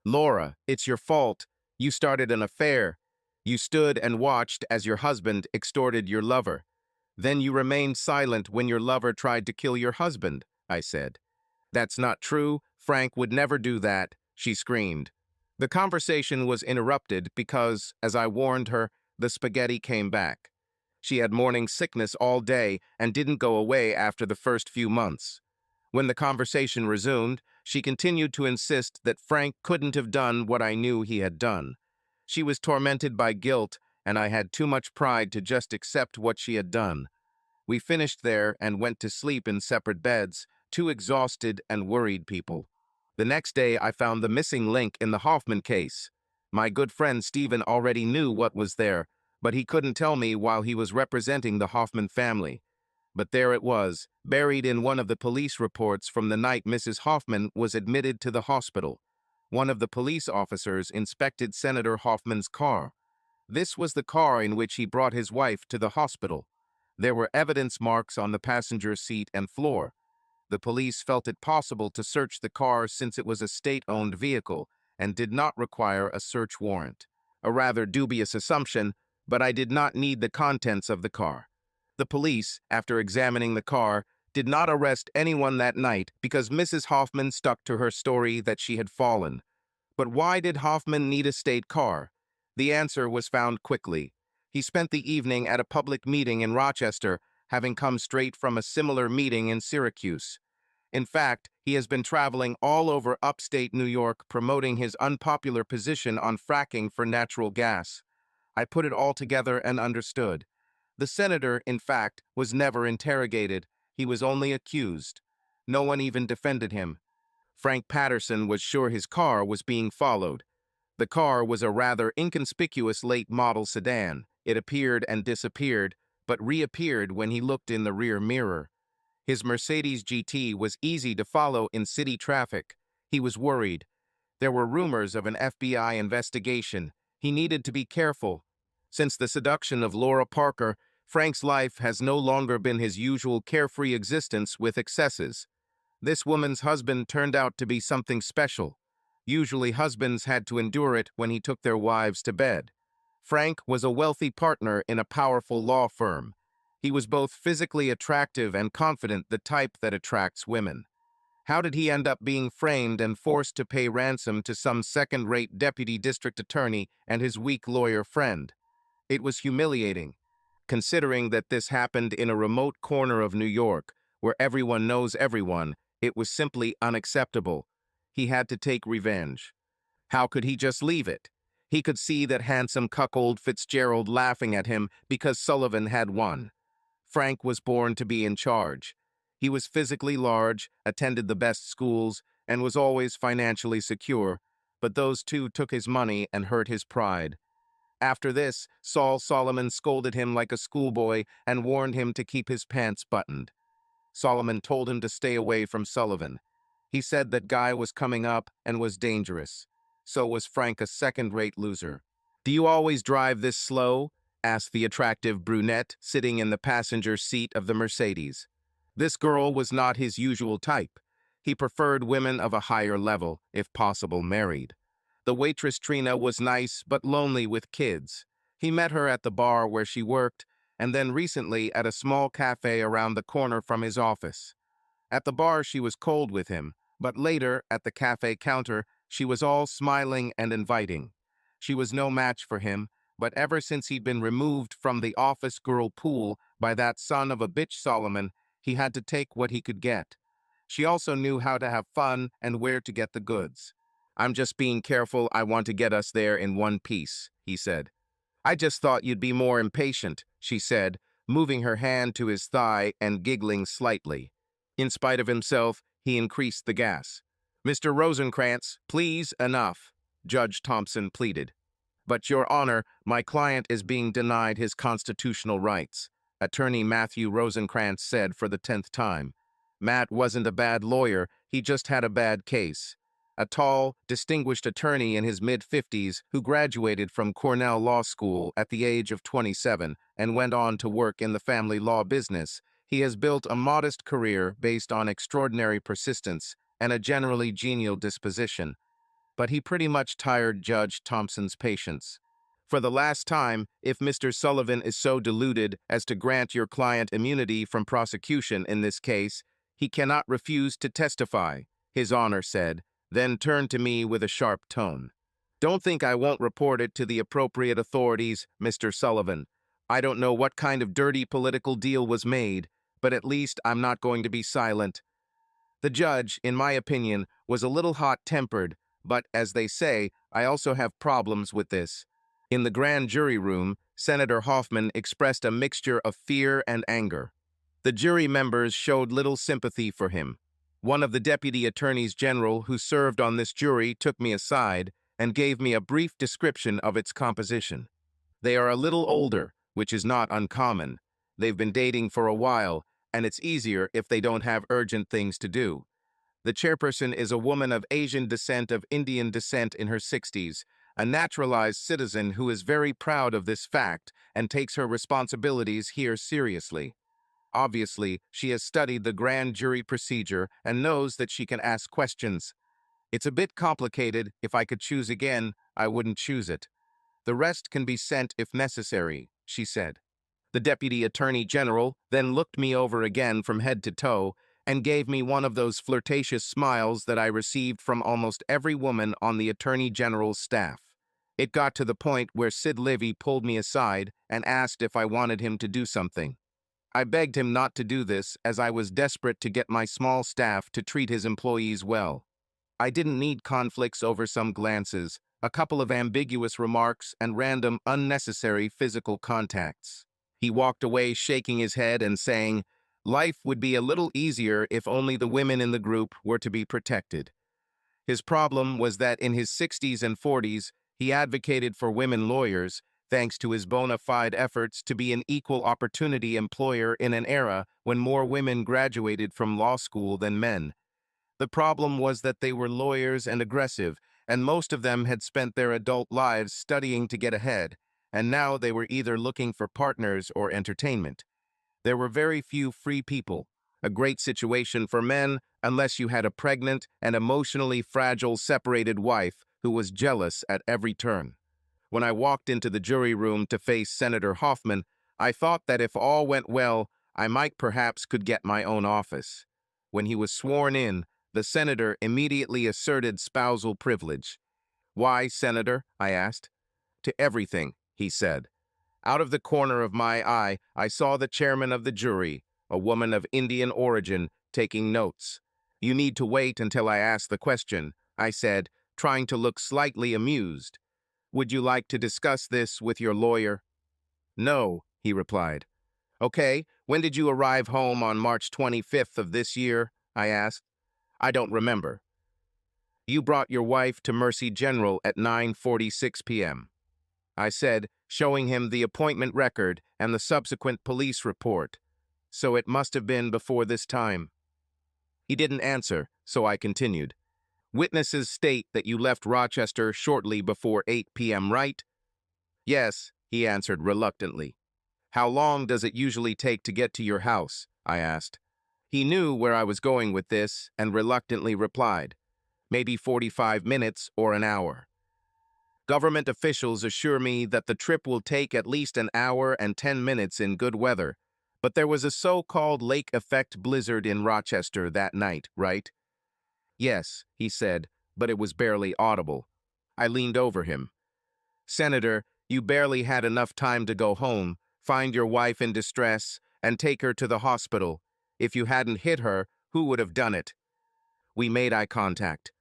"Laura, it's your fault. You started an affair. You stood and watched as your husband extorted your lover. Then you remained silent when your lover tried to kill your husband," I said. "That's not true. Frank would never do that," she screamed. The conversation was interrupted because, as I warned her, the spaghetti came back. She had morning sickness all day and didn't go away after the first few months. When the conversation resumed, she continued to insist that Frank couldn't have done what I knew he had done. She was tormented by guilt, and I had too much pride to just accept what she had done. We finished there and went to sleep in separate beds, two exhausted and worried people. The next day, I found the missing link in the Hoffman case. My good friend Stephen already knew what was there, but he couldn't tell me while he was representing the Hoffman family. But there it was, buried in one of the police reports from the night Mrs. Hoffman was admitted to the hospital. One of the police officers inspected Senator Hoffman's car. This was the car in which he brought his wife to the hospital. There were evidence marks on the passenger seat and floor. The police felt it possible to search the car since it was a state-owned vehicle and did not require a search warrant. A rather dubious assumption, but I did not need the contents of the car. The police, after examining the car, did not arrest anyone that night because Mrs. Hoffman stuck to her story that she had fallen. But why did Hoffman need a state car? The answer was found quickly. He spent the evening at a public meeting in Rochester, having come straight from a similar meeting in Syracuse. In fact, he has been traveling all over upstate New York promoting his unpopular position on fracking for natural gas. I put it all together and understood. The senator, in fact, was never interrogated. He was only accused. No one even defended him. Frank Patterson was sure his car was being followed. The car was a rather inconspicuous late-model sedan. It appeared and disappeared, but reappeared when he looked in the rear mirror. His Mercedes GT was easy to follow in city traffic. He was worried. There were rumors of an FBI investigation. He needed to be careful. Since the seduction of Laura Parker, Frank's life has no longer been his usual carefree existence with excesses. This woman's husband turned out to be something special. Usually husbands had to endure it when he took their wives to bed. Frank was a wealthy partner in a powerful law firm. He was both physically attractive and confident, the type that attracts women. How did he end up being framed and forced to pay ransom to some second-rate deputy district attorney and his weak lawyer friend? It was humiliating, considering that this happened in a remote corner of New York, where everyone knows everyone. It was simply unacceptable. He had to take revenge. How could he just leave it? He could see that handsome cuckold Fitzgerald laughing at him because Sullivan had won. Frank was born to be in charge. He was physically large, attended the best schools, and was always financially secure, but those two took his money and hurt his pride. After this, Saul Solomon scolded him like a schoolboy and warned him to keep his pants buttoned. Solomon told him to stay away from Sullivan. He said that Guy was coming up and was dangerous. So was Frank a second-rate loser. "Do you always drive this slow?" asked the attractive brunette sitting in the passenger seat of the Mercedes. This girl was not his usual type. He preferred women of a higher level, if possible married. The waitress Trina was nice but lonely with kids. He met her at the bar where she worked, and then recently at a small cafe around the corner from his office. At the bar she was cold with him, but later, at the cafe counter, she was all smiling and inviting. She was no match for him, but ever since he'd been removed from the office girl pool by that son of a bitch Solomon, he had to take what he could get. She also knew how to have fun and where to get the goods. "I'm just being careful. I want to get us there in one piece," he said. "I just thought you'd be more impatient," she said, moving her hand to his thigh and giggling slightly. In spite of himself, he increased the gas. "Mr. Rosencrantz, please, enough," Judge Thompson pleaded. "But, Your Honor, my client is being denied his constitutional rights," Attorney Matthew Rosencrantz said for the 10th time. Matt wasn't a bad lawyer, he just had a bad case. A tall, distinguished attorney in his mid-50s who graduated from Cornell Law School at the age of 27 and went on to work in the family law business, he has built a modest career based on extraordinary persistence and a generally genial disposition. But he pretty much tired Judge Thompson's patience. "For the last time, if Mr. Sullivan is so deluded as to grant your client immunity from prosecution in this case, he cannot refuse to testify," His Honor said, then turned to me with a sharp tone. "Don't think I won't report it to the appropriate authorities, Mr. Sullivan. I don't know what kind of dirty political deal was made, but at least I'm not going to be silent." The judge, in my opinion, was a little hot-tempered, but, as they say, I also have problems with this. In the grand jury room, Senator Hoffman expressed a mixture of fear and anger. The jury members showed little sympathy for him. One of the deputy attorneys general who served on this jury took me aside and gave me a brief description of its composition. "They are a little older, which is not uncommon. They've been dating for a while, and it's easier if they don't have urgent things to do. The chairperson is a woman of Asian descent of Indian descent in her 60s, a naturalized citizen who is very proud of this fact and takes her responsibilities here seriously. Obviously, she has studied the grand jury procedure and knows that she can ask questions. It's a bit complicated. If I could choose again, I wouldn't choose it. The rest can be sent if necessary," she said. The Deputy Attorney General then looked me over again from head to toe and gave me one of those flirtatious smiles that I received from almost every woman on the Attorney General's staff. It got to the point where Sid Livy pulled me aside and asked if I wanted him to do something. I begged him not to do this as I was desperate to get my small staff to treat his employees well. I didn't need conflicts over some glances, a couple of ambiguous remarks, and random, unnecessary physical contacts. He walked away shaking his head and saying, "Life would be a little easier if only the women in the group were to be protected." His problem was that in his 60s and 40s, he advocated for women lawyers, thanks to his bona fide efforts to be an equal opportunity employer in an era when more women graduated from law school than men. The problem was that they were lawyers and aggressive, and most of them had spent their adult lives studying to get ahead, and now they were either looking for partners or entertainment. There were very few free people, a great situation for men unless you had a pregnant and emotionally fragile separated wife who was jealous at every turn. When I walked into the jury room to face Senator Hoffman, I thought that if all went well, I might perhaps could get my own office. When he was sworn in, the senator immediately asserted spousal privilege. "Why, Senator?" I asked. "To everything," he said. Out of the corner of my eye, I saw the chairman of the jury, a woman of Indian origin, taking notes. "You need to wait until I ask the question," I said, trying to look slightly amused. "Would you like to discuss this with your lawyer?" "No," he replied. "Okay, When did you arrive home on March 25th of this year? I asked. I don't remember. You brought your wife to Mercy General at 9:46 p.m. I said, showing him the appointment record and the subsequent police report. So it must have been before this time. He didn't answer, so I continued. Witnesses state that you left Rochester shortly before 8 p.m., right? Yes, he answered reluctantly. How long does it usually take to get to your house? I asked. He knew where I was going with this and reluctantly replied, maybe 45 minutes or an hour. Government officials assure me that the trip will take at least an hour and 10 minutes in good weather, but there was a so-called lake effect blizzard in Rochester that night, right? Yes, he said, but it was barely audible. I leaned over him. Senator, you barely had enough time to go home, find your wife in distress, and take her to the hospital. If you hadn't hit her, who would have done it? We made eye contact.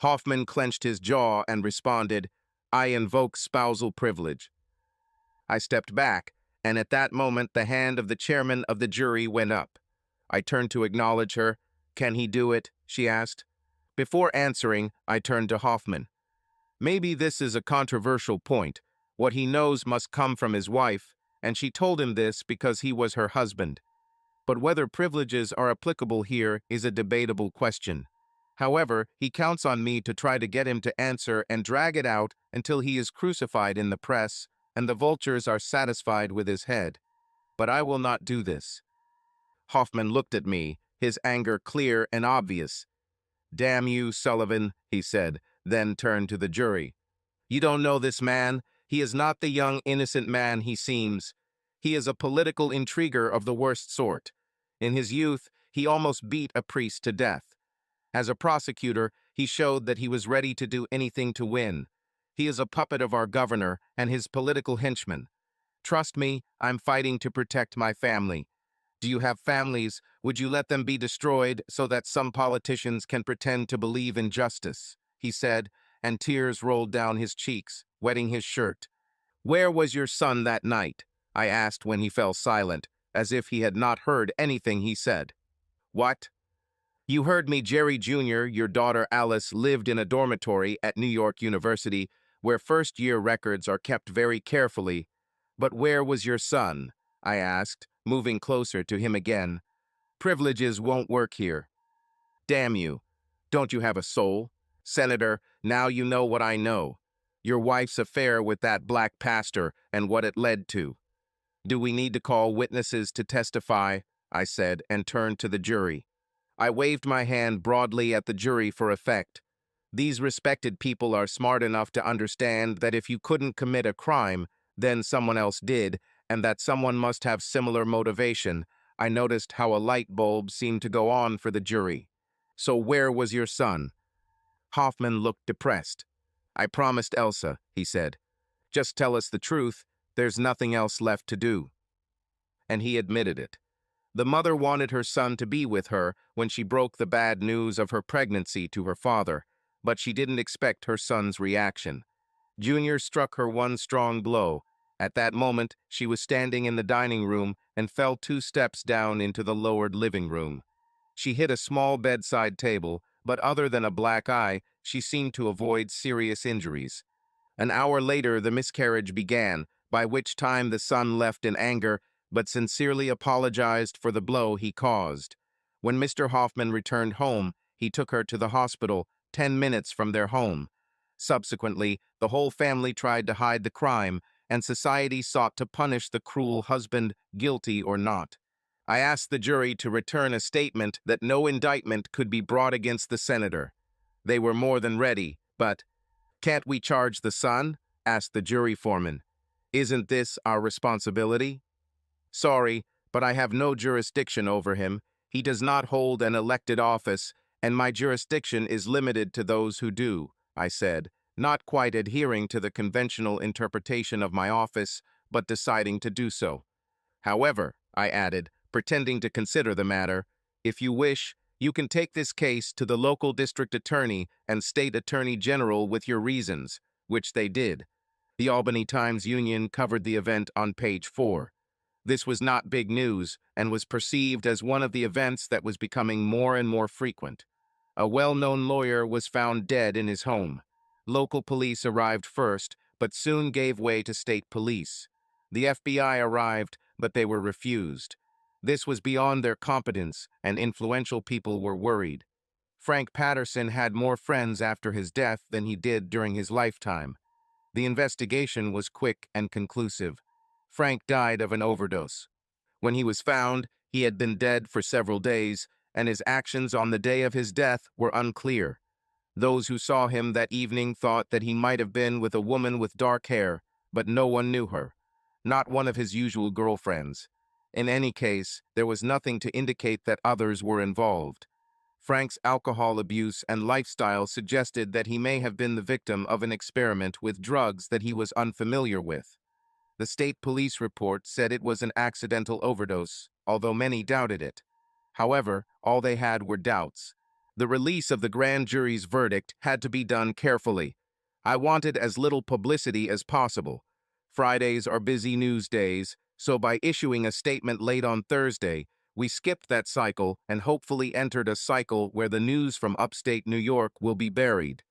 Hoffman clenched his jaw and responded, I invoke spousal privilege. I stepped back, and at that moment the hand of the chairman of the jury went up. I turned to acknowledge her. Can he do it? She asked. Before answering, I turned to Hoffman. Maybe this is a controversial point. What he knows must come from his wife, and she told him this because he was her husband. But whether privileges are applicable here is a debatable question. However, he counts on me to try to get him to answer and drag it out until he is crucified in the press and the vultures are satisfied with his head. But I will not do this. Hoffman looked at me, his anger clear and obvious. Damn you, Sullivan, he said, then turned to the jury. You don't know this man. He is not the young, innocent man he seems. He is a political intriguer of the worst sort. In his youth, he almost beat a priest to death. As a prosecutor, he showed that he was ready to do anything to win. He is a puppet of our governor and his political henchmen. Trust me, I'm fighting to protect my family. Do you have families? Would you let them be destroyed so that some politicians can pretend to believe in justice? He said, and tears rolled down his cheeks, wetting his shirt. Where was your son that night? I asked when he fell silent, as if he had not heard anything he said. What? You heard me, Jerry Jr., your daughter Alice lived in a dormitory at New York University where first-year records are kept very carefully. But where was your son? I asked, moving closer to him again. Privileges won't work here. Damn you. Don't you have a soul? Senator, now you know what I know. Your wife's affair with that black pastor and what it led to. Do we need to call witnesses to testify? I said, and turned to the jury. I waved my hand broadly at the jury for effect. These respected people are smart enough to understand that if you couldn't commit a crime, then someone else did, and that someone must have similar motivation. I noticed how a light bulb seemed to go on for the jury. So where was your son? Hoffman looked depressed. I promised Elsa, he said. Just tell us the truth. There's nothing else left to do. And he admitted it. The mother wanted her son to be with her when she broke the bad news of her pregnancy to her father, but she didn't expect her son's reaction. Junior struck her one strong blow. At that moment, she was standing in the dining room and fell 2 steps down into the lowered living room. She hit a small bedside table, but other than a black eye, she seemed to avoid serious injuries. An hour later, the miscarriage began, by which time the son left in anger, but sincerely apologized for the blow he caused. When Mr. Hoffman returned home, he took her to the hospital, 10 minutes from their home. Subsequently, the whole family tried to hide the crime, and society sought to punish the cruel husband, guilty or not. I asked the jury to return a statement that no indictment could be brought against the senator. They were more than ready, but, "Can't we charge the son?" asked the jury foreman. "Isn't this our responsibility?" "Sorry, but I have no jurisdiction over him. He does not hold an elected office, and my jurisdiction is limited to those who do," I said, not quite adhering to the conventional interpretation of my office, but deciding to do so. "However," I added, pretending to consider the matter, "if you wish, you can take this case to the local district attorney and state attorney general with your reasons," which they did. The Albany Times-Union covered the event on page 4. This was not big news and was perceived as one of the events that was becoming more and more frequent. A well-known lawyer was found dead in his home. Local police arrived first, but soon gave way to state police. The FBI arrived, but they were refused. This was beyond their competence, and influential people were worried. Frank Patterson had more friends after his death than he did during his lifetime. The investigation was quick and conclusive. Frank died of an overdose. When he was found, he had been dead for several days, and his actions on the day of his death were unclear. Those who saw him that evening thought that he might have been with a woman with dark hair, but no one knew her. Not one of his usual girlfriends. In any case, there was nothing to indicate that others were involved. Frank's alcohol abuse and lifestyle suggested that he may have been the victim of an experiment with drugs that he was unfamiliar with. The state police report said it was an accidental overdose, although many doubted it. However, all they had were doubts. The release of the grand jury's verdict had to be done carefully. I wanted as little publicity as possible. Fridays are busy news days, so by issuing a statement late on Thursday, we skipped that cycle and hopefully entered a cycle where the news from upstate New York will be buried.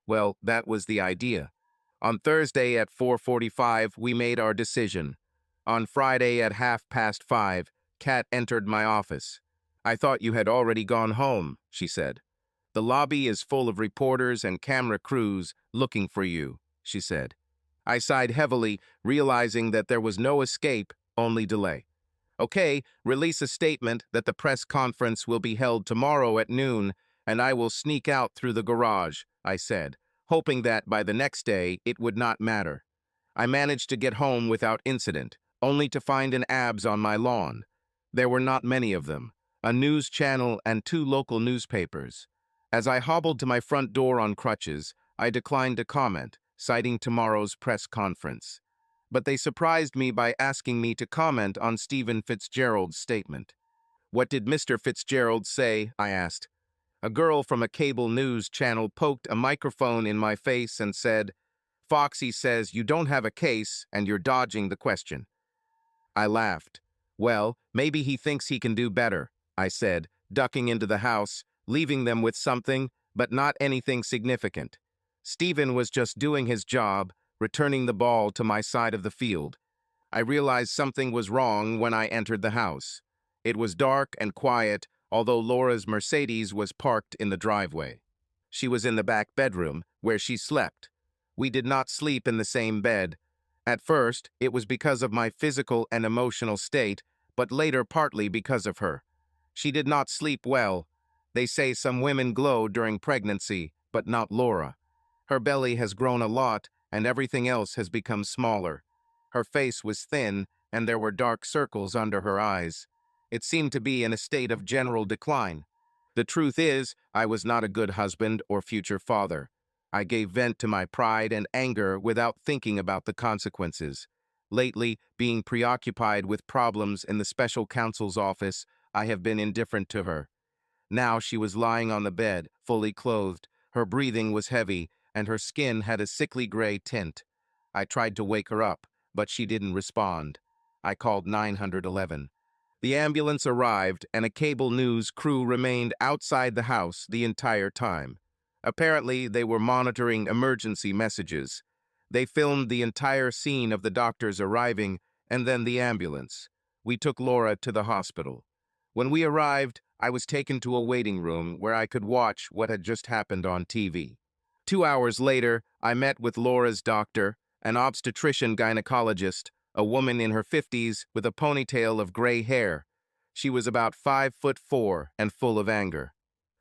Well, that was the idea. On Thursday at 4:45, we made our decision. On Friday at 5:30, Kat entered my office. "I thought you had already gone home," she said. "The lobby is full of reporters and camera crews looking for you," she said. I sighed heavily, realizing that there was no escape, only delay. "Okay, release a statement that the press conference will be held tomorrow at noon, and I will sneak out through the garage," I said, hoping that by the next day it would not matter. I managed to get home without incident, only to find an abs on my lawn. There were not many of them, a news channel and 2 local newspapers. As I hobbled to my front door on crutches, I declined to comment, citing tomorrow's press conference. But they surprised me by asking me to comment on Stephen Fitzgerald's statement. "What did Mr. Fitzgerald say?" I asked. A girl from a cable news channel poked a microphone in my face and said, "Foxy says you don't have a case and you're dodging the question." I laughed. "Well, maybe he thinks he can do better," I said, ducking into the house, leaving them with something, but not anything significant. Stephen was just doing his job, returning the ball to my side of the field. I realized something was wrong when I entered the house. It was dark and quiet, although Laura's Mercedes was parked in the driveway. She was in the back bedroom, where she slept. We did not sleep in the same bed. At first, it was because of my physical and emotional state, but later partly because of her. She did not sleep well. They say some women glow during pregnancy, but not Laura. Her belly has grown a lot, and everything else has become smaller. Her face was thin, and there were dark circles under her eyes. It seemed to be in a state of general decline. The truth is, I was not a good husband or future father. I gave vent to my pride and anger without thinking about the consequences. Lately, being preoccupied with problems in the special counsel's office, I have been indifferent to her. Now she was lying on the bed, fully clothed. Her breathing was heavy, and her skin had a sickly gray tint. I tried to wake her up, but she didn't respond. I called 911. The ambulance arrived, and a cable news crew remained outside the house the entire time. Apparently, they were monitoring emergency messages. They filmed the entire scene of the doctors arriving, and then the ambulance. We took Laura to the hospital. When we arrived, I was taken to a waiting room where I could watch what had just happened on TV. 2 hours later, I met with Laura's doctor, an obstetrician-gynecologist, a woman in her 50s with a ponytail of gray hair. She was about 5'4" and full of anger.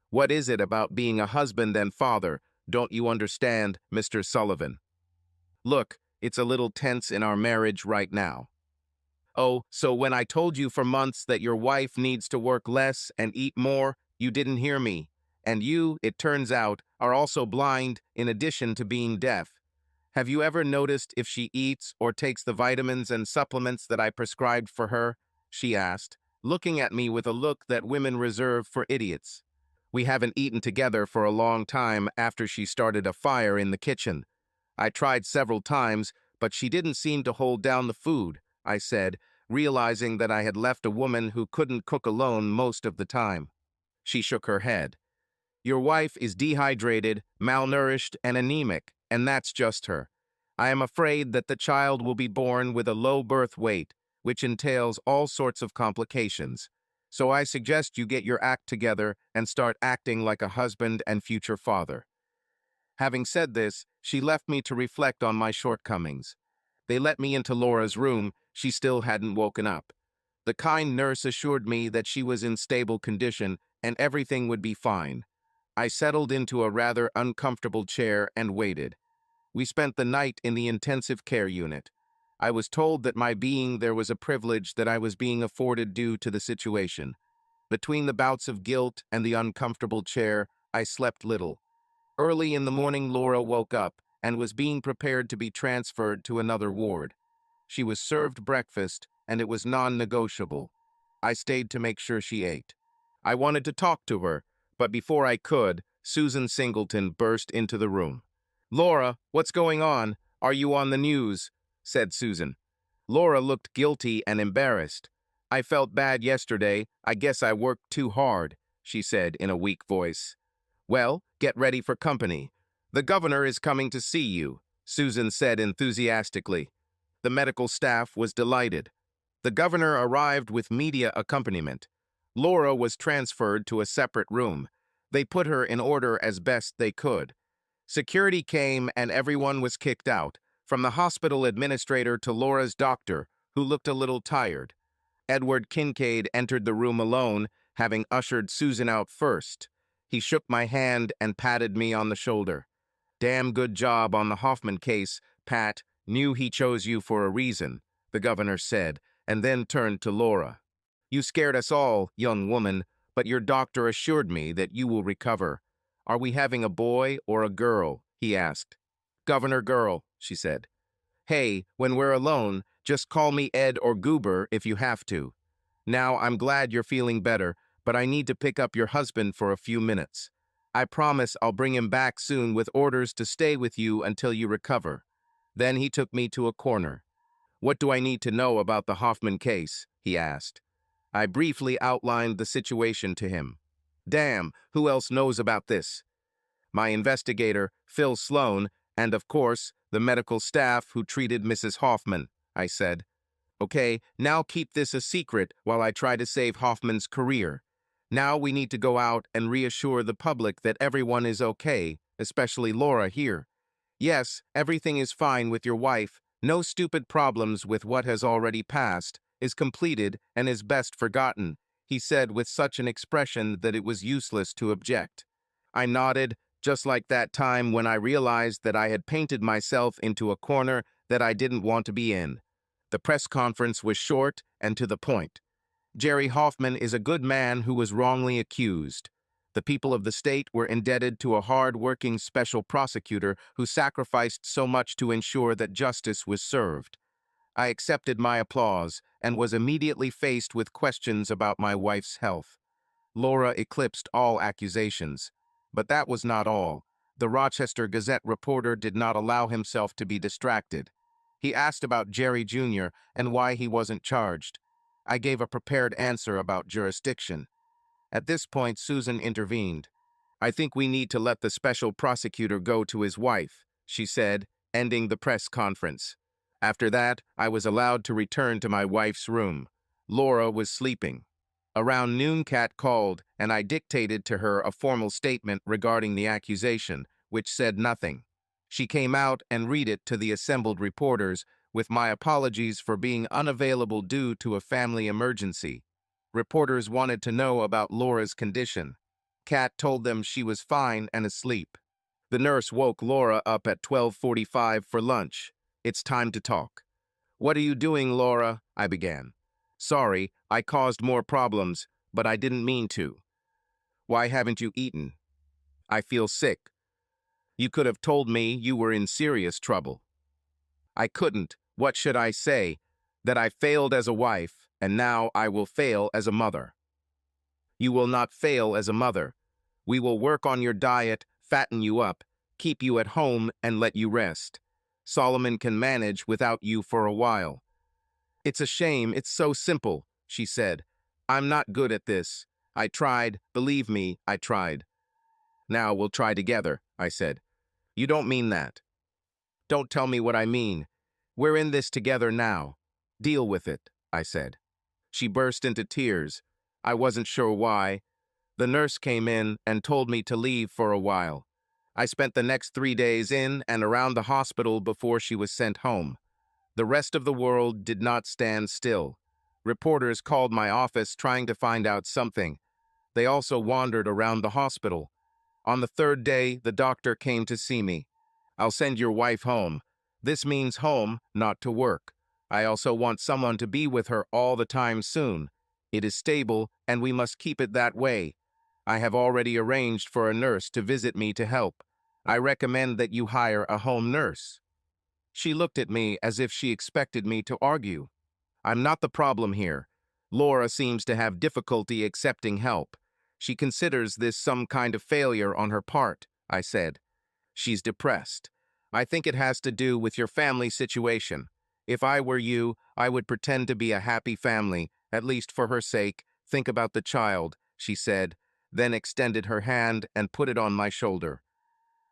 "What is it about being a husband and father? Don't you understand, Mr. Sullivan? Look, it's a little tense in our marriage right now." "Oh, so when I told you for months that your wife needs to work less and eat more, you didn't hear me. And you, it turns out, are also blind in addition to being deaf. Have you ever noticed if she eats or takes the vitamins and supplements that I prescribed for her?" she asked, looking at me with a look that women reserve for idiots. We haven't eaten together for a long time after she started a fire in the kitchen. I tried several times, but she didn't seem to hold down the food, I said, realizing that I had left a woman who couldn't cook alone most of the time. She shook her head. Your wife is dehydrated, malnourished, and anemic, and that's just her. I am afraid that the child will be born with a low birth weight, which entails all sorts of complications. So I suggest you get your act together and start acting like a husband and future father. Having said this, she left me to reflect on my shortcomings. They let me into Laura's room. She still hadn't woken up. The kind nurse assured me that she was in stable condition and everything would be fine. I settled into a rather uncomfortable chair and waited. We spent the night in the intensive care unit. I was told that my being there was a privilege that I was being afforded due to the situation. Between the bouts of guilt and the uncomfortable chair, I slept little. Early in the morning, Laura woke up and was being prepared to be transferred to another ward. She was served breakfast, and it was non-negotiable. I stayed to make sure she ate. I wanted to talk to her, but before I could, Susan Singleton burst into the room. Laura, what's going on? Are you on the news? Said Susan. Laura looked guilty and embarrassed. I felt bad yesterday. I guess I worked too hard, she said in a weak voice. Well, get ready for company. The governor is coming to see you, Susan said enthusiastically. The medical staff was delighted. The governor arrived with media accompaniment. Laura was transferred to a separate room. They put her in order as best they could. Security came and everyone was kicked out, from the hospital administrator to Laura's doctor, who looked a little tired. Edward Kincaid entered the room alone, having ushered Susan out first. He shook my hand and patted me on the shoulder. Damn good job on the Hoffman case, Pat. Knew he chose you for a reason, the governor said, and then turned to Laura. You scared us all, young woman, but your doctor assured me that you will recover. Are we having a boy or a girl? He asked. Governor girl, she said. Hey, when we're alone, just call me Ed or Goober if you have to. Now, I'm glad you're feeling better, but I need to pick up your husband for a few minutes. I promise I'll bring him back soon with orders to stay with you until you recover. Then he took me to a corner. What do I need to know about the Hoffman case? He asked. I briefly outlined the situation to him. Damn, who else knows about this? My investigator, Phil Sloan, and of course, the medical staff who treated Mrs. Hoffman, I said. Okay, now keep this a secret while I try to save Hoffman's career. Now we need to go out and reassure the public that everyone is okay, especially Laura here. Yes, everything is fine with your wife. No stupid problems with what has already passed, is completed, and is best forgotten, he said with such an expression that it was useless to object. I nodded, just like that time when I realized that I had painted myself into a corner that I didn't want to be in. The press conference was short and to the point. Jerry Hoffman is a good man who was wrongly accused. The people of the state were indebted to a hard-working special prosecutor who sacrificed so much to ensure that justice was served. I accepted my applause and was immediately faced with questions about my wife's health. Laura eclipsed all accusations. But that was not all. The Rochester Gazette reporter did not allow himself to be distracted. He asked about Jerry Jr. and why he wasn't charged. I gave a prepared answer about jurisdiction. At this point, Susan intervened. I think we need to let the special prosecutor go to his wife, she said, ending the press conference. After that, I was allowed to return to my wife's room. Laura was sleeping. Around noon, Kat called, and I dictated to her a formal statement regarding the accusation, which said nothing. She came out and read it to the assembled reporters, with my apologies for being unavailable due to a family emergency. Reporters wanted to know about Laura's condition. Kat told them she was fine and asleep. The nurse woke Laura up at 12:45 for lunch. It's time to talk. What are you doing, Laura? I began. Sorry, I caused more problems, but I didn't mean to. Why haven't you eaten? I feel sick. You could have told me you were in serious trouble. I couldn't. What should I say? That I failed as a wife, and now I will fail as a mother. You will not fail as a mother. We will work on your diet, fatten you up, keep you at home, and let you rest. Solomon can manage without you for a while. It's a shame, it's so simple, she said. I'm not good at this. I tried, believe me, I tried. Now we'll try together, I said. You don't mean that. Don't tell me what I mean. We're in this together now. Deal with it, I said. She burst into tears. I wasn't sure why. The nurse came in and told me to leave for a while. I spent the next 3 days in and around the hospital before she was sent home. The rest of the world did not stand still. Reporters called my office trying to find out something. They also wandered around the hospital. On the third day, the doctor came to see me. I'll send your wife home. This means home, not to work. I also want someone to be with her all the time soon. It is stable, and we must keep it that way. I have already arranged for a nurse to visit me to help. I recommend that you hire a home nurse. She looked at me as if she expected me to argue. I'm not the problem here. Laura seems to have difficulty accepting help. She considers this some kind of failure on her part, I said. She's depressed. I think it has to do with your family situation. If I were you, I would pretend to be a happy family, at least for her sake. Think about the child, she said, then extended her hand and put it on my shoulder.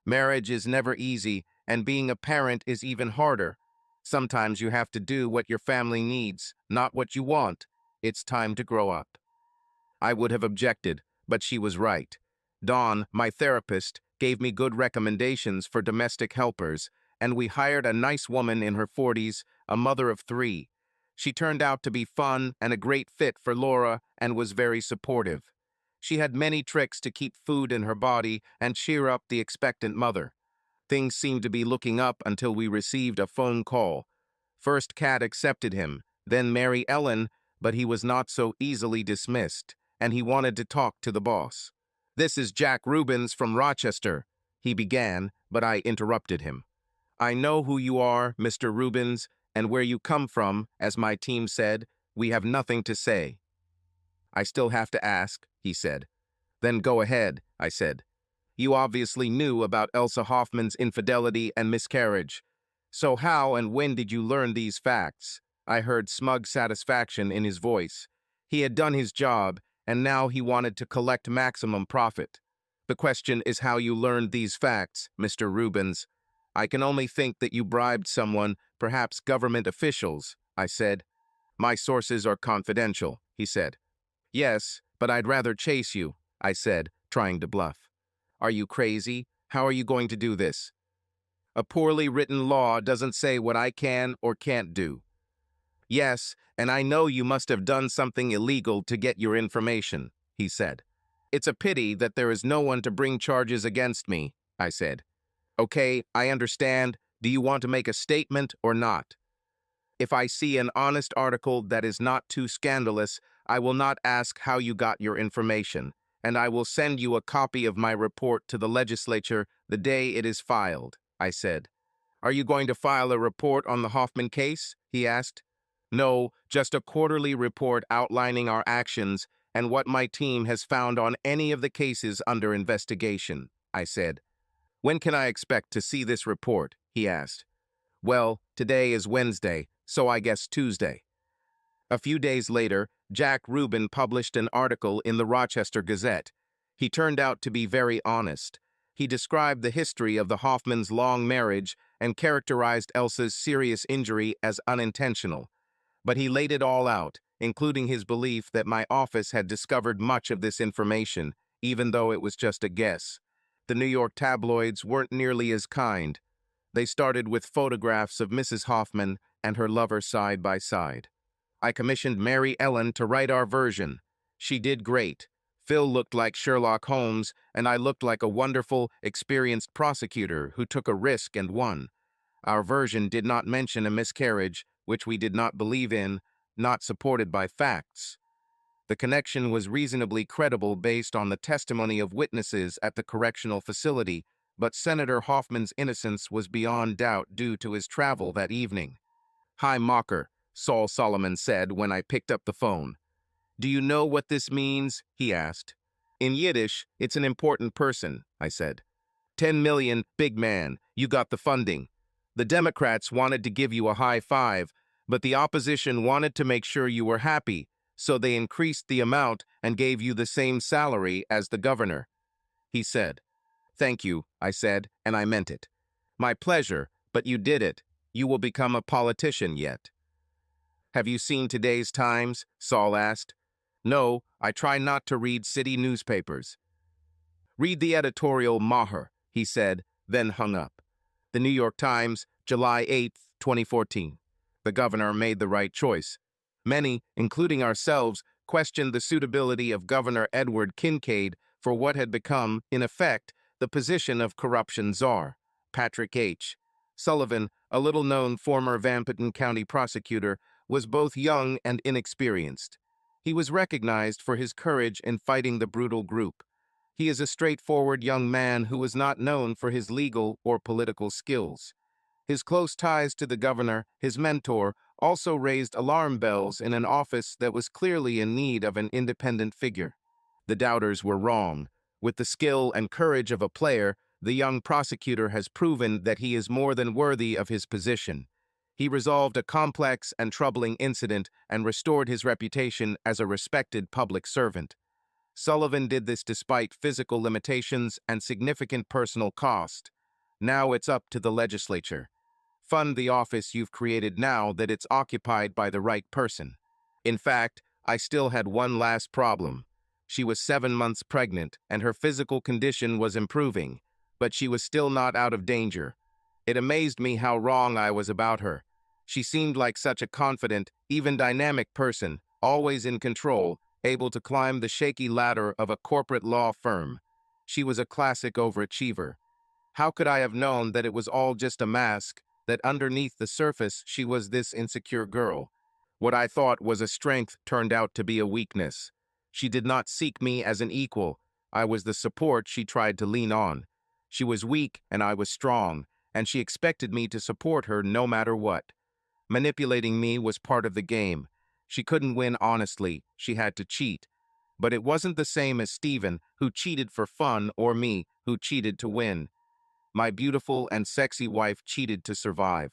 Marriage is never easy, and being a parent is even harder. Sometimes you have to do what your family needs, not what you want. It's time to grow up. I would have objected, but she was right. Dawn, my therapist, gave me good recommendations for domestic helpers, and we hired a nice woman in her 40s, a mother of 3. She turned out to be fun and a great fit for Laura and was very supportive. She had many tricks to keep food in her body and cheer up the expectant mother. Things seemed to be looking up until we received a phone call. First Kat accepted him, then Mary Ellen, but he was not so easily dismissed, and he wanted to talk to the boss. This is Jack Rubens from Rochester, he began, but I interrupted him. I know who you are, Mr. Rubens, and where you come from, as my team said. We have nothing to say. I still have to ask, he said. Then go ahead, I said. You obviously knew about Elsa Hoffman's infidelity and miscarriage. So how and when did you learn these facts? I heard smug satisfaction in his voice. He had done his job, and now he wanted to collect maximum profit. The question is how you learned these facts, Mr. Rubens. I can only think that you bribed someone, perhaps government officials, I said. My sources are confidential, he said. Yes, but I'd rather chase you, I said, trying to bluff. Are you crazy? How are you going to do this? A poorly written law doesn't say what I can or can't do. Yes, and I know you must have done something illegal to get your information, he said. It's a pity that there is no one to bring charges against me, I said. Okay, I understand. Do you want to make a statement or not? If I see an honest article that is not too scandalous, I will not ask how you got your information, and I will send you a copy of my report to the legislature the day it is filed, I said. Are you going to file a report on the Hoffman case? He asked. No, just a quarterly report outlining our actions and what my team has found on any of the cases under investigation, I said. When can I expect to see this report? He asked. Well, today is Wednesday, so I guess Tuesday. A few days later, Jack Rubin published an article in the Rochester Gazette. He turned out to be very honest. He described the history of the Hoffmans' long marriage and characterized Elsa's serious injury as unintentional. But he laid it all out, including his belief that my office had discovered much of this information, even though it was just a guess. The New York tabloids weren't nearly as kind. They started with photographs of Mrs. Hoffman and her lover side by side. I commissioned Mary Ellen to write our version. She did great. Phil looked like Sherlock Holmes, and I looked like a wonderful, experienced prosecutor who took a risk and won. Our version did not mention a miscarriage, which we did not believe in, not supported by facts. The connection was reasonably credible based on the testimony of witnesses at the correctional facility, but Senator Hoffman's innocence was beyond doubt due to his travel that evening. Hi, Mocker, Saul Solomon said when I picked up the phone. Do you know what this means? He asked. In Yiddish, it's an important person, I said. 10 million, big man, you got the funding. The Democrats wanted to give you a high five, But the opposition wanted to make sure you were happy, so they increased the amount and gave you the same salary as the governor. He said. Thank you, I said, and I meant it. My pleasure, but you did it. You will become a politician yet. Have you seen today's Times? Saul asked. No, I try not to read city newspapers. Read the editorial Maher, he said, then hung up. The New York Times, July 8, 2014. The governor made the right choice. Many, including ourselves, questioned the suitability of Governor Edward Kincaid for what had become, in effect, the position of corruption czar. Patrick H. Sullivan, a little-known former Vampiton County prosecutor, was both young and inexperienced. He was recognized for his courage in fighting the brutal group. He is a straightforward young man who was not known for his legal or political skills. His close ties to the governor, his mentor, also raised alarm bells in an office that was clearly in need of an independent figure. The doubters were wrong. With the skill and courage of a player, the young prosecutor has proven that he is more than worthy of his position. He resolved a complex and troubling incident and restored his reputation as a respected public servant. Sullivan did this despite physical limitations and significant personal cost. Now it's up to the legislature. Fund the office you've created now that it's occupied by the right person. In fact, I still had one last problem. She was 7 months pregnant, and her physical condition was improving, but she was still not out of danger. It amazed me how wrong I was about her. She seemed like such a confident, even dynamic person, always in control, able to climb the shaky ladder of a corporate law firm. She was a classic overachiever. How could I have known that it was all just a mask, that underneath the surface she was this insecure girl? What I thought was a strength turned out to be a weakness. She did not seek me as an equal. I was the support she tried to lean on. She was weak and I was strong, and she expected me to support her no matter what. Manipulating me was part of the game. She couldn't win honestly, she had to cheat. But it wasn't the same as Stephen, who cheated for fun, or me, who cheated to win. My beautiful and sexy wife cheated to survive.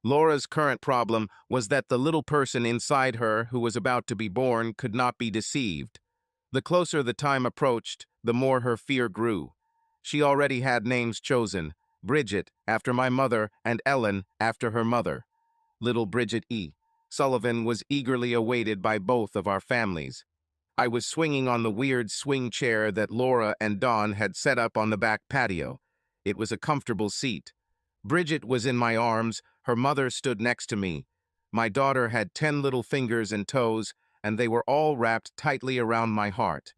Laura's current problem was that the little person inside her who was about to be born could not be deceived. The closer the time approached, the more her fear grew. She already had names chosen, Bridget, after my mother, and Ellen, after her mother. Little Bridget E. Sullivan was eagerly awaited by both of our families. I was swinging on the weird swing chair that Laura and Dawn had set up on the back patio. It was a comfortable seat. Bridget was in my arms, her mother stood next to me. My daughter had 10 little fingers and toes, and they were all wrapped tightly around my heart.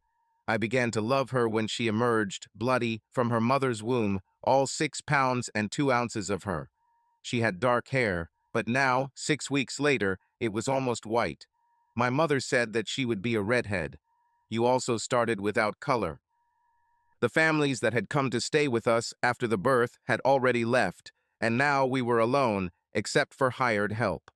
I began to love her when she emerged, bloody, from her mother's womb, all 6 pounds and 2 ounces of her. She had dark hair, but now, 6 weeks later, it was almost white. My mother said that she would be a redhead. You also started without color. The families that had come to stay with us after the birth had already left, and now we were alone, except for hired help.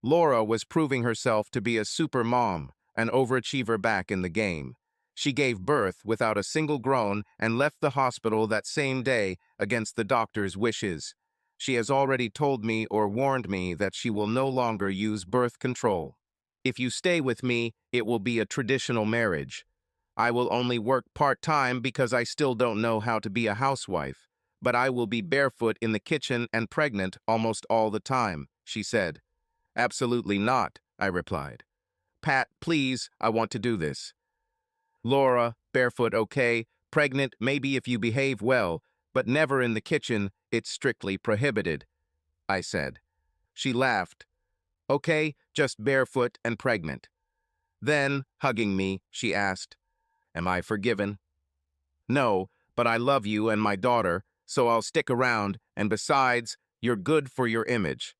Laura was proving herself to be a super mom, an overachiever back in the game. She gave birth without a single groan and left the hospital that same day against the doctor's wishes. She has already told me or warned me that she will no longer use birth control. If you stay with me, it will be a traditional marriage. I will only work part-time because I still don't know how to be a housewife, but I will be barefoot in the kitchen and pregnant almost all the time, she said. Absolutely not, I replied. Pat, please, I want to do this. Laura, barefoot okay, pregnant maybe if you behave well, but never in the kitchen, it's strictly prohibited, I said. She laughed. Okay, just barefoot and pregnant. Then, hugging me, she asked, am I forgiven? No, but I love you and my daughter, so I'll stick around, and besides, you're good for your image.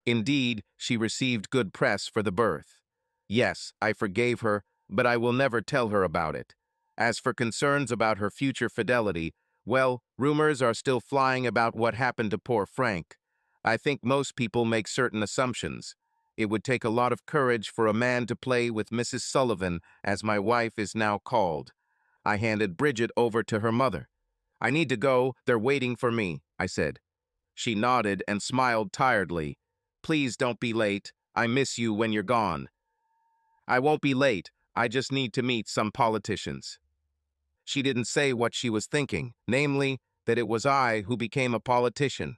Indeed, she received good press for the birth. Yes, I forgave her, but I will never tell her about it. As for concerns about her future fidelity, well, rumors are still flying about what happened to poor Frank. I think most people make certain assumptions. It would take a lot of courage for a man to play with Mrs. Sullivan, as my wife is now called. I handed Bridget over to her mother. I need to go, they're waiting for me, I said. She nodded and smiled tiredly. Please don't be late. I miss you when you're gone. I won't be late. I just need to meet some politicians. She didn't say what she was thinking, namely, that it was I who became a politician.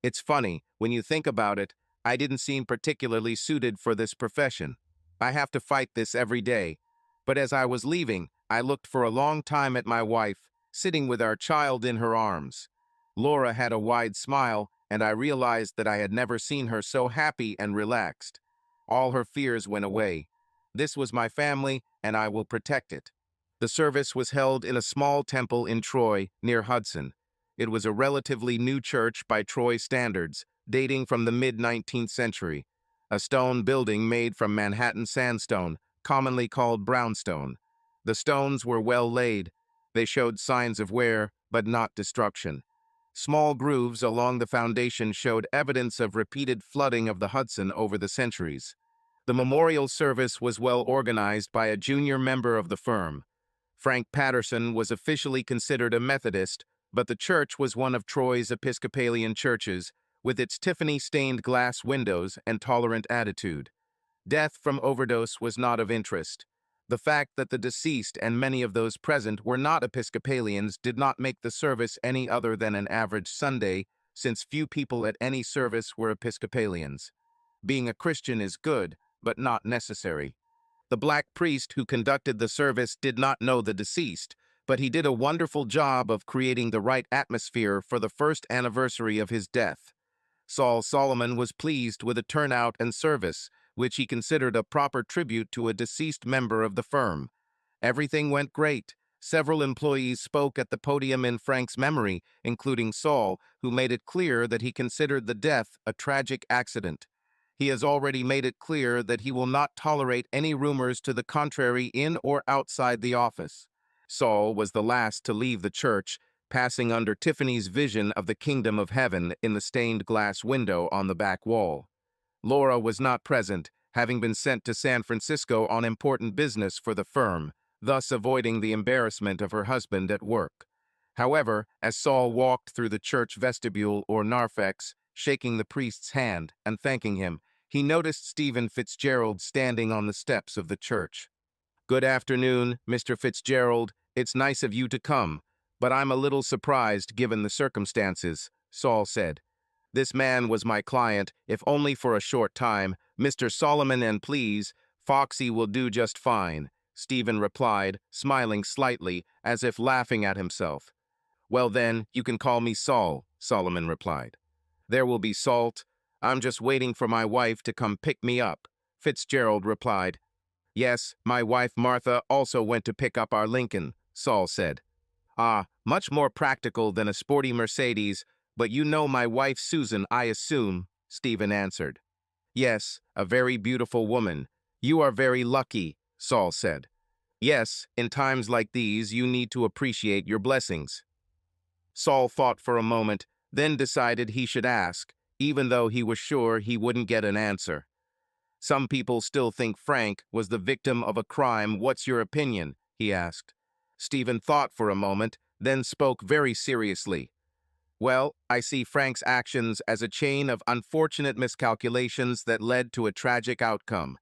It's funny, when you think about it, I didn't seem particularly suited for this profession. I have to fight this every day. But as I was leaving, I looked for a long time at my wife, sitting with our child in her arms. Laura had a wide smile, and I realized that I had never seen her so happy and relaxed. All her fears went away. This was my family, and I will protect it. The service was held in a small temple in Troy, near Hudson. It was a relatively new church by Troy standards, dating from the mid-19th century. A stone building made from Manhattan sandstone, commonly called brownstone. The stones were well laid. They showed signs of wear, but not destruction. Small grooves along the foundation showed evidence of repeated flooding of the Hudson over the centuries. The memorial service was well organized by a junior member of the firm. Frank Patterson was officially considered a Methodist, but the church was one of Troy's Episcopalian churches, with its Tiffany-stained glass windows and tolerant attitude. Death from overdose was not of interest. The fact that the deceased and many of those present were not Episcopalians did not make the service any other than an average Sunday, since few people at any service were Episcopalians. Being a Christian is good, but not necessary. The black priest who conducted the service did not know the deceased, but he did a wonderful job of creating the right atmosphere for the first anniversary of his death. Saul Solomon was pleased with the turnout and service, which he considered a proper tribute to a deceased member of the firm. Everything went great. Several employees spoke at the podium in Frank's memory, including Saul, who made it clear that he considered the death a tragic accident. He has already made it clear that he will not tolerate any rumors to the contrary in or outside the office. Saul was the last to leave the church, passing under Tiffany's vision of the kingdom of heaven in the stained glass window on the back wall. Laura was not present, having been sent to San Francisco on important business for the firm, thus avoiding the embarrassment of her husband at work. However, as Saul walked through the church vestibule or narthex, shaking the priest's hand and thanking him, he noticed Stephen Fitzgerald standing on the steps of the church. "Good afternoon, Mr. Fitzgerald. It's nice of you to come, but I'm a little surprised given the circumstances," Saul said. "This man was my client, if only for a short time. Mr. Solomon, and please, Foxy will do just fine," Stephen replied, smiling slightly, as if laughing at himself. "Well then, you can call me Saul," Solomon replied. "There will be salt. I'm just waiting for my wife to come pick me up," Fitzgerald replied. "Yes, my wife Martha also went to pick up our Lincoln," Saul said. "Ah, much more practical than a sporty Mercedes, but you know my wife Susan, I assume," Stephen answered. "Yes, a very beautiful woman. You are very lucky," Saul said. "Yes, in times like these you need to appreciate your blessings." Saul thought for a moment, then decided he should ask, even though he was sure he wouldn't get an answer. "Some people still think Frank was the victim of a crime. What's your opinion?" he asked. Stephen thought for a moment, then spoke very seriously. "Well, I see Frank's actions as a chain of unfortunate miscalculations that led to a tragic outcome.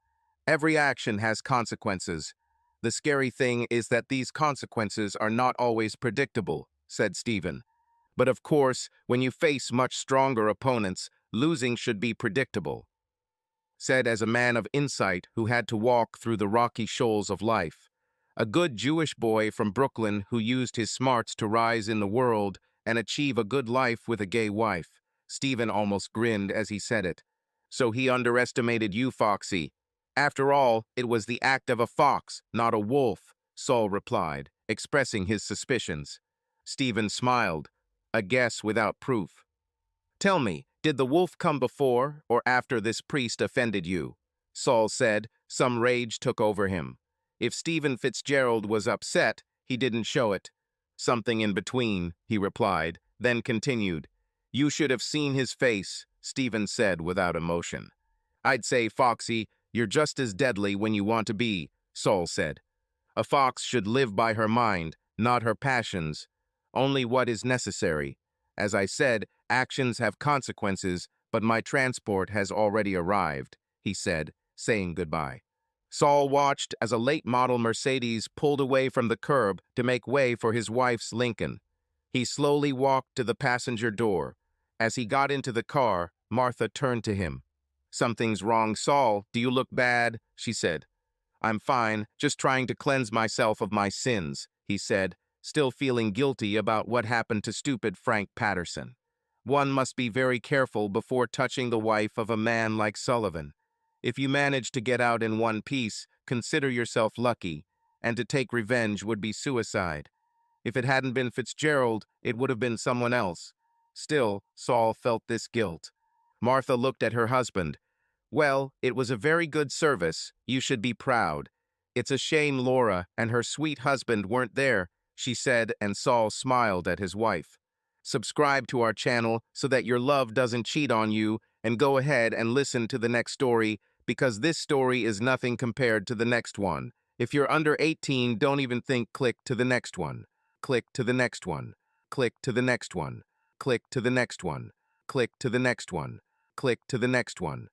Every action has consequences. The scary thing is that these consequences are not always predictable," said Stephen. "But of course, when you face much stronger opponents, losing should be predictable," said as a man of insight who had to walk through the rocky shoals of life. A good Jewish boy from Brooklyn who used his smarts to rise in the world and achieve a good life with a gay wife. Stephen almost grinned as he said it. "So he underestimated you, Foxy." "After all, it was the act of a fox, not a wolf," Saul replied, expressing his suspicions. Stephen smiled, a guess without proof. "Tell me, did the wolf come before or after this priest offended you?" Saul said. Some rage took over him. If Stephen Fitzgerald was upset, he didn't show it. "Something in between," he replied, then continued. "You should have seen his face," Stephen said without emotion. "I'd say, Foxy, you're just as deadly when you want to be," Saul said. "A fox should live by her mind, not her passions. Only what is necessary. As I said, actions have consequences, but my transport has already arrived, he said, saying goodbye. Saul watched as a late-model Mercedes pulled away from the curb to make way for his wife's Lincoln. He slowly walked to the passenger door. As he got into the car, Martha turned to him. "Something's wrong, Saul. Do you look bad?" she said. "I'm fine, just trying to cleanse myself of my sins," he said, still feeling guilty about what happened to stupid Frank Patterson. One must be very careful before touching the wife of a man like Sullivan. If you manage to get out in one piece, consider yourself lucky, and to take revenge would be suicide. If it hadn't been Fitzgerald, it would have been someone else. Still, Saul felt this guilt. Martha looked at her husband. "Well, it was a very good service. You should be proud. It's a shame Laura and her sweet husband weren't there," she said, and Saul smiled at his wife. Subscribe to our channel so that your love doesn't cheat on you, and go ahead and listen to the next story, because this story is nothing compared to the next one. If you're under 18, don't even think. Click to the next one. Click to the next one. Click to the next one. Click to the next one. Click to the next one. Click to the next one.